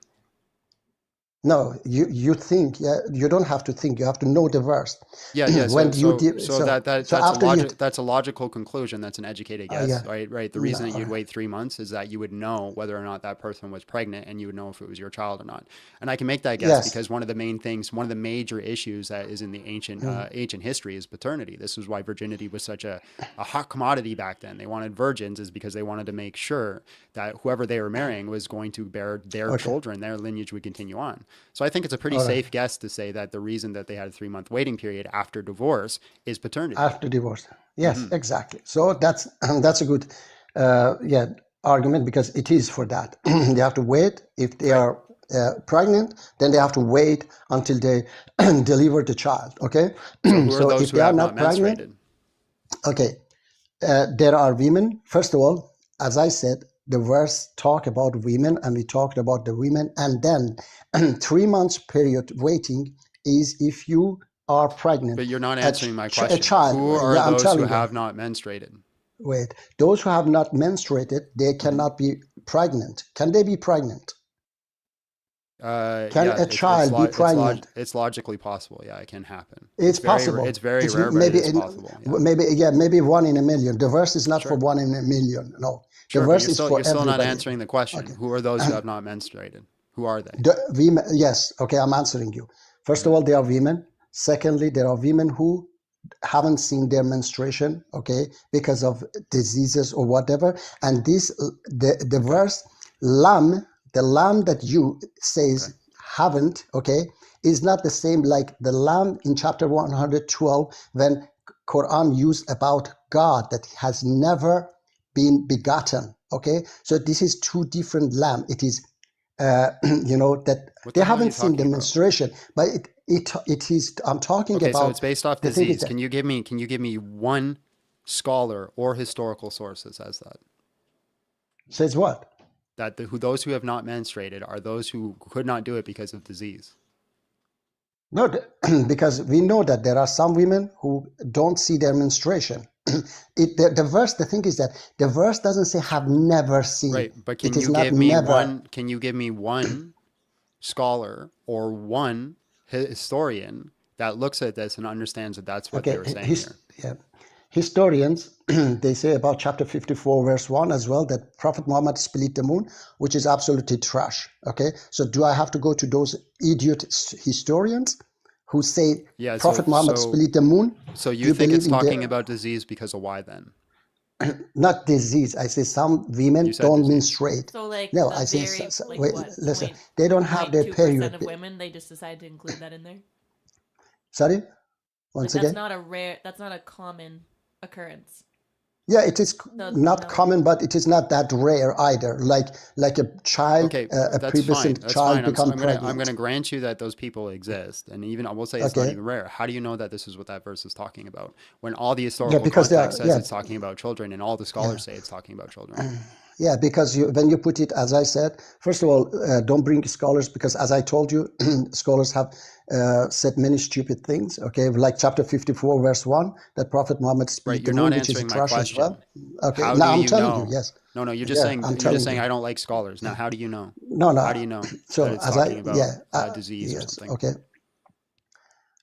No, you think, yeah, you don't have to think, you have to know the verse. Yeah, yeah. When That's after you that's a logical conclusion. That's an educated guess, yeah, right? The reason that no, you'd wait 3 months is that you would know whether or not that person was pregnant, and you would know if it was your child or not. And I can make that guess yes, because one of the major issues that is in the ancient history is paternity. This is why virginity was such a hot commodity back then. They wanted virgins is because they wanted to make sure that whoever they were marrying was going to bear their children, their lineage would continue on. So I think it's a pretty safe guess to say that the reason that they had a 3-month waiting period after divorce is paternity. after divorce. Yes, exactly. So that's a good argument, because it is for that. They have to wait. If they are pregnant, then they have to wait until they deliver the child. Okay. So who are those if who they are have not not menstruated? pregnant, okay, there are women. First of all, as I said, the verse talk about women, and we talked about the women, and then 3 months period waiting is if you are pregnant. But you're not answering my question. A child. Who are Yeah, I'm those who telling you. have not menstruated? Wait, those who have not menstruated, they cannot be pregnant. Can they be pregnant? Can a child be pregnant? It's logically possible. Yeah, it can happen. It's possible. It's very It's rare, but maybe it is possible. maybe 1 in a million. The verse is not for 1 in a million. No, the Sure, verse but is for you're still not everybody. answering the question. Okay. Who are those who have not menstruated? Who are they? Yes. Okay, I'm answering you. First of all, they are women. Secondly, there are women who haven't seen their menstruation, okay, because of diseases or whatever. And the verse the lamb that you says haven't, okay, is not the same like the lamb in chapter 112 when Quran used about God that has never been begotten. Okay, so this is 2 different lamb. It is that they haven't seen the menstruation, but it is. I'm talking about. So it's based off the thing disease. is Can you give me one scholar or historical source that says that? Says what? That those who have not menstruated are those who could not do it because of disease. No, because we know that there are some women who don't see their menstruation. The verse, the thing is that the verse doesn't say have never seen. Right, but It is not never. can you give me one scholar or one historian that looks at this and understands that that's what they were saying here? Yeah. Historians, they say about chapter 54, verse 1 as well, that Prophet Muhammad split the moon, which is absolutely trash. Okay, so do I have to go to those idiot historians who say Prophet Muhammad split the moon? So you think it's talking about disease because of why then? Not disease. I say some women don't menstruate. So like, no, I say wait, listen. They don't have their period. Of women, they just decide to include that in there. Sorry, once again. That's not a common occurrence. Yeah, it is not common, but it is not that rare either. Like a child, a prepubescent child become pregnant. I'm going to grant you that those people exist, and even I will say it's not even rare. How do you know that this is what that verse is talking about when all the historical context says it's talking about children, and all the scholars say it's talking about children? Yeah, because when you put it, as I said, first of all, don't bring scholars, because as I told you, scholars have said many stupid things. Okay, like chapter 54, verse 1, that Prophet Muhammad split the moon, which is trash as well. Okay, how now I'm you telling know? you, yes. No, you're just saying I don't like scholars. Now, how do you know? No. How do you know so that it's as talking about disease or something? Okay.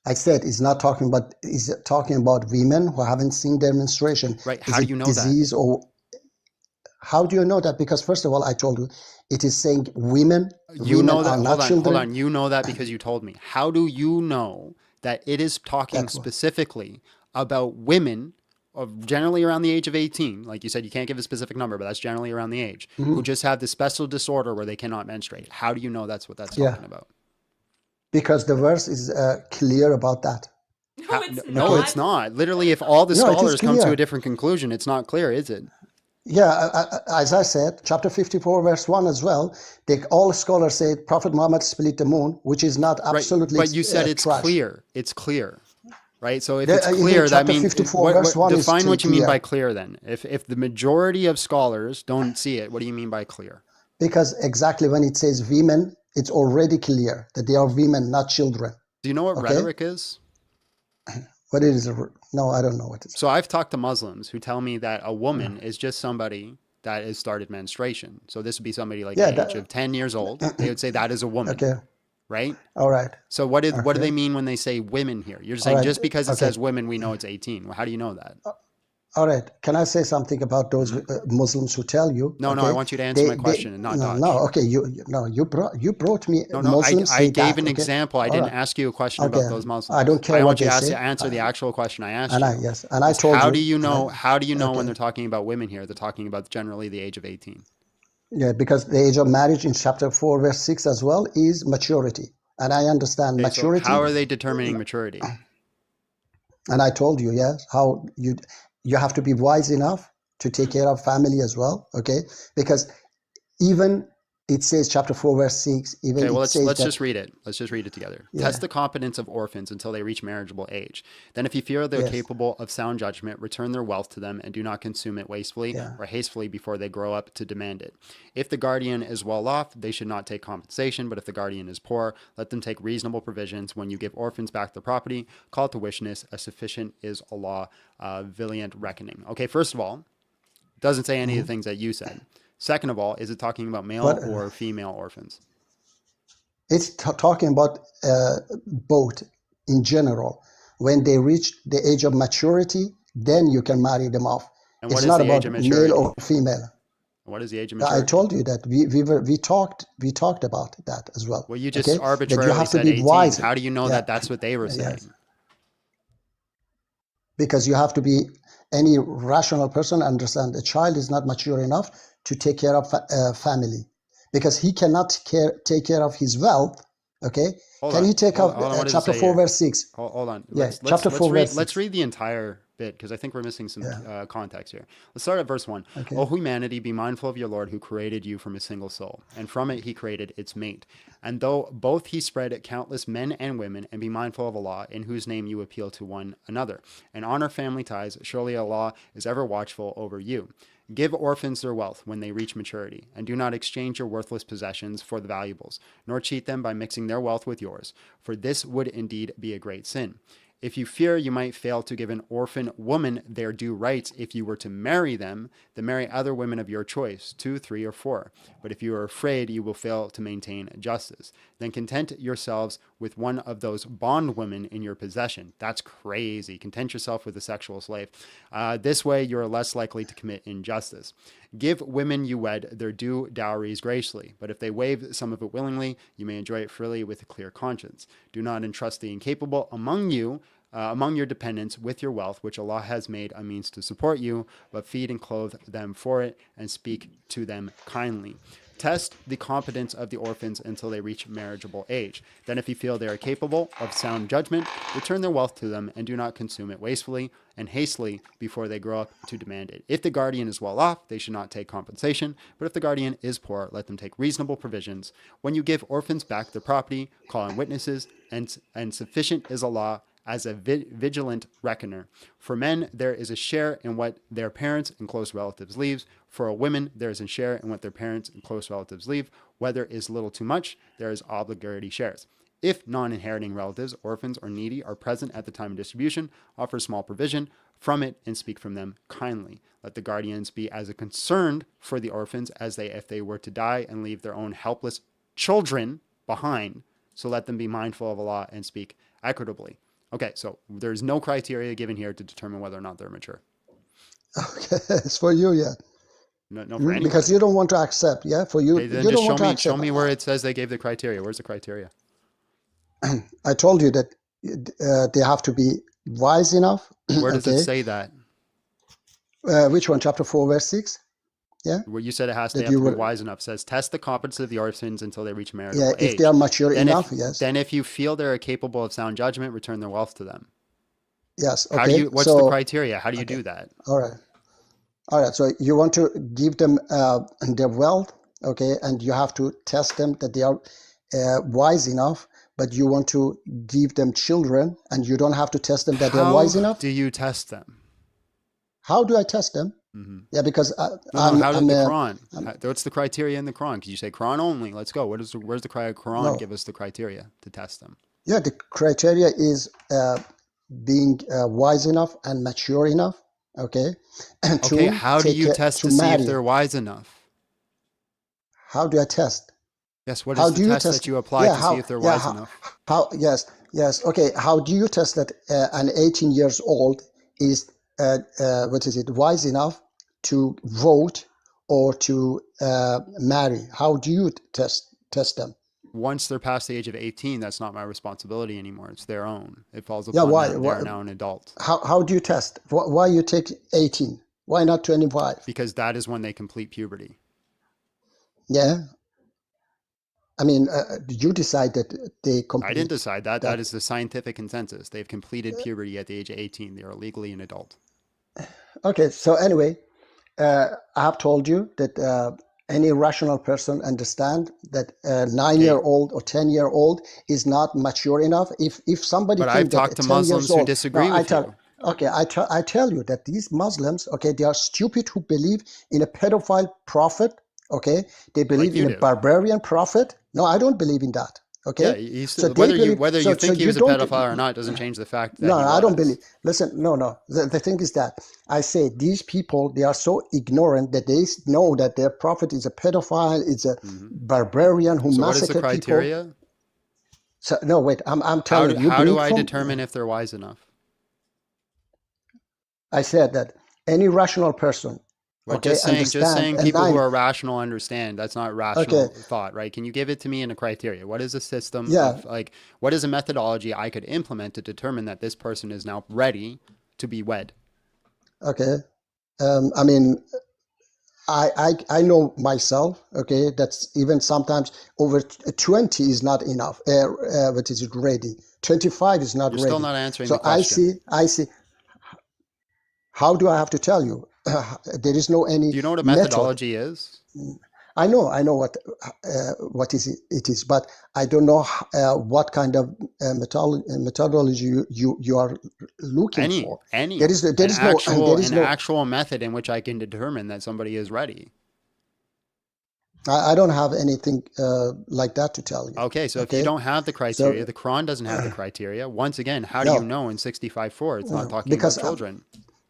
I said it's not talking about. It's talking about women who haven't seen their menstruation. Right. How do you know disease that? Or how do you know that? Because first of all, I told you, it is saying women. You know that. Are not children. Hold on. You know that because you told me. How do you know that it is talking specifically about women of generally around the age of 18? Like you said, you can't give a specific number, but that's generally around the age, who just have this special disorder where they cannot menstruate. How do you know that's what that's talking about? Because the verse is clear about that. No, it's not. Literally, if all the scholars come to a different conclusion, it's not clear, is it? Yeah, as I said, chapter 54, verse 1 as well, all scholars say Prophet Muhammad split the moon, which is not absolutely But you said it's trash. clear. It's clear, right? So if it's clear, that means... define what you mean by clear then. If the majority of scholars don't see it, what do you mean by clear? Because exactly when it says women, it's already clear that they are women, not children. Do you know what rhetoric is? What is no, I don't know what it is. So I've talked to Muslims who tell me that a woman is just somebody that has started menstruation. So this would be somebody like the age of 10 years old. They would say that is a woman. Okay. Right? All right. So what do they mean when they say women here? You're just saying just because it says women, we know it's 18. Well, how do you know that? All right. Can I say something about those Muslims who tell you? No, I want you to answer my question and not dodge. No, okay. You brought me Muslims. I gave an example. I didn't ask you a question about those Muslims. I don't care. I want you to answer the actual question I asked you. And I told you. How do you know? How do you know when they're talking about women here? They're talking about generally the age of 18. Yeah, because the age of marriage in chapter 4, verse 6 as well is maturity, and I understand maturity. So how are they determining maturity? And I told you, yes, how you have to be wise enough to take care of family as well, okay? Because even it says chapter 4, verse 6, even okay, well, let's just read it. Let's just read it together. Yeah. Test the competence of orphans until they reach marriageable age. Then if you feel they're capable of sound judgment, return their wealth to them and do not consume it wastefully or hastily before they grow up to demand it. If the guardian is well off, they should not take compensation, but if the guardian is poor, let them take reasonable provisions. When you give orphans back their property, call it to wishness, as sufficient is Allah, valiant reckoning. Okay, first of all, it doesn't say any of the things that you said. Second of all, is it talking about male or female orphans? It's talking about both in general. When they reach the age of maturity, then you can marry them off. And what it's is not the about age of maturity? male or female. What is the age of maturity? I told you that we talked about that as well. Well, you just arbitrarily you have said to be 18. wise. How do you know that that's what they were saying? Yes. Because you have to be, any rational person understand a child is not mature enough to take care of family, because he cannot take care of his wealth. Okay, can he take off chapter 4 verse 6? Hold on. Chapter 4 verse 6. Let's read the entire bit, because I think we're missing some context here. Let's start at verse 1. Okay. O humanity, be mindful of your Lord, who created you from a single soul, and from it he created its mate. And though both he spread countless men and women, and be mindful of Allah, in whose name you appeal to one another, and honor family ties. Surely Allah is ever watchful over you. Give orphans their wealth when they reach maturity, and do not exchange your worthless possessions for the valuables, nor cheat them by mixing their wealth with yours, for this would indeed be a great sin. If you fear you might fail to give an orphan woman their due rights if you were to marry them, then marry other women of your choice, 2, 3, or 4. But if you are afraid you will fail to maintain justice, then content yourselves with one of those bondwomen in your possession. That's crazy. Content yourself with a sexual slave. This way you are less likely to commit injustice. Give women you wed their due dowries graciously, but if they waive some of it willingly, you may enjoy it freely with a clear conscience. Do not entrust the incapable among your dependents with your wealth, which Allah has made a means to support you, but feed and clothe them for it, and speak to them kindly. Test the competence of the orphans until they reach marriageable age. Then if you feel they are capable of sound judgment, return their wealth to them and do not consume it wastefully and hastily before they grow up to demand it. If the guardian is well off, they should not take compensation, but if the guardian is poor, let them take reasonable provisions. When you give orphans back their property, call in witnesses, and sufficient is Allah as a vigilant reckoner. For men, there is a share in what their parents and close relatives leave. For women, there is a share in what their parents and close relatives leave. Whether is little too much, there is obligatory shares. If non-inheriting relatives, orphans, or needy are present at the time of distribution, offer small provision from it and speak from them kindly. Let the guardians be as concerned for the orphans as if they were to die and leave their own helpless children behind. So let them be mindful of Allah and speak equitably. Okay, so there's no criteria given here to determine whether or not they're mature. Okay, it's for you, yeah. No for anyone. Because you don't want to accept, yeah? For you, Okay, then you just don't want to accept. show me where it says they gave the criteria. Where's the criteria? I told you that they have to be wise enough. Where does it say that? Which one? Chapter 4, verse 6? Yeah. Where you said it has to, have to be wise enough. It says test the competence of the orphans until they reach marriageable age. If they are mature enough, yes. Then if you feel they're capable of sound judgment, return their wealth to them. Yes. Okay. What's the criteria? How do you do that? All right. So you want to give them their wealth, okay, and you have to test them that they are wise enough. But you want to give them children, and you don't have to test them that they're wise enough. How do you test them? How do I test them? Mm-hmm. Yeah, because how does the Quran? What's the criteria in the Quran? Because you say Quran only. Let's go. Where's the Quran give us the criteria to test them? Yeah, the criteria is being wise enough and mature enough. Okay. And how do you test to see if they're wise enough? How do I test? Yes. What is the test that you apply to see if they're wise enough? Yes. Okay. How do you test that an 18 years old is wise enough to vote or to marry? How do you test them? Once they're past the age of 18, that's not my responsibility anymore. It's their own. It falls upon them. They're now an adult. How do you test? Why you take 18? Why not 25? Because that is when they complete puberty. Yeah. I mean, you decide that they complete. I didn't decide that. That is the scientific consensus. They've completed puberty at the age of 18. They are legally an adult. Okay. So anyway, I have told you that any rational person understand that a 9-year-old or 10-year-old is not mature enough. If somebody but I've talked to Muslims who disagree with you. Okay, I tell you that these Muslims, okay, they are stupid who believe in a pedophile prophet. Okay, they believe in a barbarian prophet. No, I don't believe in that. Okay, yeah, whether you think he was a pedophile or not doesn't change the fact that no, I don't believe. Listen, no. The thing is that I say these people, they are so ignorant that they know that their prophet is a pedophile, is a barbarian who massacred people. What is the criteria? So no, wait, I'm telling you. How do I determine if they're wise enough? I said that any rational person. But just saying people who are rational understand. That's not rational thought, right? Can you give it to me in a criteria? What is a system of, what is a methodology I could implement to determine that this person is now ready to be wed? Okay. I mean, I know myself, okay, that's even sometimes over 20 is not enough. What is it, ready? 25 is not ready. You're still not answering the question. I see. How do I have to tell you? There is no any. Do you know what a methodology is? I know what it is, but I don't know what kind of methodology you are looking for. There is an actual method in which I can determine that somebody is ready. I don't have anything like that to tell you. Okay, so if you don't have the criteria, the Quran doesn't have the criteria. Once again, how do you know in 65:4 it's not talking about children?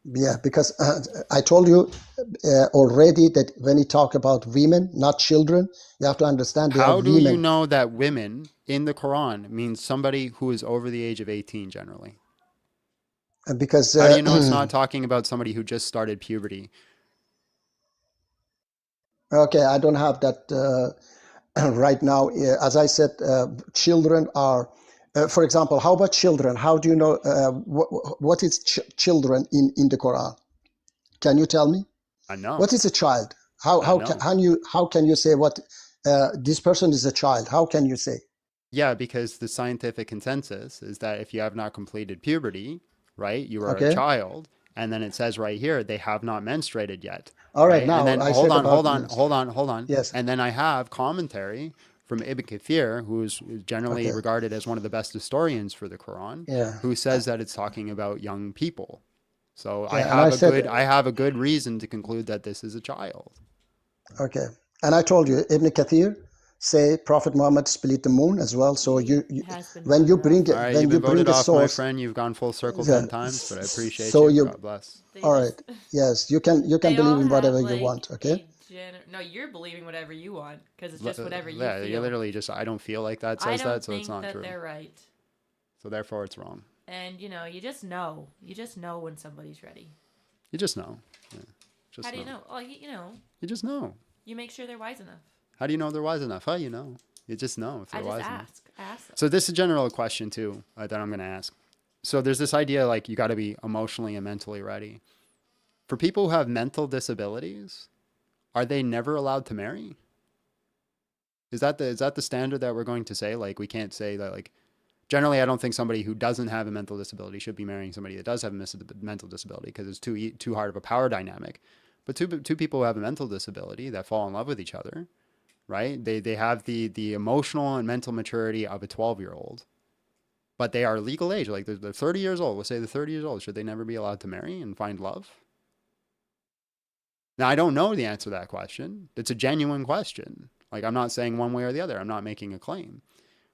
Yeah, because I told you already that when you talk about women, not children, you have to understand they are women. How do you know that women in the Quran means somebody who is over the age of 18 generally? Because how do you know it's not talking about somebody who just started puberty? Okay, I don't have that right now. As I said, children are, for example, how about children? How do you know what is children in the Quran? Can you tell me? I know. What is a child? How can you say what this person is a child? How can you say? Yeah, because the scientific consensus is that if you have not completed puberty, right, you are Okay. a child. And then it says right here, they have not menstruated yet. All right, now and then I hold said on. Yes. And then I have commentary from Ibn Kathir, who is generally regarded as one of the best historians for the Quran, who says that it's talking about young people. So I have a good reason to conclude that this is a child. Okay, and I told you Ibn Kathir say Prophet Muhammad split the moon as well. So when you bring it, right, when you bring a source, my friend, you've gone full circle 10 times, but I appreciate you. God bless. All right, yes, you can believe in whatever you want. Okay. No, you're believing whatever you want because it's just whatever you feel. You're literally just I don't feel like that says that, so it's not true. They're right. So therefore, it's wrong. And you know. You just know when somebody's ready. You just know. Yeah. How do you know? Well, you know. You just know. You make sure they're wise enough. How do you know they're wise enough? How you know? You just know if they're wise enough. Ask them. So this is a general question too that I'm going to ask. So there's this idea like you got to be emotionally and mentally ready. For people who have mental disabilities, are they never allowed to marry? Is that the standard that we're going to say? Like we can't say that like generally I don't think somebody who doesn't have a mental disability should be marrying somebody that does have a mental disability because it's too hard of a power dynamic. But two people who have a mental disability that fall in love with each other, right? They have the emotional and mental maturity of a 12-year-old, but they are legal age. Like they're 30 years old. We'll say they're 30 years old. Should they never be allowed to marry and find love? Now, I don't know the answer to that question. It's a genuine question. Like I'm not saying one way or the other. I'm not making a claim.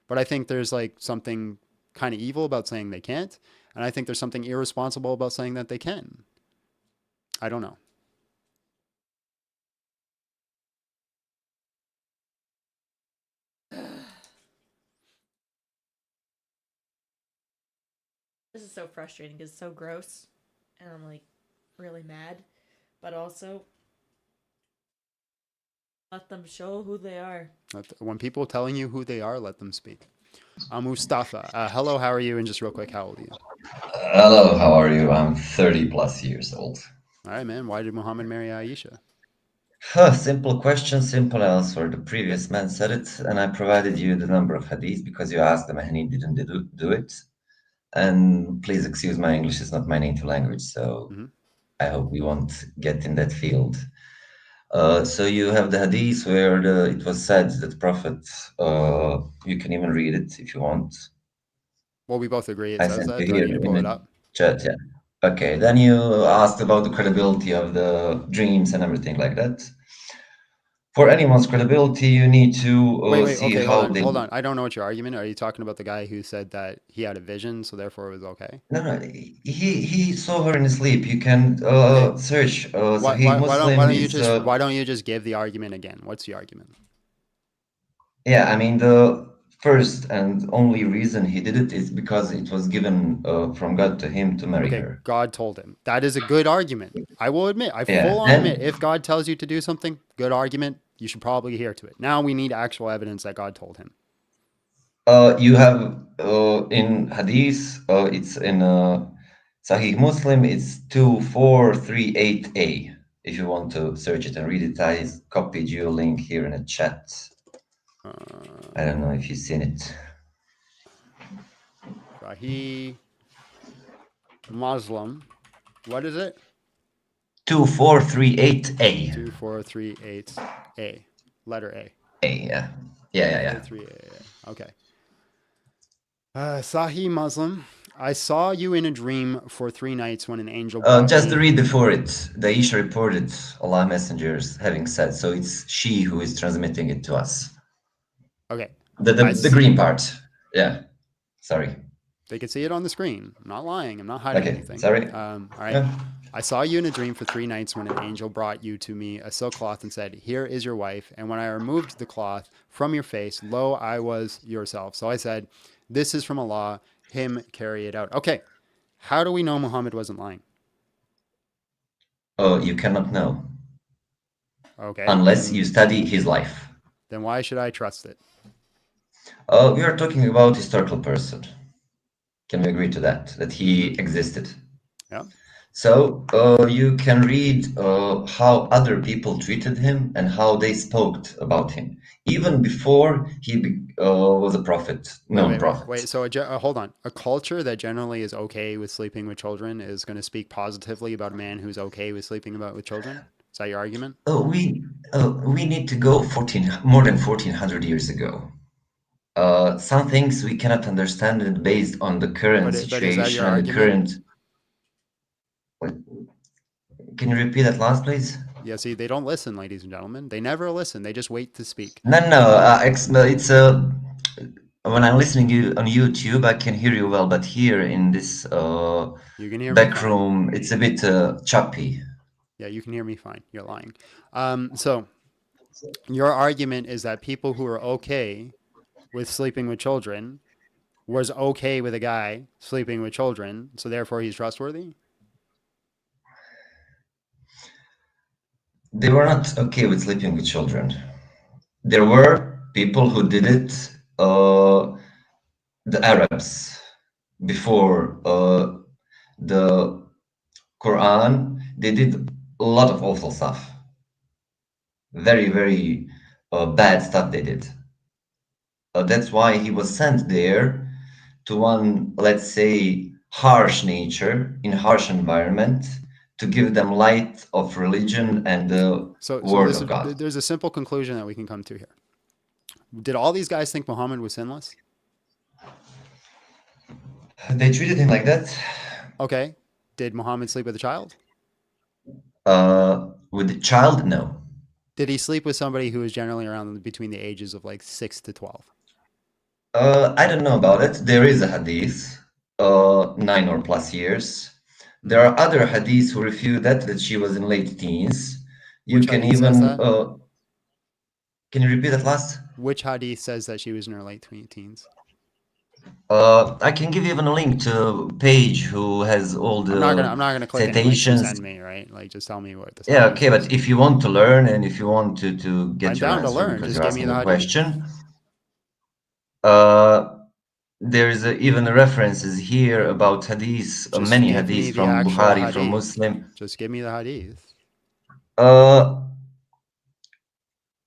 But I think there's like something kind of evil about saying they can't. And I think there's something irresponsible about saying that they can. I don't know. This is so frustrating because it's so gross. And I'm like really mad. But also, let them show who they are. When people are telling you who they are, let them speak. Mustafa. Hello, how are you? And just real quick, how old are you? Hello, how are you? I'm 30 plus years old. All right, man. Why did Muhammad marry Aisha? Simple question, simple answer. The previous man said it, and I provided you the number of hadith because you asked him and he didn't do it. And please excuse my English, is not my native language, so I hope we won't get in that field. So you have the hadith where it was said that the Prophet, you can even read it if you want. Well, we both agree it says that. Do I need to pull it up? Chat, yeah. Okay, then you asked about the credibility of the dreams and everything like that. For anyone's credibility, you need to see how they... Hold on. I don't know what your argument is. Are you talking about the guy who said that he had a vision, so therefore it was okay? No. He saw her in his sleep. You can search. Why don't you just give the argument again? What's the argument? Yeah, I mean, the first and only reason he did it is because it was given from God to him to marry her. God told him. That is a good argument. I will admit. I full on admit. If God tells you to do something, good argument. You should probably adhere to it. Now we need actual evidence that God told him. You have in Hadith, it's in Sahih Muslim, it's 2438a. If you want to search it and read it, I copied you a link here in a chat. I don't know if you've seen it. Sahih Muslim. What is it? 2438a. 2438a. Letter A. Yeah. Yeah. 3A. Okay. Sahih Muslim. I saw you in a dream for 3 nights when an angel brought Just me. read before it. The Aisha reported Allah messengers having said, so it's she who is transmitting it to us. Okay. The green part. Yeah. Sorry. They could see it on the screen. I'm not lying. I'm not hiding anything. Sorry. All right. I saw you in a dream for 3 nights when an angel brought you to me a silk cloth and said, "Here is your wife." And when I removed the cloth from your face, lo, I was yourself. So I said, "This is from Allah. Him carry it out." Okay. How do we know Muhammad wasn't lying? Oh, you cannot know. Okay. Unless you study his life. Then why should I trust it? We are talking about historical person. Can we agree to that? That he existed? Yeah. So you can read how other people treated him and how they spoke about him, even before he was a prophet, known prophet. Wait. So hold on. A culture that generally is okay with sleeping with children is going to speak positively about a man who's okay with sleeping with children? Is that your argument? We need to go more than 1400 years ago. Some things we cannot understand based on the current situation and the current. Can you repeat that last, please? Yeah, see, they don't listen, ladies and gentlemen. They never listen. They just wait to speak. No. It's when I'm listening to you on YouTube, I can hear you well, but here in this you can hear back room, it's a bit choppy. Yeah, you can hear me fine. You're lying. So your argument is that people who are okay with sleeping with children was okay with a guy sleeping with children, so therefore he's trustworthy? They were not okay with sleeping with children. There were people who did it, the Arabs, before the Quran, they did a lot of awful stuff. Very, very bad stuff they did. That's why he was sent there to one, let's say, harsh nature, in harsh environment, to give them light of religion and the word of God. There's a simple conclusion that we can come to here. Did all these guys think Muhammad was sinless? They treated him like that. Okay. Did Muhammad sleep with a child? With the child, no. Did he sleep with somebody who was generally around between the ages of like 6 to 12? I don't know about it. There is a hadith, 9 or plus years. There are other hadiths who refute that she was in late teens. You can even... can you repeat that last? Which hadith says that she was in her late teens? I can give you even a link to a page who has all the I'm not gonna click citations. Send me, right? Like, just tell me what this. Yeah, okay, but if you want to learn and if you want to get I'm your down answer to learn. because Just you're give me asking the a question, there is even references here about hadiths, many hadiths from Bukhari, from Muslim. Just give me the hadith.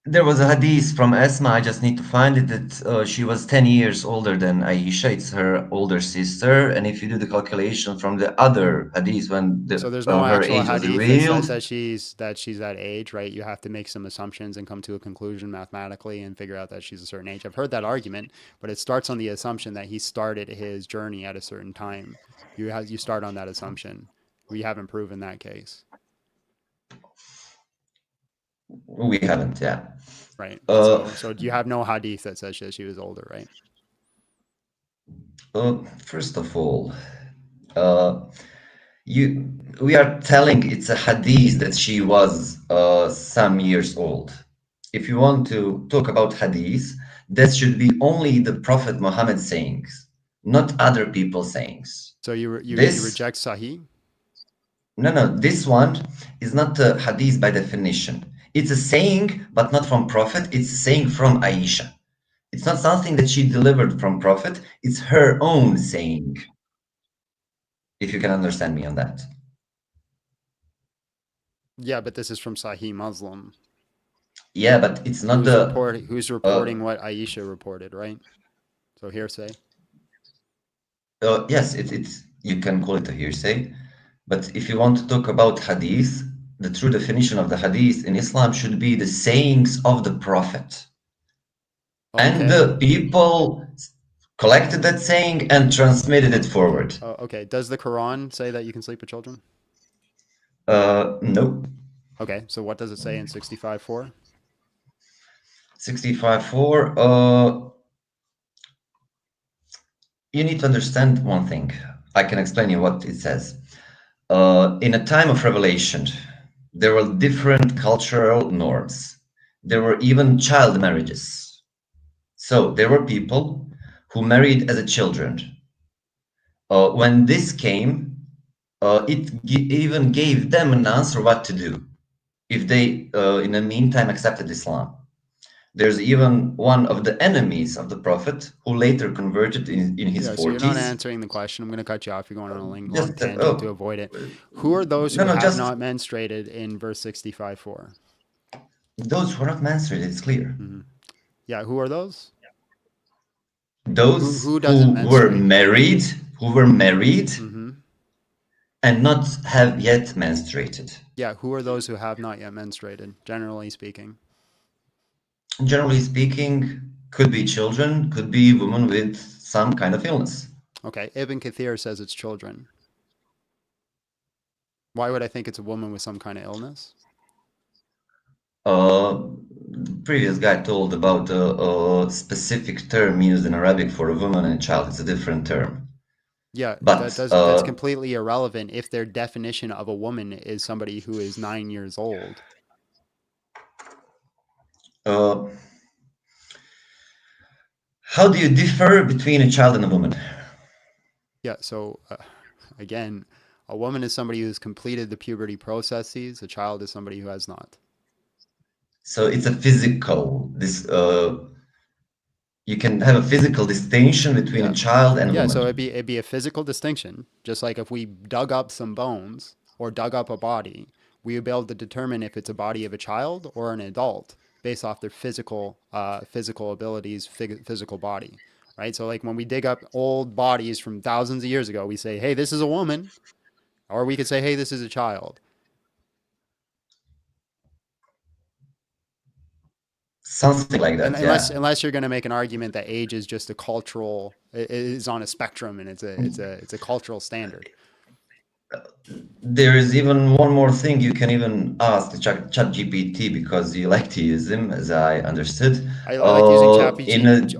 There was a hadith from Asma, I just need to find it, that she was 10 years older than Aisha, it's her older sister, and if you do the calculation from the other hadith when so there's no her actual age was hadith revealed, that says that she's that age, right? You have to make some assumptions and come to a conclusion mathematically and figure out that she's a certain age. I've heard that argument, but it starts on the assumption that he started his journey at a certain time. You start on that assumption. We haven't proven that case. We haven't, yeah. Right. So you have no hadith that says that she was older, right? First of all, we are telling it's a hadith that she was some years old. If you want to talk about hadith, that should be only the Prophet Muhammad sayings, not other people's sayings. So you reject Sahih? No, this one is not a hadith by definition. It's a saying, but not from Prophet. It's a saying from Aisha. It's not something that she delivered from Prophet. It's her own saying. If you can understand me on that. Yeah, but this is from Sahih Muslim. Yeah, but it's not who's reporting what Aisha reported, right? So hearsay. Yes, it's you can call it a hearsay. But if you want to talk about hadith, the true definition of the hadith in Islam should be the sayings of the Prophet. And the people collected that saying and transmitted it forward. Okay. Does the Quran say that you can sleep with children? No. Okay. So what does it say in 65:4? 65:4. You need to understand one thing. I can explain you what it says. In a time of revelation, there were different cultural norms. There were even child marriages. So there were people who married as a children. When this came, it even gave them an answer what to do if they, in the meantime, accepted Islam. There's even one of the enemies of the Prophet who later converted in his 40s. So you're not answering the question. I'm going to cut you off. You're going on a long tangent to avoid it. Who are those who have not menstruated in verse 65:4? Those who are not menstruated, it's clear. Yeah, who are those? Those who were married, and not have yet menstruated. Yeah, who are those who have not yet menstruated, generally speaking? Generally speaking, could be children, could be women with some kind of illness. Okay, Ibn Kathir says it's children. Why would I think it's a woman with some kind of illness? The previous guy told about a specific term used in Arabic for a woman and a child. It's a different term. Yeah, but that's completely irrelevant if their definition of a woman is somebody who is 9 years old. How do you differ between a child and a woman? Yeah, so again, a woman is somebody who's completed the puberty processes. A child is somebody who has not. So it's a physical, you can have a physical distinction between a child and a woman. Yeah, so it'd be a physical distinction, just like if we dug up some bones or dug up a body, we would be able to determine if it's a body of a child or an adult based off their physical abilities, physical body, right? So like when we dig up old bodies from thousands of years ago, we say, hey, this is a woman, or we could say, hey, this is a child. Something like that, unless you're going to make an argument that age is just a cultural, it is on a spectrum and it's a cultural standard. There is even one more thing. You can even ask the ChatGPT because you like to use them, as I understood. I like using ChatGPT.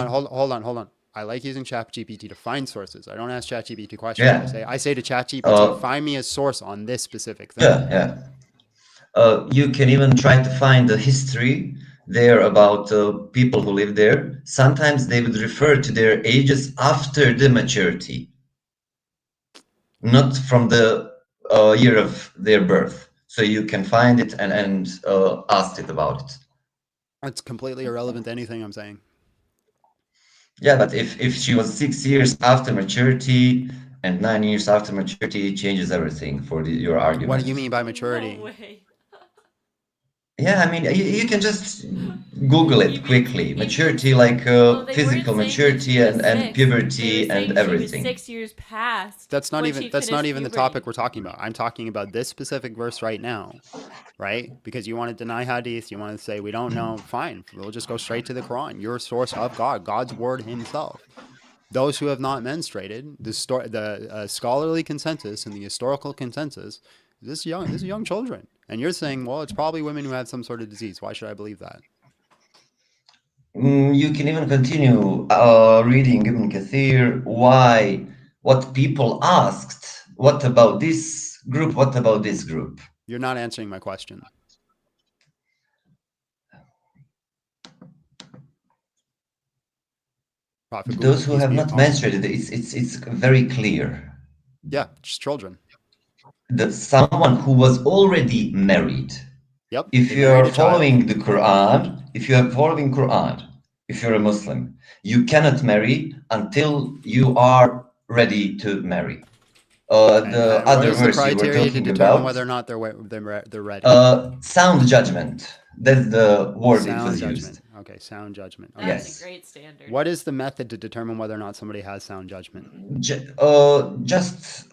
Hold on. I like using ChatGPT to find sources. I don't ask ChatGPT questions. I say to ChatGPT, find me a source on this specific thing. You can even try to find the history there about people who live there. Sometimes they would refer to their ages after the maturity, not from the year of their birth. So you can find it and ask it about it. That's completely irrelevant to anything I'm saying. Yeah, but if she was 6 years after maturity and 9 years after maturity, it changes everything for your argument. What do you mean by maturity? No way. Yeah, I mean, you can just Google it quickly. Maturity, like physical maturity and puberty and everything. She was 6 years past. That's not even the topic we're talking about. I'm talking about this specific verse right now, right? Because you want to deny hadith, you want to say we don't know. Fine, we'll just go straight to the Quran, your source of God, God's word Himself. Those who have not menstruated, the scholarly consensus and the historical consensus, this is young children. And you're saying, well, it's probably women who had some sort of disease. Why should I believe that? You can even continue reading Ibn Kathir, what people asked, what about this group, what about this group? You're not answering my question. Prophet Those who have not menstruated, it's very clear. Yeah, just children. Someone who was already married. Yep. If you are following the Quran, if you're a Muslim, you cannot marry until you are ready to marry. The other verse you were talking about, whether or not they're ready. Sound judgment. That's the word it was used. Okay, sound judgment. Okay. That's a great standard. What is the method to determine whether or not somebody has sound judgment? Just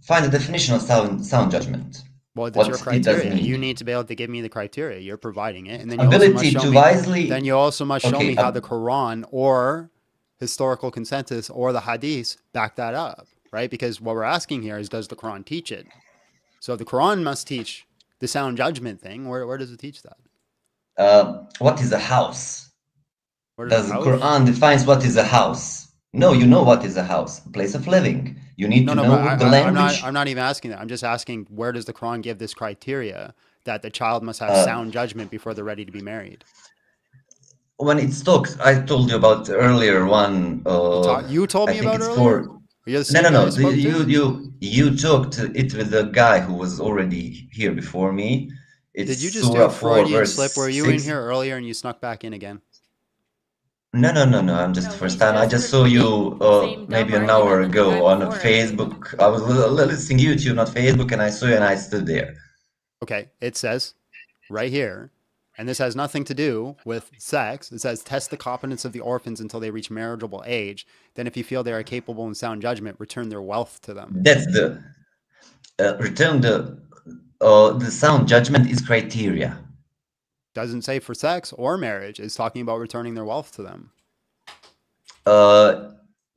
find the definition of sound judgment. Well, that's your what it does criteria. need. You need to be able to give me the criteria. You're providing it, and then Ability to wisely. Then you also must show Okay, me how the Quran or historical consensus or the Hadith back that up, right? Because what we're asking here is, does the Quran teach it? So the Quran must teach the sound judgment thing. Where does it teach that? What is a house? Does the Quran defines what is a house? No, you know what is a house, a place of living. You need to know the language. I'm not even asking that. I'm just asking, where does the Quran give this criteria that the child must have sound judgment before they're ready to be married? When it's talked, I told you about earlier one. You told me about earlier? No. You talked it with the guy who was already here before me. Did you just do a Freudian slip? Were you in here earlier and you snuck back in again? No. I'm just the first time. I just saw you maybe an hour ago on Facebook. I was listening to YouTube, not Facebook, and I saw you and I stood there. Okay, it says right here, and this has nothing to do with sex. It says, test the competence of the orphans until they reach marriageable age. Then if you feel they are capable in sound judgment, return their wealth to them. That's the return the sound judgment is criteria. Doesn't say for sex or marriage. It's talking about returning their wealth to them.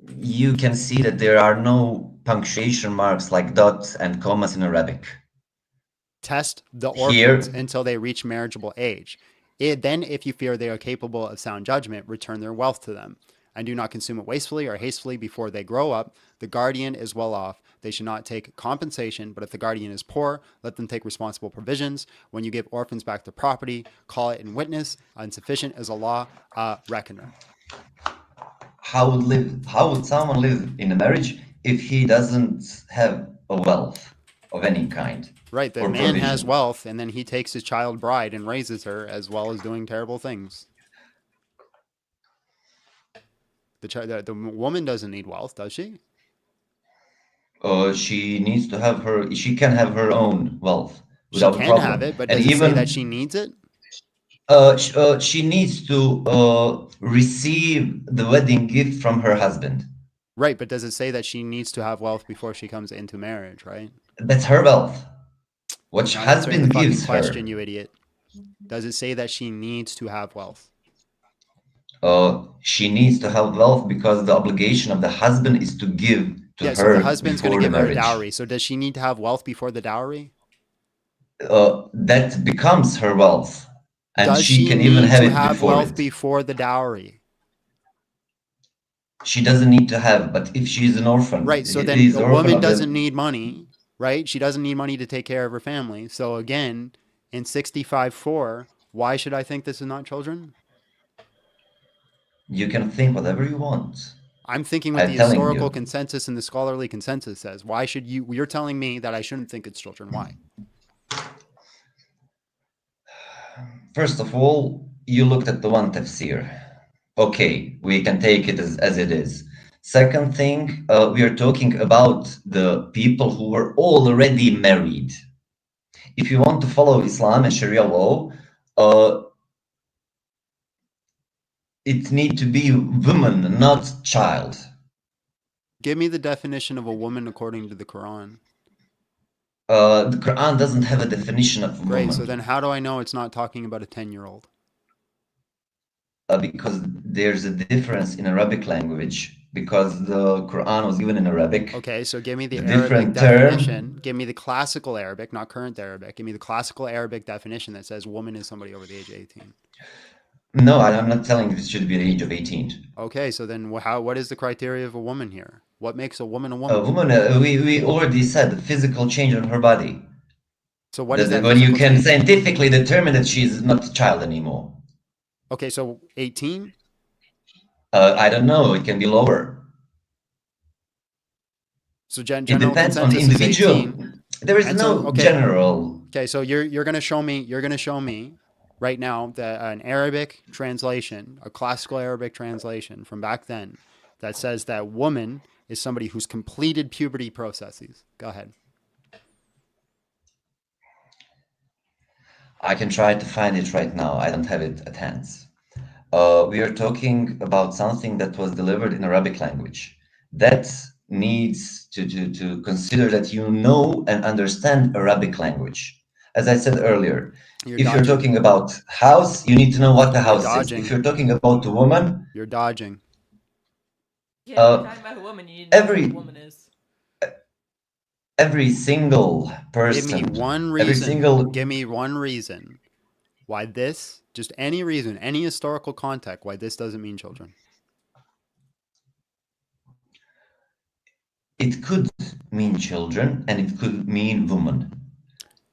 You can see that there are no punctuation marks like dots and commas in Arabic. Test the orphans until they reach marriageable age. Then, if you fear they are capable of sound judgment, return their wealth to them. And do not consume it wastefully or hastily before they grow up. The guardian is well off. They should not take compensation, but if the guardian is poor, let them take responsible provisions. When you give orphans back their property, call it in witness. Insufficient is a law reckoner. How would someone live in a marriage if he doesn't have a wealth of any kind? Right, the man has wealth, and then he takes his child bride and raises her, as well as doing terrible things. The woman doesn't need wealth, does she? She needs to have she can have her own wealth without problem. She can have it, but does it say that she needs it? She needs to receive the wedding gift from her husband. Right, but does it say that she needs to have wealth before she comes into marriage, right? That's her wealth. What husband gives her. Question, you idiot. Does it say that she needs to have wealth? She needs to have wealth because the obligation of the husband is to give to her. So the husband's going to give her a dowry. So does she need to have wealth before the dowry? That becomes her wealth. And does she can even have it before the dowry? She doesn't need to have, but if she's an orphan. Right, so then the woman doesn't need money, right? She doesn't need money to take care of her family. So again, in 65:4, why should I think this is not children? You can think whatever you want. I'm thinking what the historical consensus and the scholarly consensus says. Why should you? You're telling me that I shouldn't think it's children. Why? First of all, you looked at the one tafsir. Okay, we can take it as it is. Second thing, we are talking about the people who were already married. If you want to follow Islam and Sharia law, it needs to be woman, not child. Give me the definition of a woman according to the Quran. The Quran doesn't have a definition of woman. Great, so then how do I know it's not talking about a 10-year-old? Because there's a difference in Arabic language, because the Quran was given in Arabic. Okay, so give me the Arabic definition. Give me the classical Arabic, not current Arabic. Give me the classical Arabic definition that says woman is somebody over the age of 18. No, I'm not telling you it should be the age of 18. Okay, so then what is the criteria of a woman here? What makes a woman a woman? A woman, we already said physical change on her body. So what is that? When you can scientifically determine that she's not a child anymore. Okay, so 18? I don't know. It can be lower. So it depends on the individual. There is no general. Okay, so you're gonna show me right now that an Arabic translation, a classical Arabic translation from back then, that says that woman is somebody who's completed puberty processes. Go ahead. I can try to find it right now. I don't have it at hand. We are talking about something that was delivered in Arabic language. That needs to consider that you know and understand Arabic language. As I said earlier, if you're talking about house, you need to know what a house is. If you're talking about a woman, you're dodging. Yeah, if you're talking about a woman, you need to know what a woman is. Every single person. Give me one reason. Give me one reason why this, just any reason, any historical context, why this doesn't mean children. It could mean children, and it could mean woman.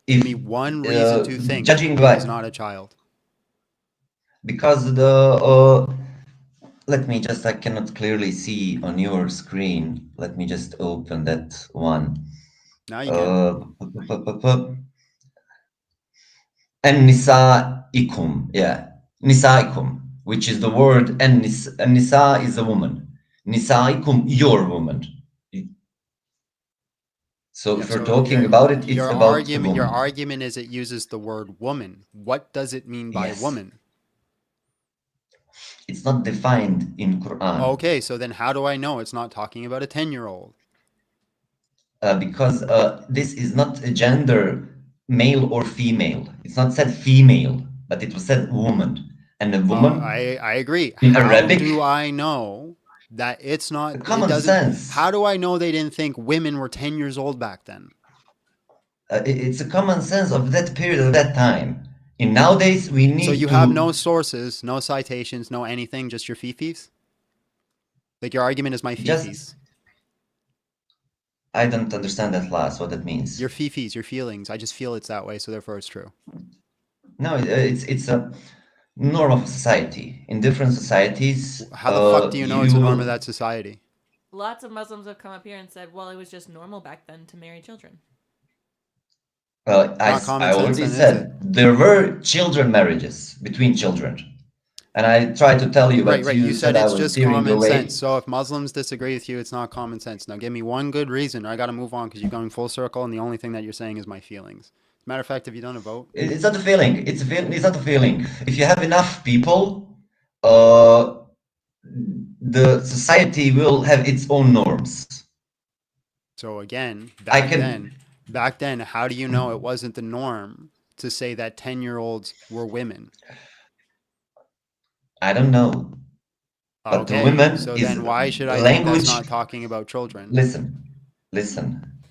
Give me one reason to think judging it is not a child. Because let me just, I cannot clearly see on your screen. Let me just open that one. Now you can. And nisaikum, yeah. Nisaikum, which is the word, and nisa is a woman. Nisaikum, your woman. So if we're talking about it, it's about a woman. Your argument is it uses the word woman. What does it mean by woman? It's not defined in Quran. Okay, so then how do I know it's not talking about a 10-year-old? Because this is not a gender, male or female. It's not said female, but it was said woman. And a woman. I agree. In How Arabic, do I know that it's not common sense? How do I know they didn't think women were 10 years old back then? It's a common sense of that period of that time. And nowadays we need. So you have no sources, no citations, no anything, just your fifis? Like your argument is my fifis. I don't understand that last, what that means. Your fifis, your feelings. I just feel it's that way, so therefore it's true. No, it's a norm of society. In different societies. How the fuck do you know it's a norm of that society? Lots of Muslims have come up here and said, well, it was just normal back then to marry children. I already said there were children marriages between children. And I tried to tell you, but you said I it's was just steering common away. sense. So if Muslims disagree with you, it's not common sense. Now give me one good reason. I got to move on because you're going full circle, and the only thing that you're saying is my feelings. As a matter of fact, if you don't vote, It's not a feeling. It's not a feeling. If you have enough people, the society will have its own norms. So again, back then, how do you know it wasn't the norm to say that 10-year-olds were women? I don't know. But the women so is then why should I language. think that's not talking about children? Listen.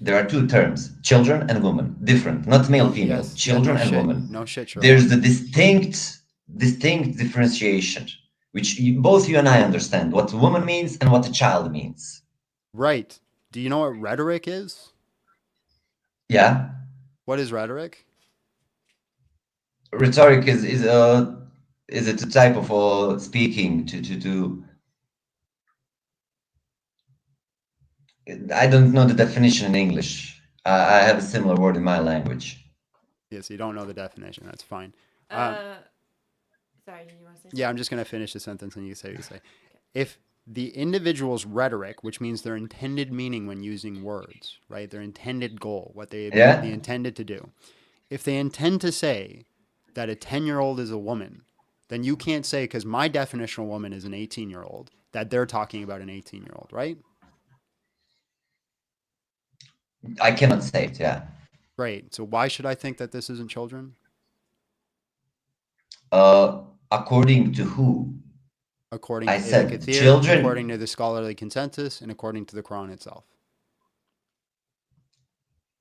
There are two terms, children and women. Different, not male, female. Children and women. No shit, Sherlock. There's the distinct differentiation, which both you and I understand, what a woman means and what a child means. Right. Do you know what rhetoric is? Yeah. What is rhetoric? Rhetoric is it a type of speaking to I don't know the definition in English. I have a similar word in my language. Yes, you don't know the definition. That's fine. Sorry, you want to say something? Yeah, I'm just going to finish the sentence and you say what you say. Okay. If the individual's rhetoric, which means their intended meaning when using words, right? Their intended goal, what they intended to do. If they intend to say that a 10-year-old is a woman, then you can't say, because my definition of woman is an 18-year-old, that they're talking about an 18-year-old, right? I cannot say it, yeah. Right. So why should I think that this isn't children? According to who? According to said Ibn Kathir, children. according to the scholarly consensus, and according to the Quran itself.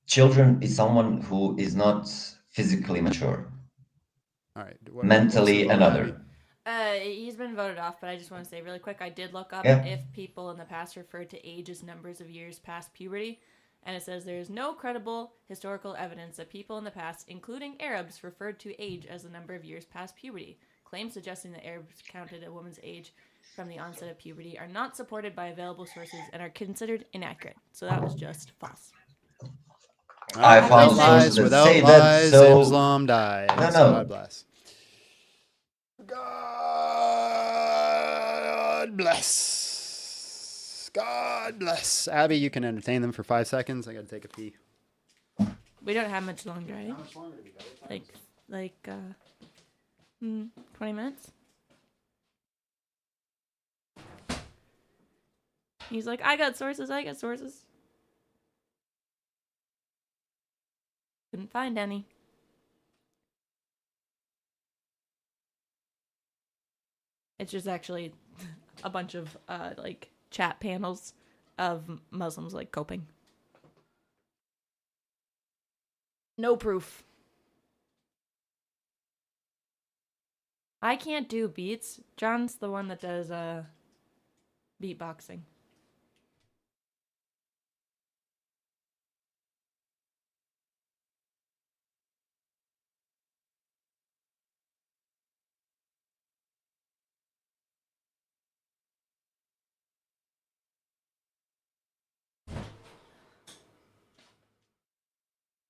Children is someone who is not physically mature. All right. Mentally and other. He's been voted off, but I just want to say really quick, I did look up if people in the past referred to age as numbers of years past puberty. And it says there is no credible historical evidence that people in the past, including Arabs, referred to age as the number of years past puberty. Claims suggesting that Arabs counted a woman's age from the onset of puberty are not supported by available sources and are considered inaccurate. So that was just false. I found sources that say that, so Islam dies. No. God bless. God bless. God bless. Abbie, you can entertain them for 5 seconds. I got to take a pee. We don't have much longer, right? How much longer do we got? 20 minutes? He's like, I got sources. Couldn't find any. It's just actually a bunch of like chat panels of Muslims like coping. No proof. I can't do beats. John's the one that does beatboxing.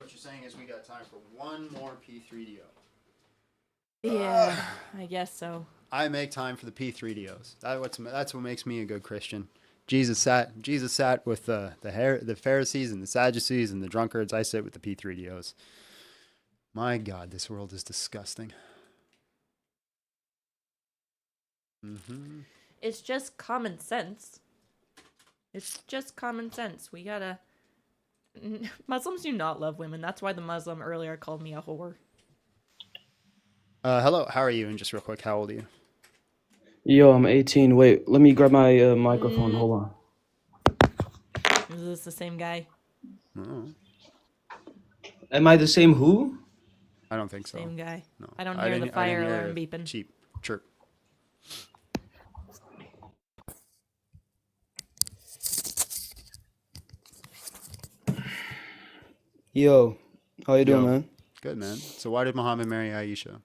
What you're saying is we got time for one more P3DO. Yeah, I guess so. I make time for the P3DOs. That's what makes me a good Christian. Jesus sat with the Pharisees and the Sadducees and the drunkards. I sit with the P3DOs. My God, this world is disgusting. Mm-hmm. It's just common sense. We gotta... Muslims do not love women. That's why the Muslim earlier called me a whore. Hello, how are you? And just real quick, how old are you? Yo, I'm 18. Wait, let me grab my microphone. Hold on. Is this the same guy? No. Am I the same who? I don't think so. Same guy. No. I don't hear the fire alarm it. beeping. Cheap. Chirp. Yo, how you doing, man? Good, man. So why did Muhammad marry Aisha?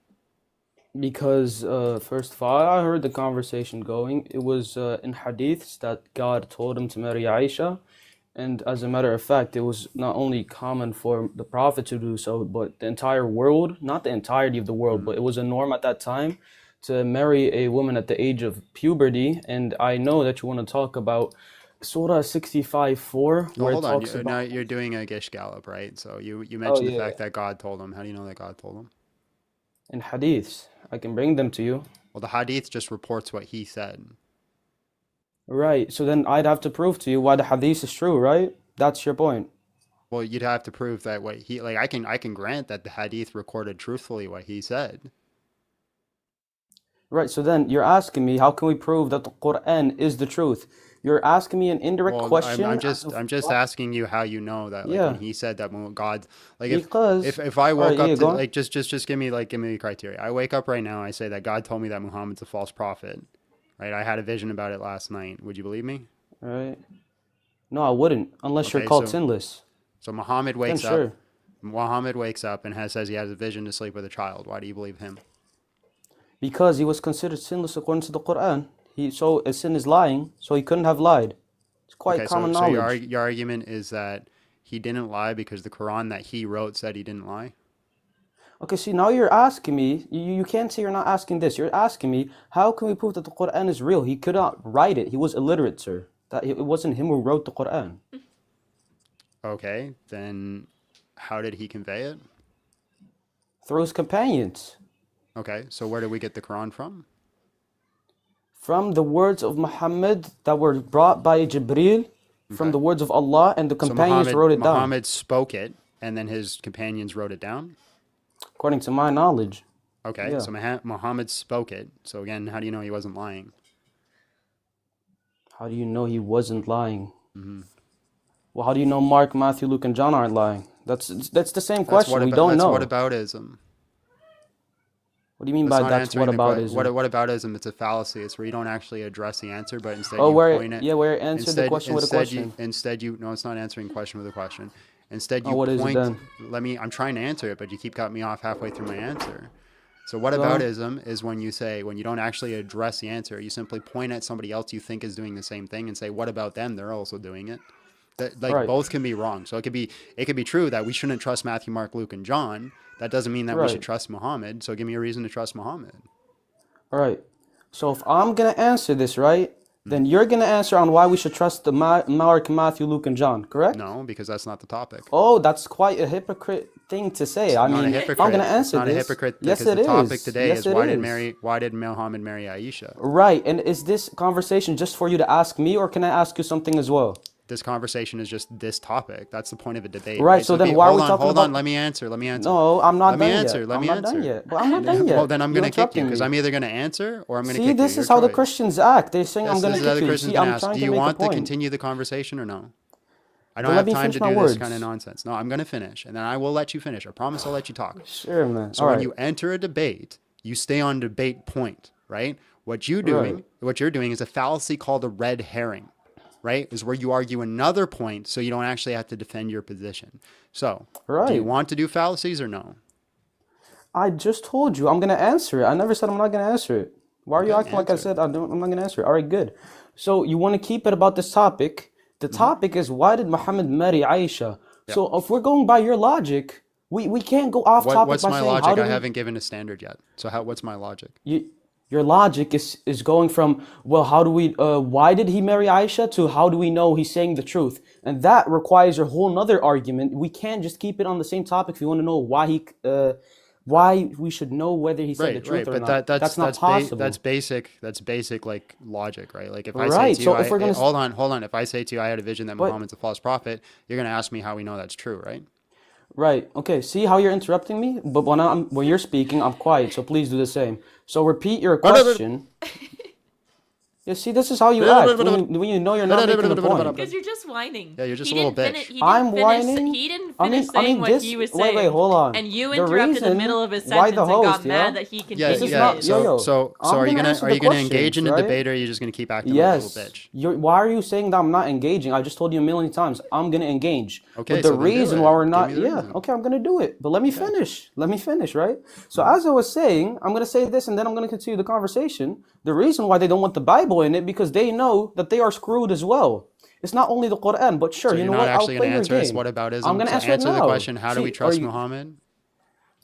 Because first of all, I heard the conversation going. It was in hadiths that God told him to marry Aisha. And as a matter of fact, it was not only common for the Prophet to do so, but the entire world, not the entirety of the world, but it was a norm at that time to marry a woman at the age of puberty. And I know that you want to talk about Surah 65:4, where hold it on. talks Now about... you're doing a Gish Gallop, right? So you mentioned the fact that God told him. How do you know that God told him? In hadiths. I can bring them to you. Well, the hadith just reports what he said. Right. So then I'd have to prove to you why the hadith is true, right? That's your point. Well, you'd have to prove that what he like. I can grant that the hadith recorded truthfully what he said. Right. So then you're asking me, how can we prove that the Quran is the truth? You're asking me an indirect question. I'm just asking you how you know that. Like when he said that God, like if I woke up to like just give me the criteria. I wake up right now. I say that God told me that Muhammad's a false prophet. Right. I had a vision about it last night. Would you believe me? Right. No, I wouldn't, unless you're called sinless. So Muhammad wakes up. Muhammad wakes up and says he has a vision to sleep with a child. Why do you believe him? Because he was considered sinless according to the Quran. So a sin is lying, so he couldn't have lied. It's quite common knowledge. So your argument is that he didn't lie because the Quran that he wrote said he didn't lie? Okay, see, now you're asking me, you can't say you're not asking this. You're asking me, how can we prove that the Quran is real? He could not write it. He was illiterate, sir. That it wasn't him who wrote the Quran. Okay, then how did he convey it? Through his companions. Okay, so where did we get the Quran from? From the words of Muhammad that were brought by Jibreel, from the words of Allah, and the companions wrote it down. Muhammad spoke it, and then his companions wrote it down? According to my knowledge. Okay, yeah. So Muhammad spoke it. So again, how do you know he wasn't lying? How do you know he wasn't lying? Mm-hmm. Well, how do you know Mark, Matthew, Luke, and John aren't lying? That's the same question. We don't know. That's whataboutism. What do you mean by that's whataboutism? Whataboutism, it's a fallacy. It's where you don't actually address the answer, but instead you point it. Yeah, where answer the question with a question. No, it's not answering question with a question. Instead, you what point. Is it then? I'm trying to answer it, but you keep cutting me off halfway through my answer. So whataboutism is when you don't actually address the answer. You simply point at somebody else you think is doing the same thing and say, "What about them? They're also doing it." Both can be wrong. So it could be true that we shouldn't trust Matthew, Mark, Luke, and John. That doesn't mean that we should trust Muhammad. So give me a reason to trust Muhammad. All right. So if I'm gonna answer this right, then you're going to answer on why we should trust the Mark, Matthew, Luke, and John, correct? No, because that's not the topic. Oh, that's quite a hypocrite thing to say. I mean, if I'm going to answer not this, a hypocrite yes, because it the topic is. today Yes, is it why did Muhammad marry Aisha? Right, and is this conversation just for you to ask me, or can I ask you something as well? This conversation is just this topic. That's the point of a debate. Right, so then why are we talking about... Hold on, let me answer. No, I'm not done yet. Let me answer. But I'm not done yet. Well, then I'm going to kick you because I'm either going to answer or I'm going to kick you. See, this is how the Christians act. They're saying I'm going to kick you. See, I'm trying to make a point. Do you want to continue the conversation or no? I don't have time to do this kind of nonsense. No, I'm going to finish, and then I will let you finish. I promise I'll let you talk. Sure, man. So when you enter a debate, you stay on debate point, right? What you're doing is a fallacy called a red herring, right? Is where you argue another point so you don't actually have to defend your position. So, do you want to do fallacies or no? I just told you I'm going to answer it. I never said I'm not going to answer it. Why are you acting like I said I'm not going to answer it? All right, good. So you want to keep it about this topic. The topic is, why did Muhammad marry Aisha? Yeah. So if we're going by your logic, we can't go off topic what's by my saying, logic? I haven't given a standard yet. So what's my logic? Your logic is going from, well, why did he marry Aisha, to how do we know he's saying the truth? And that requires a whole nother argument. We can't just keep it on the same topic if you want to know why we should know whether he said the truth or not. That's not possible. That's basic like logic, right? Like if I say to you, hold on. If I say to you, I had a vision that Muhammad's a false prophet, you're going to ask me how we know that's true, right? Right. Okay. See how you're interrupting me? But when you're speaking, I'm quiet. So please do the same. So repeat your question. Yeah, see, this is how you act when you know you're not making the point. Because you're just whining. Yeah, you're just a little bitch. I'm whining. He didn't finish saying what he was saying. Wait, hold on. And you interrupted the middle of his sentence and got mad that he continued. So are you gonna engage in a debate, or are you just gonna keep acting like a little bitch? Why are you saying that I'm not engaging? I just told you a million times I'm gonna engage. Okay. But the reason why we're not, okay, I'm gonna do it. But let me finish. Let me finish, right? So as I was saying, I'm gonna say this and then I'm gonna continue the conversation. The reason why they don't want the Bible in it, because they know that they are screwed as well. It's not only the Quran, but sure, you know what? I'll play your game. You're not actually going to answer us what about ism? I'm going to answer the question, how do we trust Muhammad?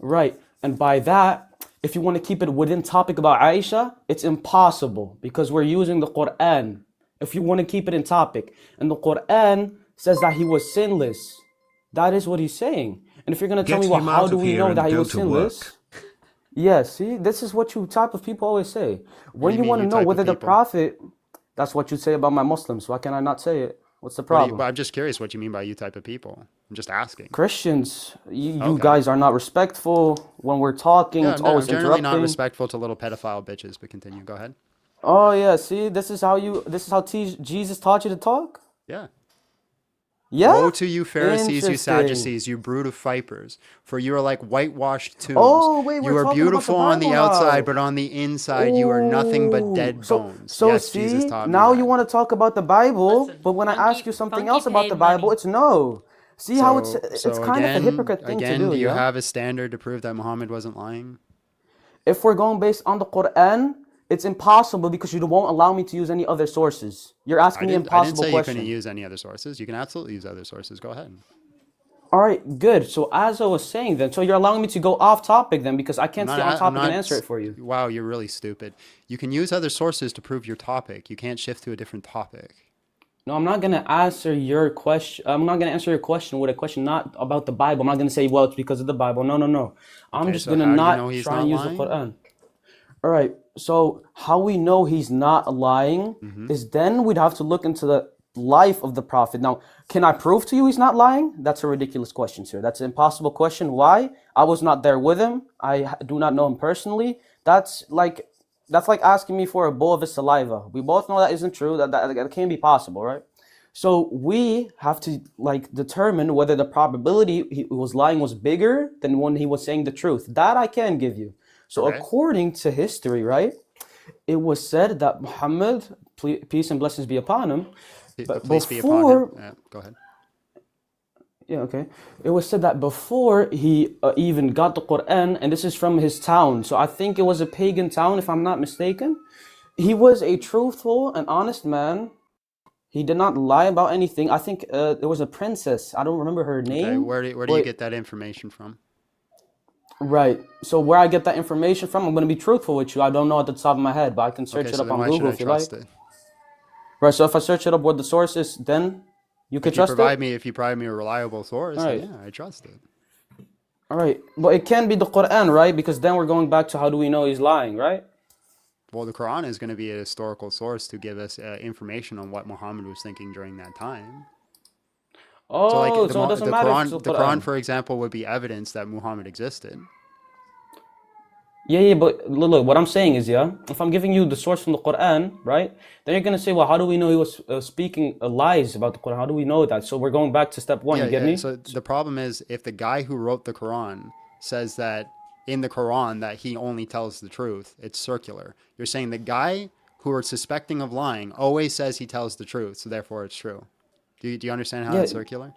Right. And by that, if you want to keep it within topic about Aisha, it's impossible because we're using the Quran. If you want to keep it in topic. And the Quran says that he was sinless. That is what he's saying. And if you're going to tell me, well, how do we know that he was sinless? Yeah, see, this is what you type of people always say. When you want to know whether the Prophet, that's what you say about my Muslims. Why can I not say it? What's the problem? I'm just curious what you mean by you type of people. I'm just asking. Christians, you guys are not respectful when we're talking. Yeah, it's always I'm generally interrupting. not respectful to little pedophile bitches, but continue. Go ahead. Oh yeah, see, this is how Jesus taught you to talk? Yeah. Yeah. Woe to you, Pharisees, you Sadducees, you brood of vipers, for you are like whitewashed tombs. Oh, wait, you are beautiful on the outside, but on the inside you are nothing but dead bones. So yes, see, Jesus taught me now that. you want to talk about the Bible, but when I ask you something else about the Bible, it's no. See how it's kind of a hypocrite thing to do. Do you have a standard to prove that Muhammad wasn't lying? If we're going based on the Quran, it's impossible because you won't allow me to use any other sources. You're asking me impossible questions. I didn't say you couldn't use any other sources. You can absolutely use other sources. Go ahead. All right, good. So as I was saying then, so you're allowing me to go off topic then because I can't stay on topic and answer it for you. Wow, you're really stupid. You can use other sources to prove your topic. You can't shift to a different topic. No, I'm not going to answer your question. I'm not going to answer your question with a question not about the Bible. I'm not going to say, well, it's because of the Bible. No. I'm just going to not try and use the Quran. All right. So how we know he's not lying is then we'd have to look into the life of the Prophet. Now, can I prove to you he's not lying? That's a ridiculous question, sir. That's an impossible question. Why? I was not there with him. I do not know him personally. That's like asking me for a bowl of his saliva. We both know that isn't true. That can't be possible, right? So we have to determine whether the probability he was lying was bigger than when he was saying the truth. That I can give you. So according to history, right, it was said that Muhammad, peace and blessings be upon him, please be upon him. Yeah, go ahead. Yeah, okay. It was said that before he even got the Quran, and this is from his town, so I think it was a pagan town if I'm not mistaken, he was a truthful and honest man. He did not lie about anything. I think there was a princess. I don't remember her name. Okay, where do you get that information from? Right. So where I get that information from, I'm going to be truthful with you. I don't know at the top of my head, but I can search it up on Google if you like. Right. So if I search it up what the source is, then you can trust it. If you provide me a reliable source, All right. then yeah, I trust it. All right, but it can't be the Quran, right? Because then we're going back to how do we know he's lying, right? Well, the Quran is going to be a historical source to give us information on what Muhammad was thinking during that time. Oh, so it doesn't matter if it's the Quran, for example, would be evidence that Muhammad existed. Yeah, but look, what I'm saying is, yeah, if I'm giving you the source from the Quran, right, then you're going to say, well, how do we know he was speaking lies about the Quran? How do we know that? So we're going back to step one, you get me? So the problem is if the guy who wrote the Quran says that in the Quran that he only tells the truth, it's circular. You're saying the guy who are suspecting of lying always says he tells the truth, so therefore it's true. Do you understand how that's circular?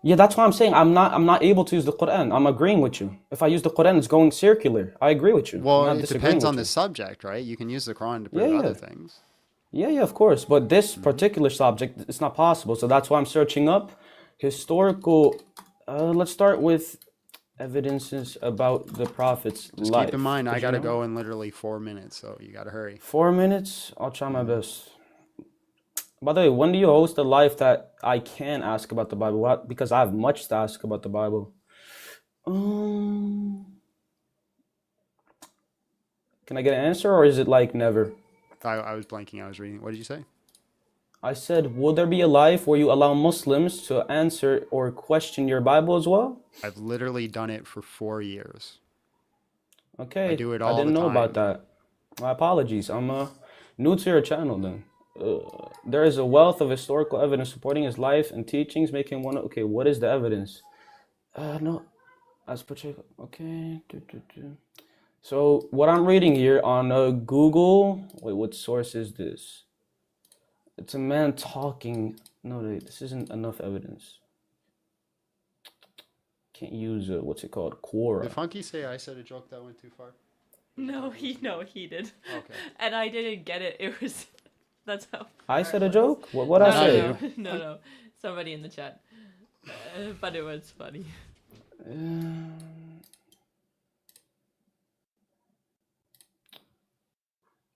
Yeah, that's why I'm saying I'm not able to use the Quran. I'm agreeing with you. If I use the Quran, it's going circular. I agree with you. Well, it depends on the subject, right? You can use the Quran to prove other things. Yeah, of course. But this particular subject, it's not possible. So that's why I'm searching up historical. Let's start with evidences about the Prophet's life. Keep in mind, I got to go in literally 4 minutes, so you got to hurry. 4 minutes? I'll try my best. By the way, when do you host a live that I can ask about the Bible? Because I have much to ask about the Bible. Can I get an answer, or is it like never? I was blanking. I was reading. What did you say? I said, will there be a live where you allow Muslims to answer or question your Bible as well? I've literally done it for 4 years. Okay. I do it all the time. I didn't know about that. My apologies. I'm new to your channel then. There is a wealth of historical evidence supporting his life and teachings, making one. Okay, what is the evidence? No, as particular. Okay. So what I'm reading here on Google. Wait, what source is this? It's a man talking. No, this isn't enough evidence. Can't use what's it called? Quora. Did Funky say I said a joke that went too far? No, he did. Okay. And I didn't get it. It was. That's how. I said a joke? What I say? No. Somebody in the chat. But it was funny.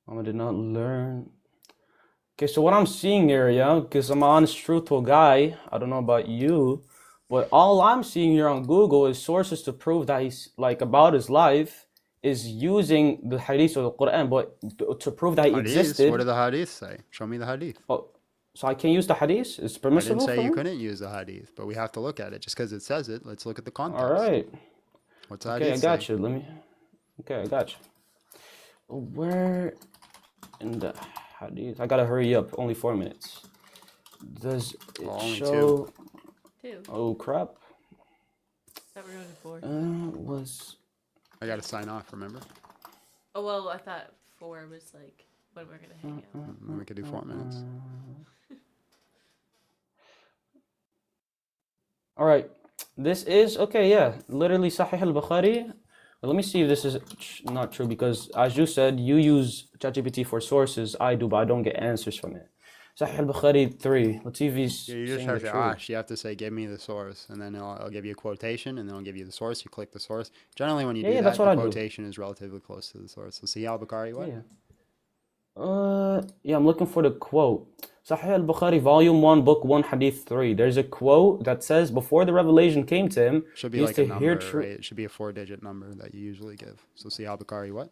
I did not learn. Okay, so what I'm seeing here, yeah, because I'm an honest, truthful guy. I don't know about you, but all I'm seeing here on Google is sources to prove that he's like about his life is using the hadith or the Quran, but to prove that he existed. What do the hadith say? Show me the hadith. Oh, so I can't use the hadith? It's permissible. I didn't say you couldn't use the hadith, but we have to look at it. Just because it says it, let's look at the context. All right. What's the hadith I got say? you. Okay, I got you. Where in the hadith? I gotta hurry up. Only 4 minutes. Does it show? Two. Oh crap. That we're going to 4. I gotta sign off. Remember? Oh well, I thought 4 was like when we're gonna hang out. Then we could do 4 minutes. All right. This is okay. Yeah, literally Sahih al-Bukhari. Let me see if this is not true, because as you said, you use ChatGPT for sources. I do, but I don't get answers from it. Sahih al-Bukhari 3. Let's see if he's you just have to ask. You have to say, give me the source, and then I'll give you a quotation, and then I'll give you the source. You click the source. Generally, when you do that, the quotation is relatively close to the source. So see al-Bukhari what? Yeah, I'm looking for the quote. Sahih al-Bukhari, Volume 1, Book 1, Hadith 3. There's a quote that says, before the revelation came to him, should be like a number, right? It should be a 4-digit number that you usually give. So see al-Bukhari what?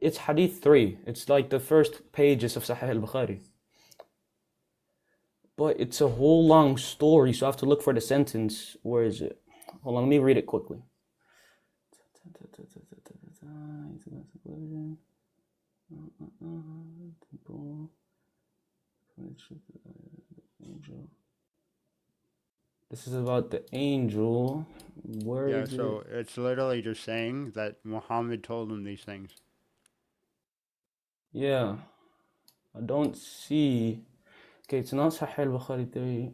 It's Hadith 3. It's like the first pages of Sahih al-Bukhari. But it's a whole long story, so I have to look for the sentence. Where is it? Hold on, let me read it quickly. This is about the angel. Where is so it's literally just saying that Muhammad told him these things. Yeah, I don't see. Okay, it's not Sahih al-Bukhari 3.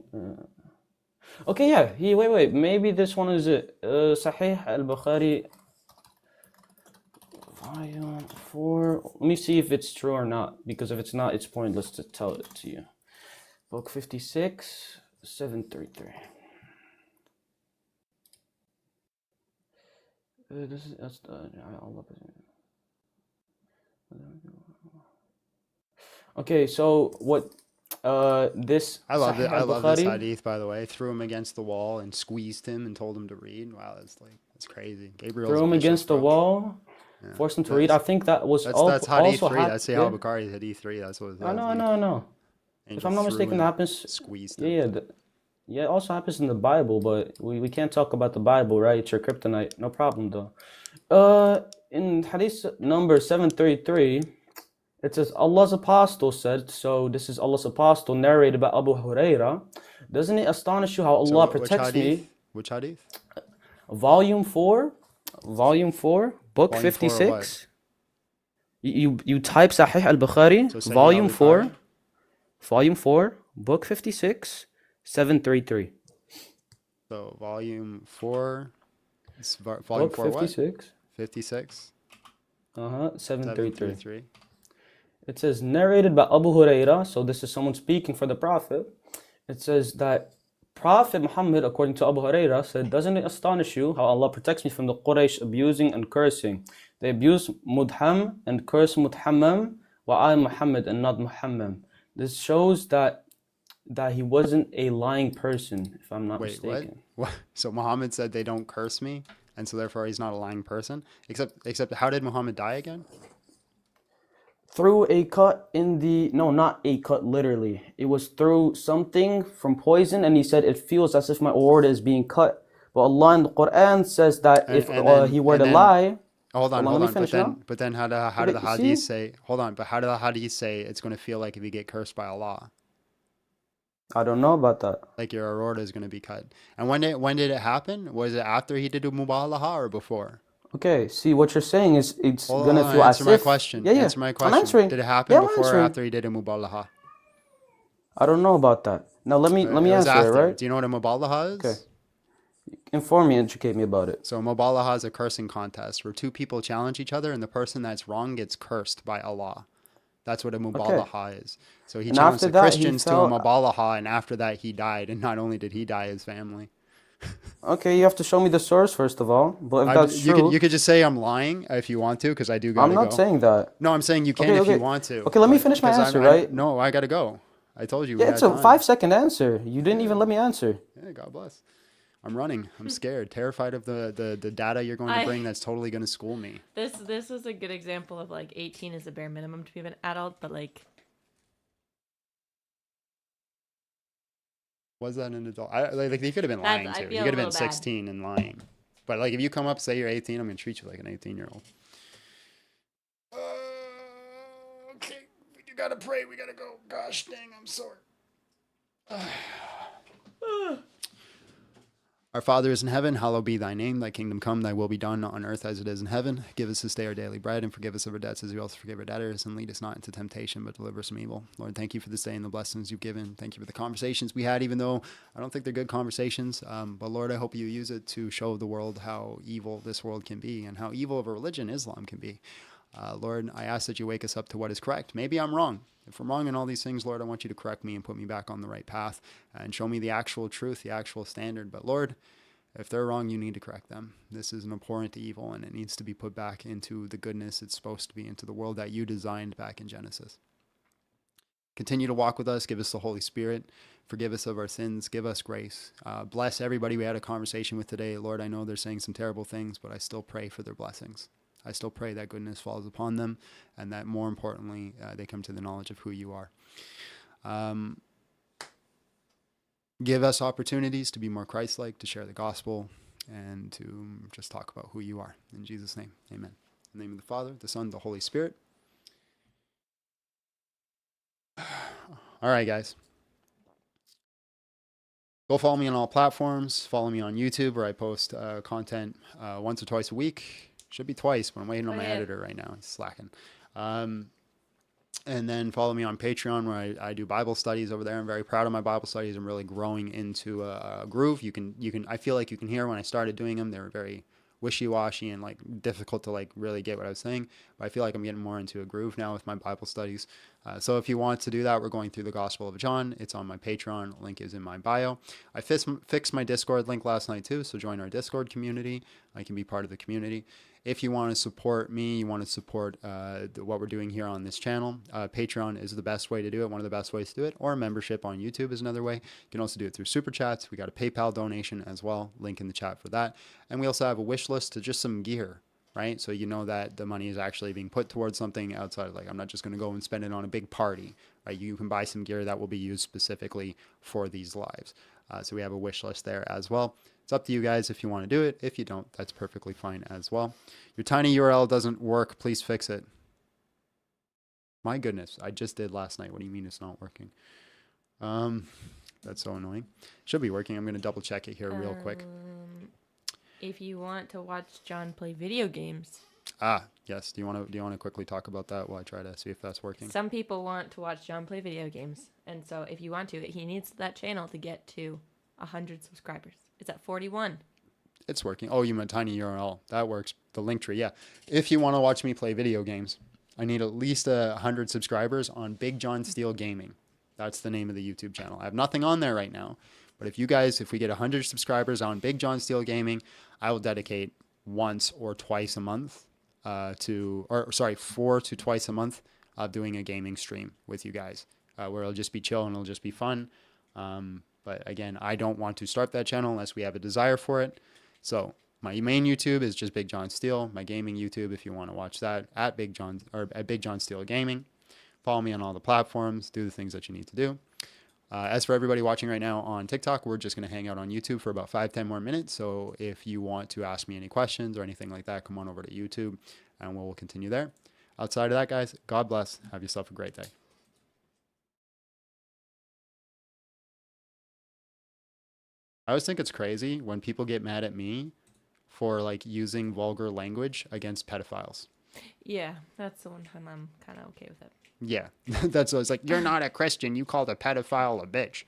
Okay, yeah. Wait. Maybe this one is Sahih al-Bukhari Volume 4. Let me see if it's true or not, because if it's not, it's pointless to tell it to you. Book 56, 733. Okay, so what this I love it. Sahih I love this al-Bukhari, hadith, by the way. Threw him against the wall and squeezed him and told him to read. Wow, that's crazy. Gabriel's threw him vicious, against the bro. wall, Yeah, forced him to read. I think that was that's hadith also 3. That's Sahih yeah. al-Bukhari hadith 3. That's what it I says. know, I know, I know. If Angel I'm not threw mistaken, and that happens. squeezed Yeah, him. yeah, it also happens in the Bible, but we can't talk about the Bible, right? It's your kryptonite. No problem though. In Hadith number 733, it says Allah's apostle said. So this is Allah's apostle narrated by Abu Huraira. Doesn't it astonish you how Allah protects me? Which hadith? Volume 4, book Volume 4 or 56. You type Sahih al-Bukhari, So Sahih volume 4, al-Bukhari? volume 4, book 56, 733. So volume 4. Volume Book 4 what? 56. 56. 733. 733. It says narrated by Abu Huraira. So this is someone speaking for the Prophet. It says that Prophet Muhammad, according to Abu Huraira, said, "Doesn't it astonish you how Allah protects me from the Quraysh abusing and cursing? They abuse Mudham and curse Mudhammam, while I am Muhammad and not Muhammad." This shows that he wasn't a lying person, if I'm not Wait, mistaken. what? So Muhammad said they don't curse me, and so therefore he's not a lying person. Except how did Muhammad die again? Through a cut in the not a cut literally. It was through something from poison, and he said it feels as if my aorta is being cut. But Allah in the Quran says that if he were to lie. Hold on. But then how do the Okay, hadith see? say? Hold on. But how do the hadith say it's going to feel like if you get cursed by Allah? I don't know about that. Like your aorta is going to be cut. And when did it happen? Was it after he did a mubalaha or before? Okay, see what you're saying is it's Hold gonna on, feel as answer my if. question. Yeah, yeah. Answer my question. I'm answering. Did it happen Yeah, I'm before or answering. after he did a mubalaha? I don't know about that. Now let me It was answer after. it, right? Do you know what a mubalaha is? Okay. Inform me, educate me about it. So mubalaha is a cursing contest where two people challenge each other and the person that's wrong gets cursed by Allah. That's what a mubalaha is. So he And challenged after the that, he Christians to a fell- mubalaha, and after that he died. And not only did he die, his family. Okay, you have to show me the source first of all. But if that's true, You could just say I'm lying if you want to, because I do gotta I'm not go. saying that. No, I'm saying you can Okay, if okay. you want to. Okay, let me but- finish my 'cause answer, right? No, I gotta go. I told you. we Yeah, it's had a time. 5-second answer. You didn't even let me answer. Yeah, God bless. I'm running. I'm scared, terrified of the data you're going to bring that's totally going to school me. This is a good example of like 18 is the bare minimum to be an adult, but like Was that an adult? Like you could have been That's- lying I too. feel You a could have been little bad. 16 and lying. But like if you come up say you're 18, I'm going to treat you like an 18-year-old. Okay, you got to pray. We got to go. Gosh dang, I'm sore. Our Father is in heaven, hallowed be thy name. Thy kingdom come, thy will be done on earth as it is in heaven. Give us this day our daily bread, and forgive us of our debts as we also forgive our debtors. And lead us not into temptation, but deliver us from evil. Lord, thank you for this day and the blessings you've given. Thank you for the conversations we had, even though I don't think they're good conversations. But Lord, I hope you use it to show the world how evil this world can be and how evil of a religion Islam can be. Lord, I ask that you wake us up to what is correct. Maybe I'm wrong. If I'm wrong in all these things, Lord, I want you to correct me and put me back on the right path and show me the actual truth, the actual standard. But Lord, if they're wrong, you need to correct them. This is an abhorrent evil, and it needs to be put back into the goodness it's supposed to be, into the world that you designed back in Genesis. Continue to walk with us. Give us the Holy Spirit. Forgive us of our sins. Give us grace. Bless everybody we had a conversation with today. Lord, I know they're saying some terrible things, but I still pray for their blessings. I still pray that goodness falls upon them and that, more importantly, they come to the knowledge of who you are. Give us opportunities to be more Christ-like, to share the gospel, and to just talk about who you are. In Jesus' name, amen. In the name of the Father, the Son, the Holy Spirit. All right, guys. Go follow me on all platforms. Follow me on YouTube, where I post content once or twice a week. Should be twice, but I'm waiting on my editor right now. He's slacking. And then follow me on Patreon, where I do Bible studies over there. I'm very proud of my Bible studies. I'm really growing into a groove. You can. I feel like you can hear when I started doing them, they were very wishy-washy and like difficult to like really get what I was saying. But I feel like I'm getting more into a groove now with my Bible studies. So if you want to do that, we're going through the Gospel of John. It's on my Patreon. Link is in my bio. I fixed my Discord link last night too, so join our Discord community. I can be part of the community. If you want to support me, you want to support what we're doing here on this channel, Patreon is the best way to do it, one of the best ways to do it, or a membership on YouTube is another way. You can also do it through Super Chats. We got a PayPal donation as well, link in the chat for that. And we also have a wish list to just some gear, right? So you know that the money is actually being put towards something outside of, like, I'm not just going to go and spend it on a big party, right? You can buy some gear that will be used specifically for these lives. So we have a wish list there as well. It's up to you guys if you want to do it. If you don't, that's perfectly fine as well. Your tiny URL doesn't work. Please fix it. My goodness, I just did last night. What do you mean it's not working? That's so annoying. Should be working. I'm going to double check it here real quick. If you want to watch John play video games. Yes. Do you want to quickly talk about that while I try to see if that's working? Some people want to watch John play video games, and so if you want to, he needs that channel to get to 100 subscribers. It's at 41. It's working. Oh, you meant tiny URL. That works. The link tree, yeah. If you want to watch me play video games, I need at least 100 subscribers on Big John Steel Gaming. That's the name of the YouTube channel. I have nothing on there right now, but if we get 100 subscribers on Big John Steel Gaming, I will dedicate once or twice a month 4 to twice a month doing a gaming stream with you guys, where it'll just be chill and it'll just be fun. But again, I don't want to start that channel unless we have a desire for it. So my main YouTube is just Big John Steel. My gaming YouTube, if you want to watch that, at Big John Steel Gaming. Follow me on all the platforms. Do the things that you need to do. As for everybody watching right now on TikTok, we're just going to hang out on YouTube for about 5-10 more minutes. So if you want to ask me any questions or anything like that, come on over to YouTube and we'll continue there. Outside of that, guys, God bless. Have yourself a great day. I always think it's crazy when people get mad at me for like using vulgar language against pedophiles. Yeah, that's the one time I'm kind of okay with it. Yeah, that's what it's like. You're not a Christian. You called a pedophile a bitch.